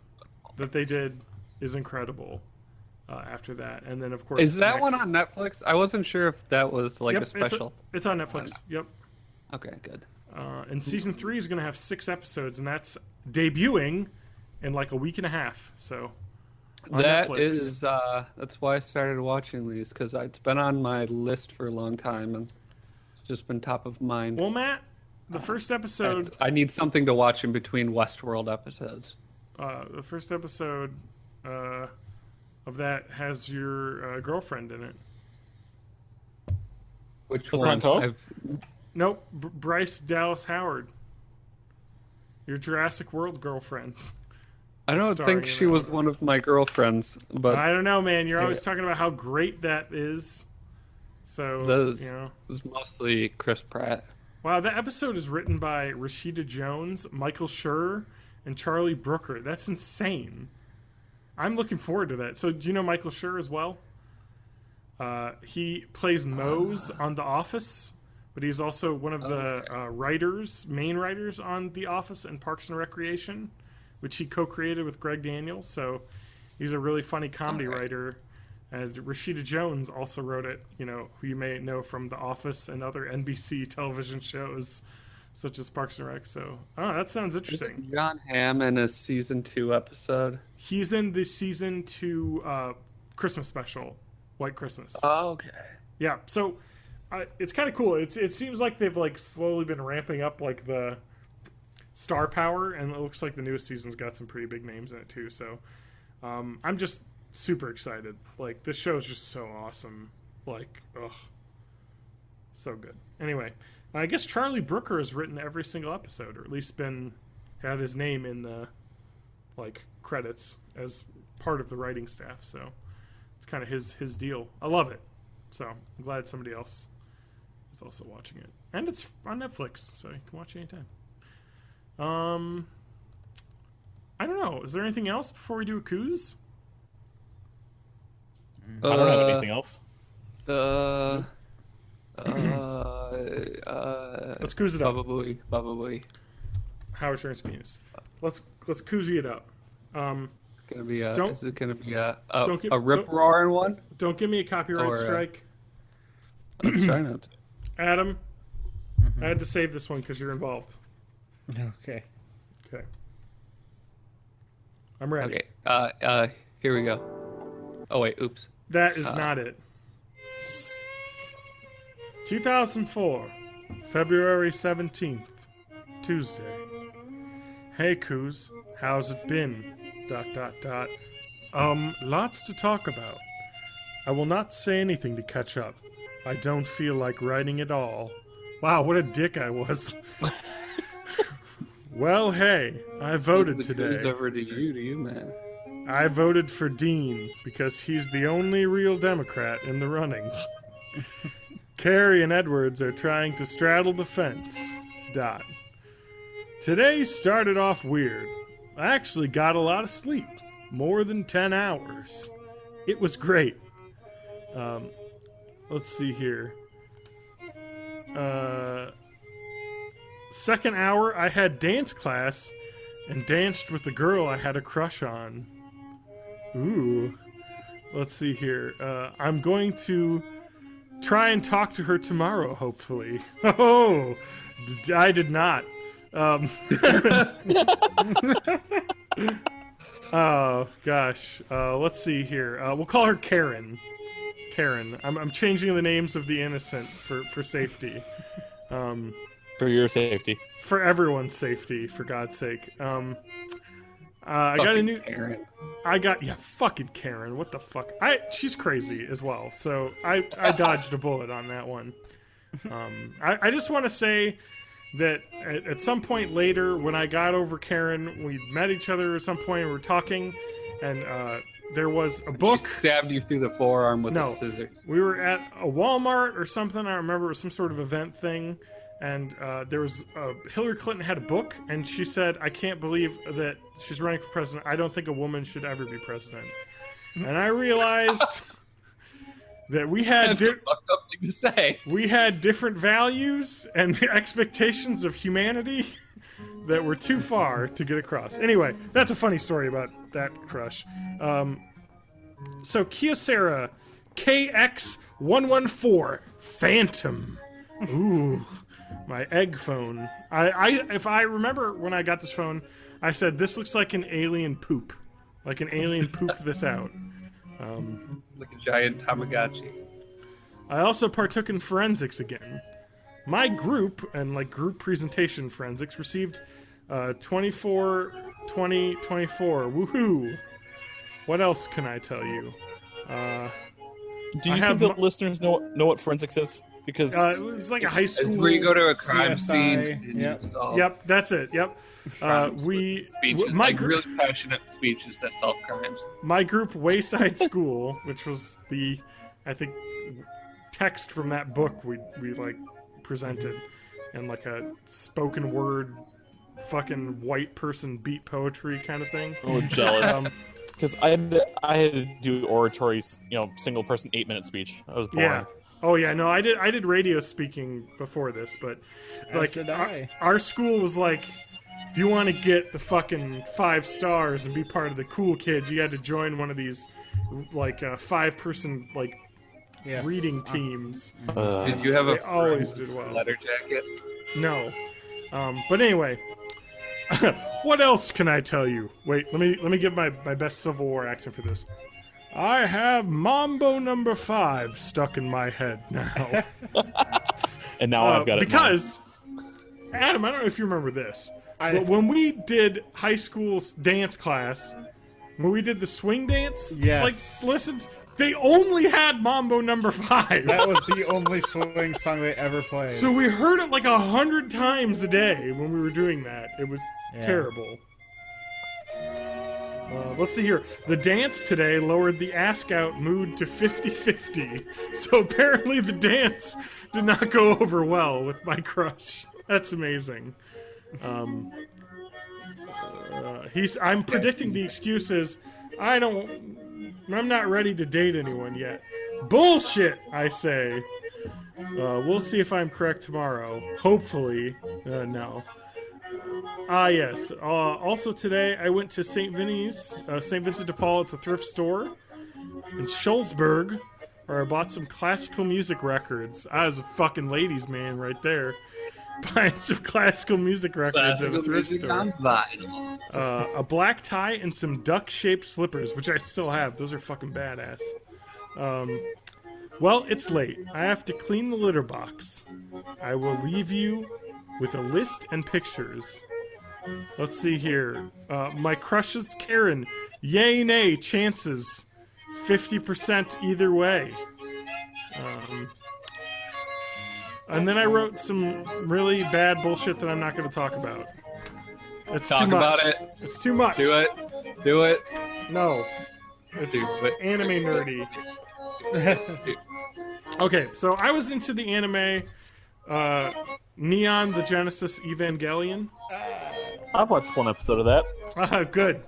Speaker 1: that they did is incredible. After that, and then of course,
Speaker 4: is that one on Netflix? I wasn't sure if that was like a special.
Speaker 1: It's on Netflix. Yep.
Speaker 4: Okay, good.
Speaker 1: And season 3 is going to have 6 episodes, and that's debuting in like a week and a half. So
Speaker 4: that
Speaker 1: Netflix.
Speaker 4: Is that's why I started watching these because it's been on my list for a long time and it's just been top of mind.
Speaker 1: Well, Matt, the first episode.
Speaker 4: I need something to watch in between Westworld episodes.
Speaker 1: The first episode of that has your girlfriend in it.
Speaker 4: Which
Speaker 3: one?
Speaker 1: Nope, Bryce Dallas Howard. Your Jurassic World girlfriend.
Speaker 4: I don't think she was one of my girlfriends, but
Speaker 1: I don't know, man. You're always talking about how great that is. So
Speaker 4: those was mostly Chris Pratt.
Speaker 1: Wow, that episode is written by Rashida Jones, Michael Schur, and Charlie Brooker. That's insane. I'm looking forward to that. So, do you know Michael Schur as well? He plays Mose on The Office, but he's also one of the main writers on The Office and Parks and Recreation, which he co-created with Greg Daniels. So, he's a really funny comedy writer. And Rashida Jones also wrote it, who you may know from The Office and other NBC television shows, such as Parks and Rec. So, that sounds interesting.
Speaker 4: Is John Hamm in a season 2 episode?
Speaker 1: He's in the season 2 Christmas special, White Christmas.
Speaker 4: Oh, okay.
Speaker 1: Yeah, so it's kind of cool. It seems like they've like slowly been ramping up like the star power, and it looks like the newest season's got some pretty big names in it too. So I'm just super excited. Like this show is just so awesome. Like, so good. Anyway. I guess Charlie Brooker has written every single episode, or at least had his name in the credits as part of the writing staff. So it's kind of his deal. I love it. So I'm glad somebody else is also watching it, and it's on Netflix, so you can watch it anytime. I don't know. Is there anything else before we do a Coos?
Speaker 3: I don't have anything else.
Speaker 1: Let's Coos it up.
Speaker 4: Probably.
Speaker 1: Howard Stern's penis. Let's Coosy it up.
Speaker 4: Is it gonna be a rip roaring one?
Speaker 1: Don't give me a copyright strike.
Speaker 4: I'm trying not to.
Speaker 1: Adam, I had to save this one because you're involved.
Speaker 2: Okay.
Speaker 1: I'm ready.
Speaker 4: Okay. Here we go. Oh wait, oops.
Speaker 1: That is not it. 2004, February 17th, Tuesday. Hey, Coos, how's it been? ... Lots to talk about. I will not say anything to catch up. I don't feel like writing at all. Wow, what a dick I was. Well, hey, I voted today.
Speaker 4: It's over to you, man.
Speaker 1: I voted for Dean because he's the only real Democrat in the running. Kerry and Edwards are trying to straddle the fence. ... Today started off weird. I actually got a lot of sleep. More than 10 hours. It was great. Let's see here. Second hour, I had dance class and danced with the girl I had a crush on. Ooh. Let's see here. I'm going to try and talk to her tomorrow, hopefully. Oh, I did not. Oh gosh. Let's see here. We'll call her Karen. Karen. I'm changing the names of the innocent for safety.
Speaker 3: For your safety.
Speaker 1: For everyone's safety, for God's sake. I got a new.
Speaker 4: Karen.
Speaker 1: Fucking Karen. What the fuck? She's crazy as well. So I dodged a bullet on that one. I just want to say that at some point later, when I got over Karen, we met each other at some point and we were talking, and there was a book.
Speaker 4: She stabbed you through the forearm with
Speaker 1: No.
Speaker 4: the scissors.
Speaker 1: We were at a Walmart or something. I remember it was some sort of event thing. And there was Hillary Clinton had a book, and she said, "I can't believe that she's running for president. I don't think a woman should ever be president." And I realized that we had
Speaker 4: That's a fucked up thing to say.
Speaker 1: we had different values and expectations of humanity that were too far to get across. Anyway, that's a funny story about that crush. So Kyocera KX114 Phantom. Ooh. My egg phone. If I remember when I got this phone, I said this looks like an alien poop. Like an alien pooped this out.
Speaker 4: Like a giant Tamagotchi.
Speaker 1: I also partook in forensics again. My group and group presentation forensics received 24 2024. Woohoo! What else can I tell you?
Speaker 3: Do you think the listeners know what forensics is? Because
Speaker 1: it's like a high school.
Speaker 4: It's where you go to a crime
Speaker 2: CSI,
Speaker 4: scene. And
Speaker 2: yep.
Speaker 4: you solve
Speaker 1: Yep, that's it. Yep.
Speaker 4: speeches,
Speaker 1: my
Speaker 4: really passionate speeches that solve crimes.
Speaker 1: My group, Wayside School, which was I think, text from that book we presented, and like a spoken word, fucking white person beat poetry kind of thing.
Speaker 3: a little jealous. Because I had to do oratories, single person 8-minute speech. I was boring.
Speaker 1: Yeah. Oh yeah, no, I did radio speaking before this, but
Speaker 2: As did I.
Speaker 1: our school was like, if you want to get the fucking 5 stars and be part of the cool kids, you had to join one of these 5-person
Speaker 2: Yes.
Speaker 1: reading teams.
Speaker 4: Did you have a
Speaker 1: They always
Speaker 4: friend's
Speaker 1: did well.
Speaker 4: letter jacket?
Speaker 1: No, but anyway, what else can I tell you? Wait, let me give my best Civil War accent for this. I have Mambo number 5 stuck in my head now.
Speaker 3: And now I've got it.
Speaker 1: Because, Adam, I don't know if you remember this, but when we did high school dance class, when we did the swing dance,
Speaker 2: Yes.
Speaker 1: listen, they only had Mambo number 5.
Speaker 2: That was the only swing song they ever played.
Speaker 1: So we heard it 100 times a day when we were doing that. It was terrible. Let's see here. The dance today lowered the ask-out mood to 50-50. So apparently the dance did not go over well with my crush. That's amazing. I'm predicting the excuses. I'm not ready to date anyone yet. Bullshit, I say. We'll see if I'm correct tomorrow. Hopefully. No. Yes. Also today, I went to St. Vincent de Paul. It's a thrift store in Schulzberg, where I bought some classical music records. I was a fucking ladies' man right there, buying some classical music records at a thrift store.
Speaker 4: On vinyl.
Speaker 1: A black tie and some duck-shaped slippers, which I still have. Those are fucking badass. Well, it's late. I have to clean the litter box. I will leave you with a list and pictures. Let's see here. My crush is Karen. Yay, nay, chances. 50% either way. And then I wrote some really bad bullshit that I'm not going to talk about. It's
Speaker 4: Talk
Speaker 1: too much.
Speaker 4: about it.
Speaker 1: It's too much.
Speaker 4: Do it. Do it.
Speaker 1: No. It's
Speaker 4: Do it.
Speaker 1: anime nerdy.
Speaker 4: Dude.
Speaker 1: Okay, so I was into the anime Neon the Genesis Evangelion.
Speaker 3: I've watched one episode of that.
Speaker 1: Good.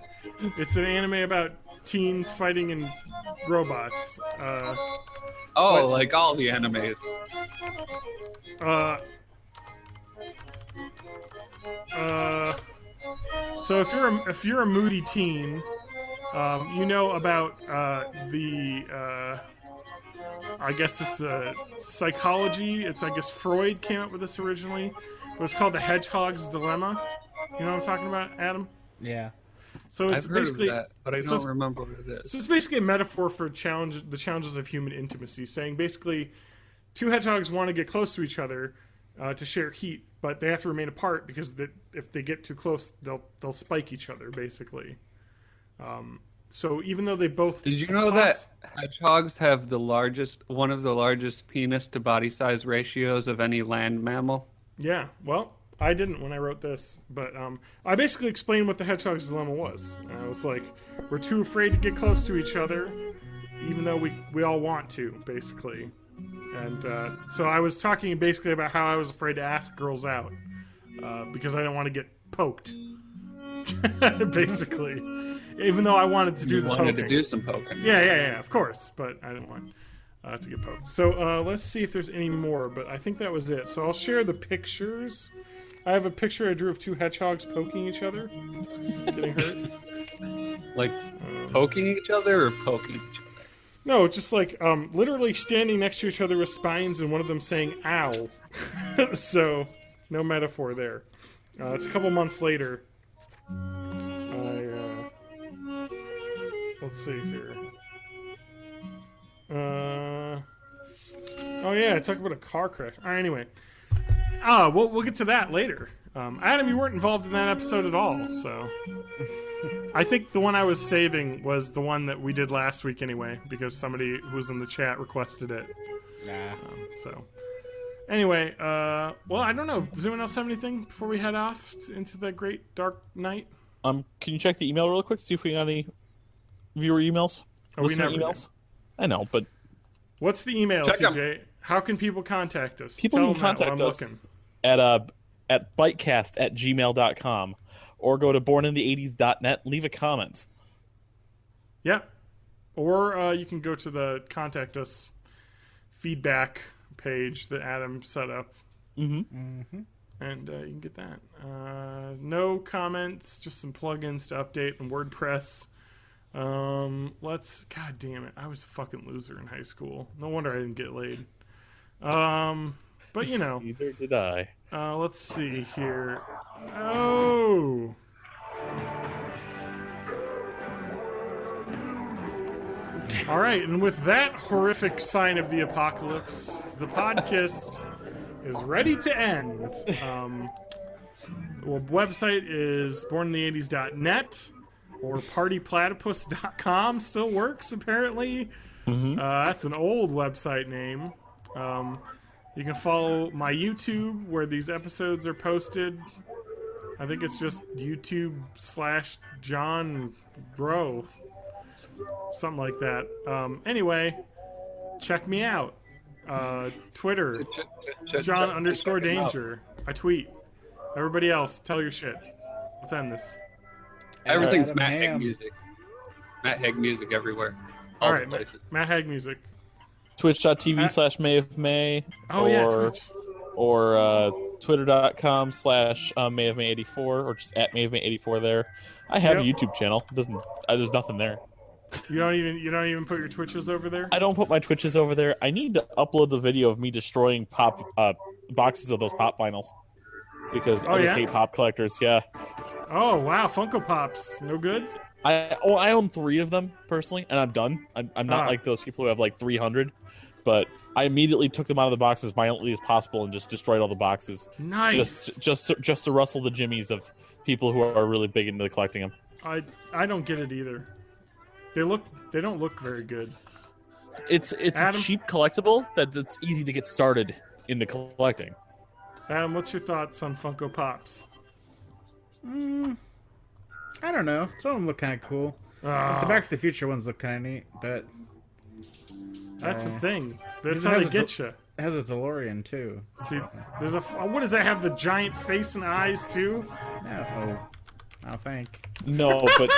Speaker 1: It's an anime about teens fighting in robots.
Speaker 4: Like all the animes.
Speaker 1: So if you're a moody teen, you know about I guess it's psychology. It's I guess Freud came up with this originally. It was called the Hedgehog's Dilemma. You know what I'm talking about, Adam?
Speaker 2: Yeah.
Speaker 1: So it's
Speaker 4: I've heard
Speaker 1: basically
Speaker 4: of that, but I don't remember what it is.
Speaker 1: So it's basically a metaphor for the challenges of human intimacy, saying basically two hedgehogs want to get close to each other to share heat, but they have to remain apart because if they get too close, they'll spike each other, basically. So even though they both...
Speaker 4: Did you know that hedgehogs have one of the largest penis to body size ratios of any land mammal?
Speaker 1: Yeah, well, I didn't when I wrote this, but I basically explained what the hedgehog's dilemma was. I was like, we're too afraid to get close to each other, even though we all want to, basically. And so I was talking basically about how I was afraid to ask girls out because I didn't want to get poked, basically. Even though I wanted to do the poking.
Speaker 4: You wanted to do some poking.
Speaker 1: Yeah, of course, but I didn't want to get poked. So let's see if there's any more, but I think that was it. So I'll share the pictures. I have a picture I drew of two hedgehogs poking each other, getting hurt.
Speaker 4: Like poking each other or poking each other?
Speaker 1: No, just like literally standing next to each other with spines and one of them saying "ow." So no metaphor there. It's a couple months later. Let's see here. Oh yeah, I talked about a car crash. All right, anyway. We'll get to that later. Adam, you weren't involved in that episode at all, so I think the one I was saving was the one that we did last week anyway, because somebody who was in the chat requested it.
Speaker 2: Nah.
Speaker 1: So anyway, well, I don't know. Does anyone else have anything before we head off into the great dark night?
Speaker 3: Can you check the email real quick? See if we got any viewer emails, listener emails. I know, but
Speaker 1: what's the email, TJ? How can people contact us?
Speaker 3: People can contact us at bitecast@gmail.com or go to borninthE80s.net. Leave a comment.
Speaker 1: Yeah, or you can go to the contact us feedback page that Adam set up. And you can get that. No comments, just some plugins to update in WordPress. God damn it, I was a fucking loser in high school. No wonder I didn't get laid. But you know,
Speaker 3: neither did I.
Speaker 1: Let's see here. Oh, all right, and with that horrific sign of the apocalypse, the podcast is ready to end. Website is borninthE80s.net. Or partyplatypus.com still works, apparently. That's an old website name. You can follow my YouTube, where these episodes are posted. I think it's just YouTube/John Bro. Something like that. Anyway, check me out. Twitter, John_Danger. I tweet. Everybody else, tell your shit. Let's end this.
Speaker 4: Everything's Matt Haig music. Matt Haig music everywhere. All right, places.
Speaker 1: Matt Haig music.
Speaker 3: Twitch.tv/May of May.
Speaker 1: Twitch.
Speaker 3: Or Twitter.com/May of May 84, or just at May of May 84 there. I have a YouTube channel. There's nothing there.
Speaker 1: You don't even put your Twitches over there?
Speaker 3: I don't put my Twitches over there. I need to upload the video of me destroying pop boxes of those pop vinyls. Because I just hate pop collectors, yeah.
Speaker 1: Oh, wow, Funko Pops. No good?
Speaker 3: I own 3 of them, personally, and I'm done. I'm not like those people who have like 300. But I immediately took them out of the box as violently as possible and just destroyed all the boxes.
Speaker 1: Nice.
Speaker 3: Just to rustle the jimmies of people who are really big into collecting them.
Speaker 1: I don't get it either. They don't look very good.
Speaker 3: It's a cheap collectible that's easy to get started into collecting.
Speaker 1: Adam, what's your thoughts on Funko Pops?
Speaker 2: I don't know. Some of them look kind of cool. The Back to the Future ones look kind of neat, but
Speaker 1: that's the thing. That's how they get you.
Speaker 2: It has a DeLorean too.
Speaker 1: See, there's what does that have? The giant face and eyes too?
Speaker 2: No, I don't think.
Speaker 3: No, but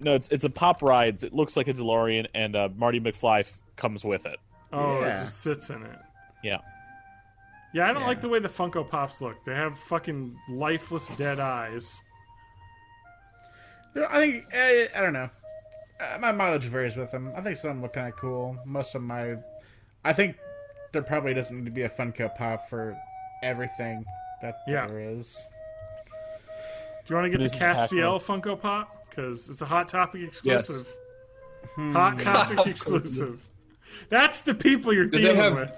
Speaker 3: no, it's a Pop Rides. It looks like a DeLorean, and Marty McFly comes with it.
Speaker 1: Oh, it just sits in it.
Speaker 3: Yeah.
Speaker 1: Yeah, I don't like the way the Funko Pops look. They have fucking lifeless dead eyes.
Speaker 2: I think, I don't know. My mileage varies with them. I think some of them look kind of cool. Most of my... I think there probably doesn't need to be a Funko Pop for everything that there is.
Speaker 1: Do you want to get
Speaker 3: This
Speaker 1: the
Speaker 3: is a hack
Speaker 1: Castiel
Speaker 3: one.
Speaker 1: Funko Pop? Because it's a Hot Topic exclusive. Hot Topic exclusive. That's the people you're dealing with.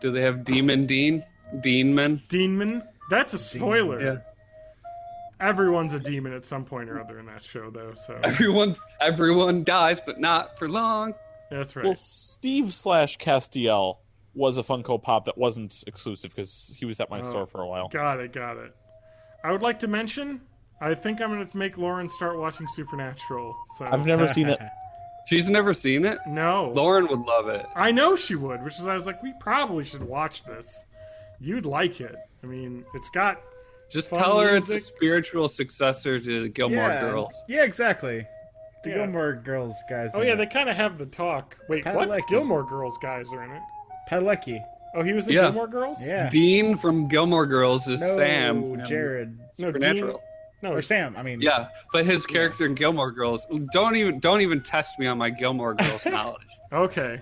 Speaker 4: Do they have Demon Dean? Deanman?
Speaker 1: Deanman? That's a spoiler.
Speaker 4: Yeah.
Speaker 1: Everyone's a demon at some point or other in that show, though. So
Speaker 4: Everyone dies, but not for long.
Speaker 1: that's right.
Speaker 3: Well, Steve/Castiel was a Funko Pop that wasn't exclusive because he was at my store for a while.
Speaker 1: Got it. I would like to mention, I think I'm going to make Lauren start watching Supernatural. So
Speaker 3: I've never seen it.
Speaker 4: She's never seen it?
Speaker 1: No.
Speaker 4: Lauren would love it.
Speaker 1: I know she would, which is I was like, we probably should watch this. You'd like it. I mean, it's got
Speaker 4: Just
Speaker 1: fun
Speaker 4: tell her
Speaker 1: music.
Speaker 4: it's a spiritual successor to the Gilmore Girls.
Speaker 2: Yeah, exactly. The
Speaker 1: Yeah.
Speaker 2: Gilmore Girls guys.
Speaker 1: Oh yeah, they kind of have the talk. Wait, what?
Speaker 2: Padalecki.
Speaker 1: Gilmore Girls guys are in it.
Speaker 2: Padalecki.
Speaker 1: Oh, he was in
Speaker 4: Yeah.
Speaker 1: Gilmore Girls?
Speaker 2: Yeah.
Speaker 4: Dean from Gilmore Girls is
Speaker 2: No,
Speaker 4: Sam. in
Speaker 2: Jared.
Speaker 1: No,
Speaker 4: Supernatural.
Speaker 1: Dean- No,
Speaker 2: Or Sam. I mean.
Speaker 4: Yeah, but his character in Gilmore Girls. Don't even test me on my Gilmore Girls knowledge.
Speaker 1: Okay.
Speaker 2: His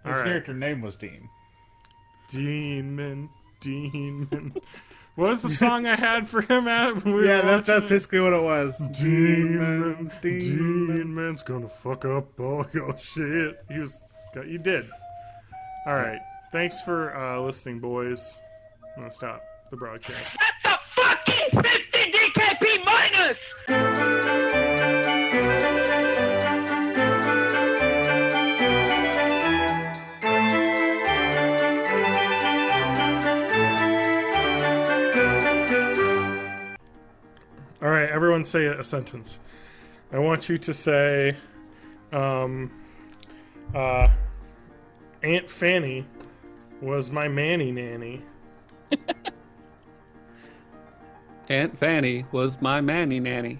Speaker 1: All right.
Speaker 2: character name was Dean.
Speaker 1: Demon. What was the song I had for him at? When we were
Speaker 2: Yeah, that's
Speaker 1: watching it?
Speaker 2: basically what it was.
Speaker 1: Demon.
Speaker 2: Demon.
Speaker 1: Demon's gonna fuck up all your shit. You did. All right. Thanks for listening, boys. I'm gonna stop the broadcast.
Speaker 7: That's a fucking 50 DKP minus!
Speaker 1: All right, everyone say a sentence. I want you to say, Aunt Fanny was my manny nanny.
Speaker 4: Aunt Fanny was my manny nanny.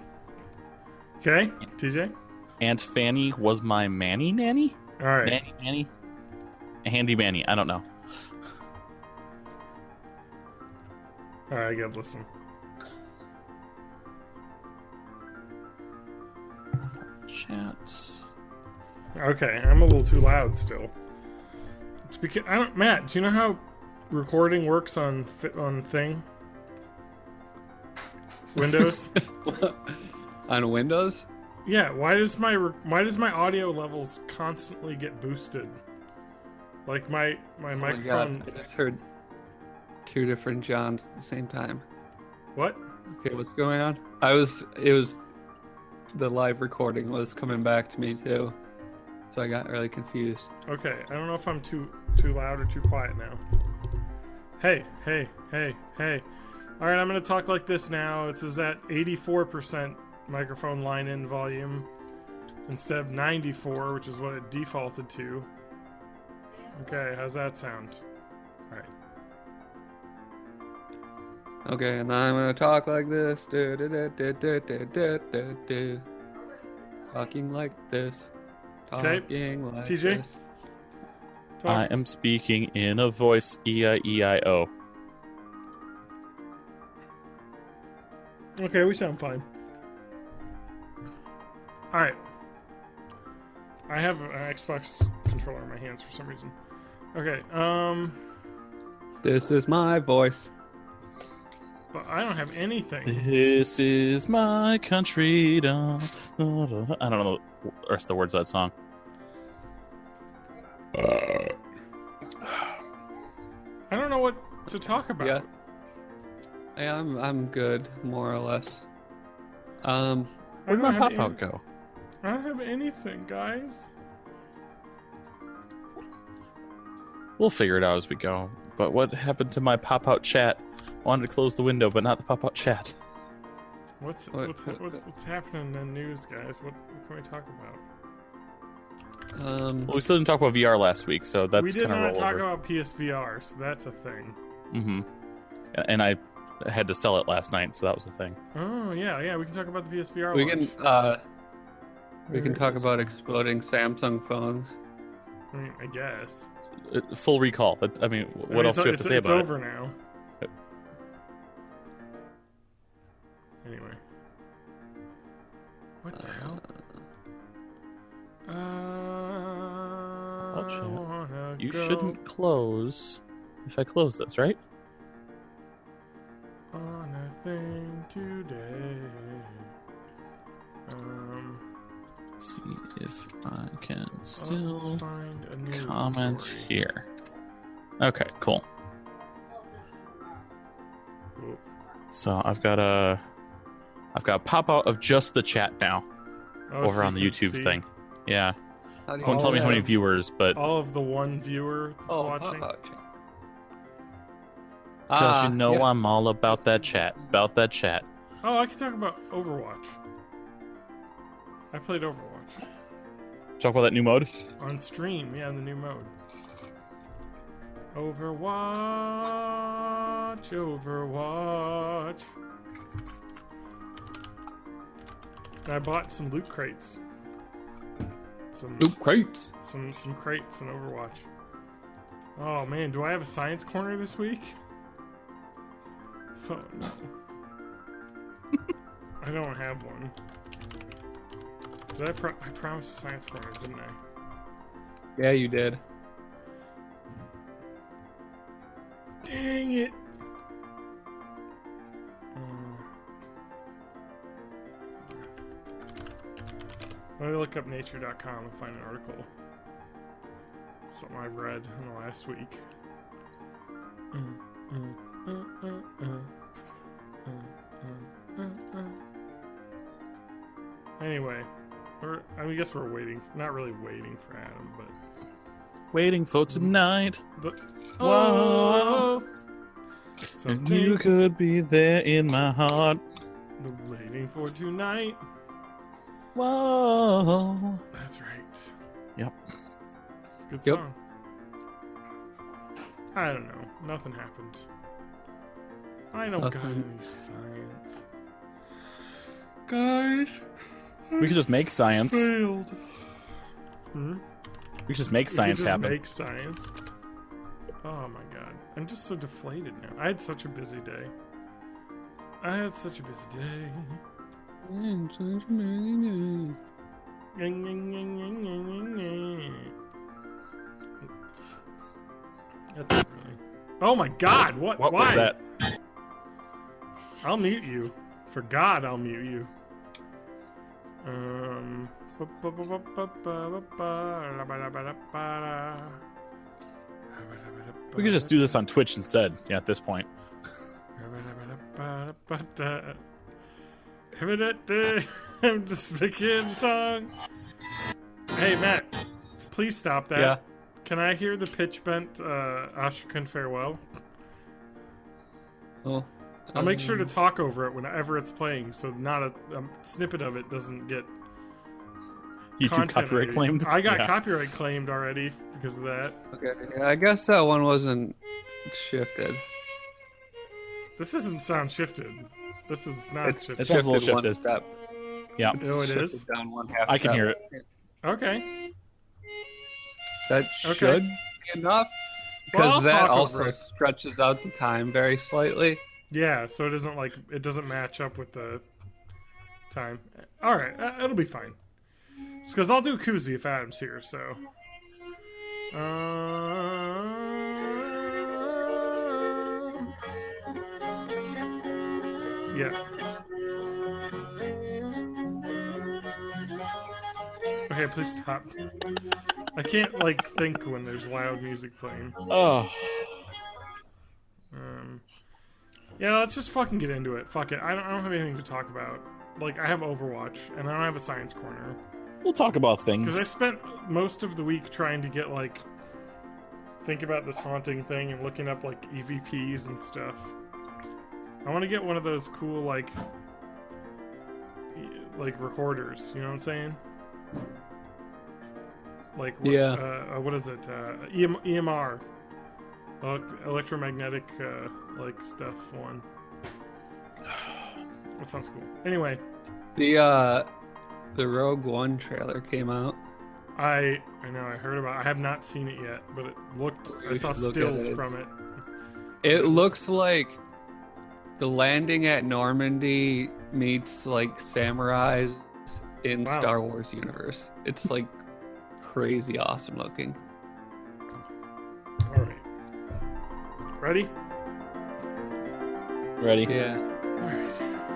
Speaker 1: Okay, TJ?
Speaker 3: Aunt Fanny was my manny nanny?
Speaker 1: All right.
Speaker 3: Nanny nanny? Handy manny. I don't know.
Speaker 1: All right, I gotta listen.
Speaker 3: Chat.
Speaker 1: Okay, I'm a little too loud still. It's because I don't. Matt, do you know how recording works on thing? Windows.
Speaker 4: On Windows?
Speaker 1: Yeah. Why does my audio levels constantly get boosted? Like my
Speaker 4: Oh my
Speaker 1: microphone.
Speaker 4: God, I just heard two different Johns at the same time.
Speaker 1: What?
Speaker 4: Okay, what's going on? It was the live recording was coming back to me too, so I got really confused.
Speaker 1: Okay, I don't know if I'm too loud or too quiet now. Hey. All right, I'm gonna talk like this now. It says at 84% microphone line in volume instead of 94, which is what it defaulted to. Okay, how's that sound? All right.
Speaker 4: Okay, and then I'm gonna talk like this. Talking like this.
Speaker 1: Okay,
Speaker 4: Talking like
Speaker 1: TJ?
Speaker 4: this.
Speaker 3: I
Speaker 1: Talk.
Speaker 3: am speaking in a voice E-I-E-I-O.
Speaker 1: Okay, we sound fine. All right. I have an Xbox controller in my hands for some reason. Okay,
Speaker 4: This is my voice.
Speaker 1: but I don't have anything.
Speaker 3: This is my country. Da, da, da, da. I don't know the rest of the words of that song.
Speaker 1: I don't know what to talk about.
Speaker 4: Yeah. Yeah, I'm good, more or less.
Speaker 1: I
Speaker 3: Where'd
Speaker 1: don't
Speaker 3: my
Speaker 1: have
Speaker 3: pop
Speaker 1: any-
Speaker 3: out go?
Speaker 1: I don't have anything, guys.
Speaker 3: We'll figure it out as we go. But what happened to my pop out chat? Wanted to close the window, but not the pop out chat.
Speaker 1: What's happening in the news, guys? What can we talk about?
Speaker 3: Well, we still didn't talk about VR last week, so
Speaker 1: We
Speaker 3: that's
Speaker 1: did
Speaker 3: kind
Speaker 1: not
Speaker 3: of
Speaker 1: talk
Speaker 3: rollover.
Speaker 1: about PSVR, so that's a thing.
Speaker 3: Mm-hmm. And I had to sell it last night, so that was a thing.
Speaker 1: Oh yeah, we can talk about the PSVR.
Speaker 4: We
Speaker 1: launch.
Speaker 4: we can talk about exploding Samsung phones.
Speaker 1: I mean, I guess.
Speaker 3: Full recall. But I mean, what else do you have to say
Speaker 1: it's
Speaker 3: about
Speaker 1: over now.
Speaker 3: Yep.
Speaker 1: Anyway. What the hell?
Speaker 3: I'll chat.
Speaker 1: Wanna
Speaker 3: You
Speaker 1: go.
Speaker 3: shouldn't close if I close this, right?
Speaker 1: on a thing today.
Speaker 3: See if I can
Speaker 1: Let's
Speaker 3: still
Speaker 1: find a news
Speaker 3: comment
Speaker 1: story.
Speaker 3: here. Okay, cool.
Speaker 1: Cool.
Speaker 3: So I've got a pop out of just the chat now
Speaker 1: Oh,
Speaker 3: over
Speaker 1: so
Speaker 3: on the
Speaker 1: you can
Speaker 3: YouTube
Speaker 1: see
Speaker 3: thing. Yeah,
Speaker 4: How do you
Speaker 3: won't tell me
Speaker 4: do
Speaker 3: how many
Speaker 4: that?
Speaker 3: viewers, but
Speaker 1: all of the one viewer that's
Speaker 4: Oh,
Speaker 1: watching.
Speaker 3: because you know
Speaker 4: yeah.
Speaker 3: I'm all about that chat. About that chat.
Speaker 1: Oh, I can talk about Overwatch. I played Overwatch
Speaker 3: Talk about that new mode.
Speaker 1: on stream. Yeah, in the new mode. Overwatch, Overwatch. I bought some loot crates. Some
Speaker 4: Loot crates.
Speaker 1: some crates in Overwatch. Oh man, do I have a science corner this week? Oh no. I don't have one. Did I promised a science corner, didn't I?
Speaker 4: Yeah, you did.
Speaker 1: Dang it. Let me look up nature.com and find an article. Something I've read in the last week. Anyway, I guess we're waiting. Not really waiting for Adam, but.
Speaker 3: Waiting for tonight.
Speaker 1: Whoa!
Speaker 3: And you could be there in my heart.
Speaker 1: Waiting for tonight.
Speaker 3: Whoa.
Speaker 1: That's right.
Speaker 3: Yep.
Speaker 1: It's a good
Speaker 4: Yep.
Speaker 1: song. I don't know. Nothing happened. I don't got
Speaker 4: Nothing.
Speaker 1: any science. Guys,
Speaker 3: We could just make science.
Speaker 1: failed.
Speaker 3: We could just make
Speaker 1: We
Speaker 3: science
Speaker 1: could just
Speaker 3: happen.
Speaker 1: Make science. Oh my god. I'm just so deflated now. I had such a busy day. That's annoying. Oh my god, what?
Speaker 3: What
Speaker 1: Why?
Speaker 3: was that?
Speaker 1: I'll mute you. For God, I'll mute you.
Speaker 3: We could just do this on Twitch instead. Yeah, at this point.
Speaker 1: I'm just making a song. Hey, Matt, please stop that.
Speaker 4: Yeah.
Speaker 1: Can I hear the pitch bent Ashkan Farewell?
Speaker 4: Oh.
Speaker 1: I'll make sure to talk over it whenever it's playing, so not a snippet of it doesn't get
Speaker 3: YouTube
Speaker 1: content
Speaker 3: copyright
Speaker 1: ID.
Speaker 3: claimed.
Speaker 1: I got
Speaker 3: Yeah.
Speaker 1: copyright claimed already because of that.
Speaker 4: Okay, yeah, I guess that one wasn't shifted.
Speaker 1: This isn't sound shifted. This is not shifted.
Speaker 3: It's also a little
Speaker 4: one
Speaker 3: shifted.
Speaker 4: step.
Speaker 3: Yeah,
Speaker 1: Oh, it is?
Speaker 4: Shifted down one half
Speaker 3: I can
Speaker 4: step.
Speaker 3: hear it.
Speaker 1: Okay.
Speaker 4: That
Speaker 1: Okay.
Speaker 4: should be enough.
Speaker 1: Well,
Speaker 4: Because
Speaker 1: I'll
Speaker 4: that
Speaker 1: talk
Speaker 4: also
Speaker 1: over it.
Speaker 4: stretches out the time very slightly.
Speaker 1: Yeah, so it doesn't match up with the time. All right, it'll be fine. Just because I'll do Koozie if Adam's here. So. Yeah. Okay, please stop. I can't think when there's loud music playing.
Speaker 3: Oh,
Speaker 1: Yeah, let's just fucking get into it. Fuck it. I don't have anything to talk about. I have Overwatch, and I don't have a science corner.
Speaker 3: we'll talk about
Speaker 1: Because I
Speaker 3: things.
Speaker 1: spent most of the week trying to get, think about this haunting thing and looking up, EVPs and stuff. I want to get one of those cool, recorders. You know what I'm saying?
Speaker 4: Yeah.
Speaker 1: What is it? EMR. Electromagnetic, stuff one. That sounds cool. Anyway,
Speaker 4: The Rogue One trailer came out.
Speaker 1: I know, I heard about it. I have not seen it yet, but it looked... I saw
Speaker 4: should look
Speaker 1: stills
Speaker 4: at it.
Speaker 1: from it.
Speaker 4: It looks like the landing at Normandy meets samurais in
Speaker 1: Wow.
Speaker 4: Star Wars universe. It's crazy awesome looking.
Speaker 1: Alright. Ready?
Speaker 3: Ready?
Speaker 4: Yeah.
Speaker 1: All right.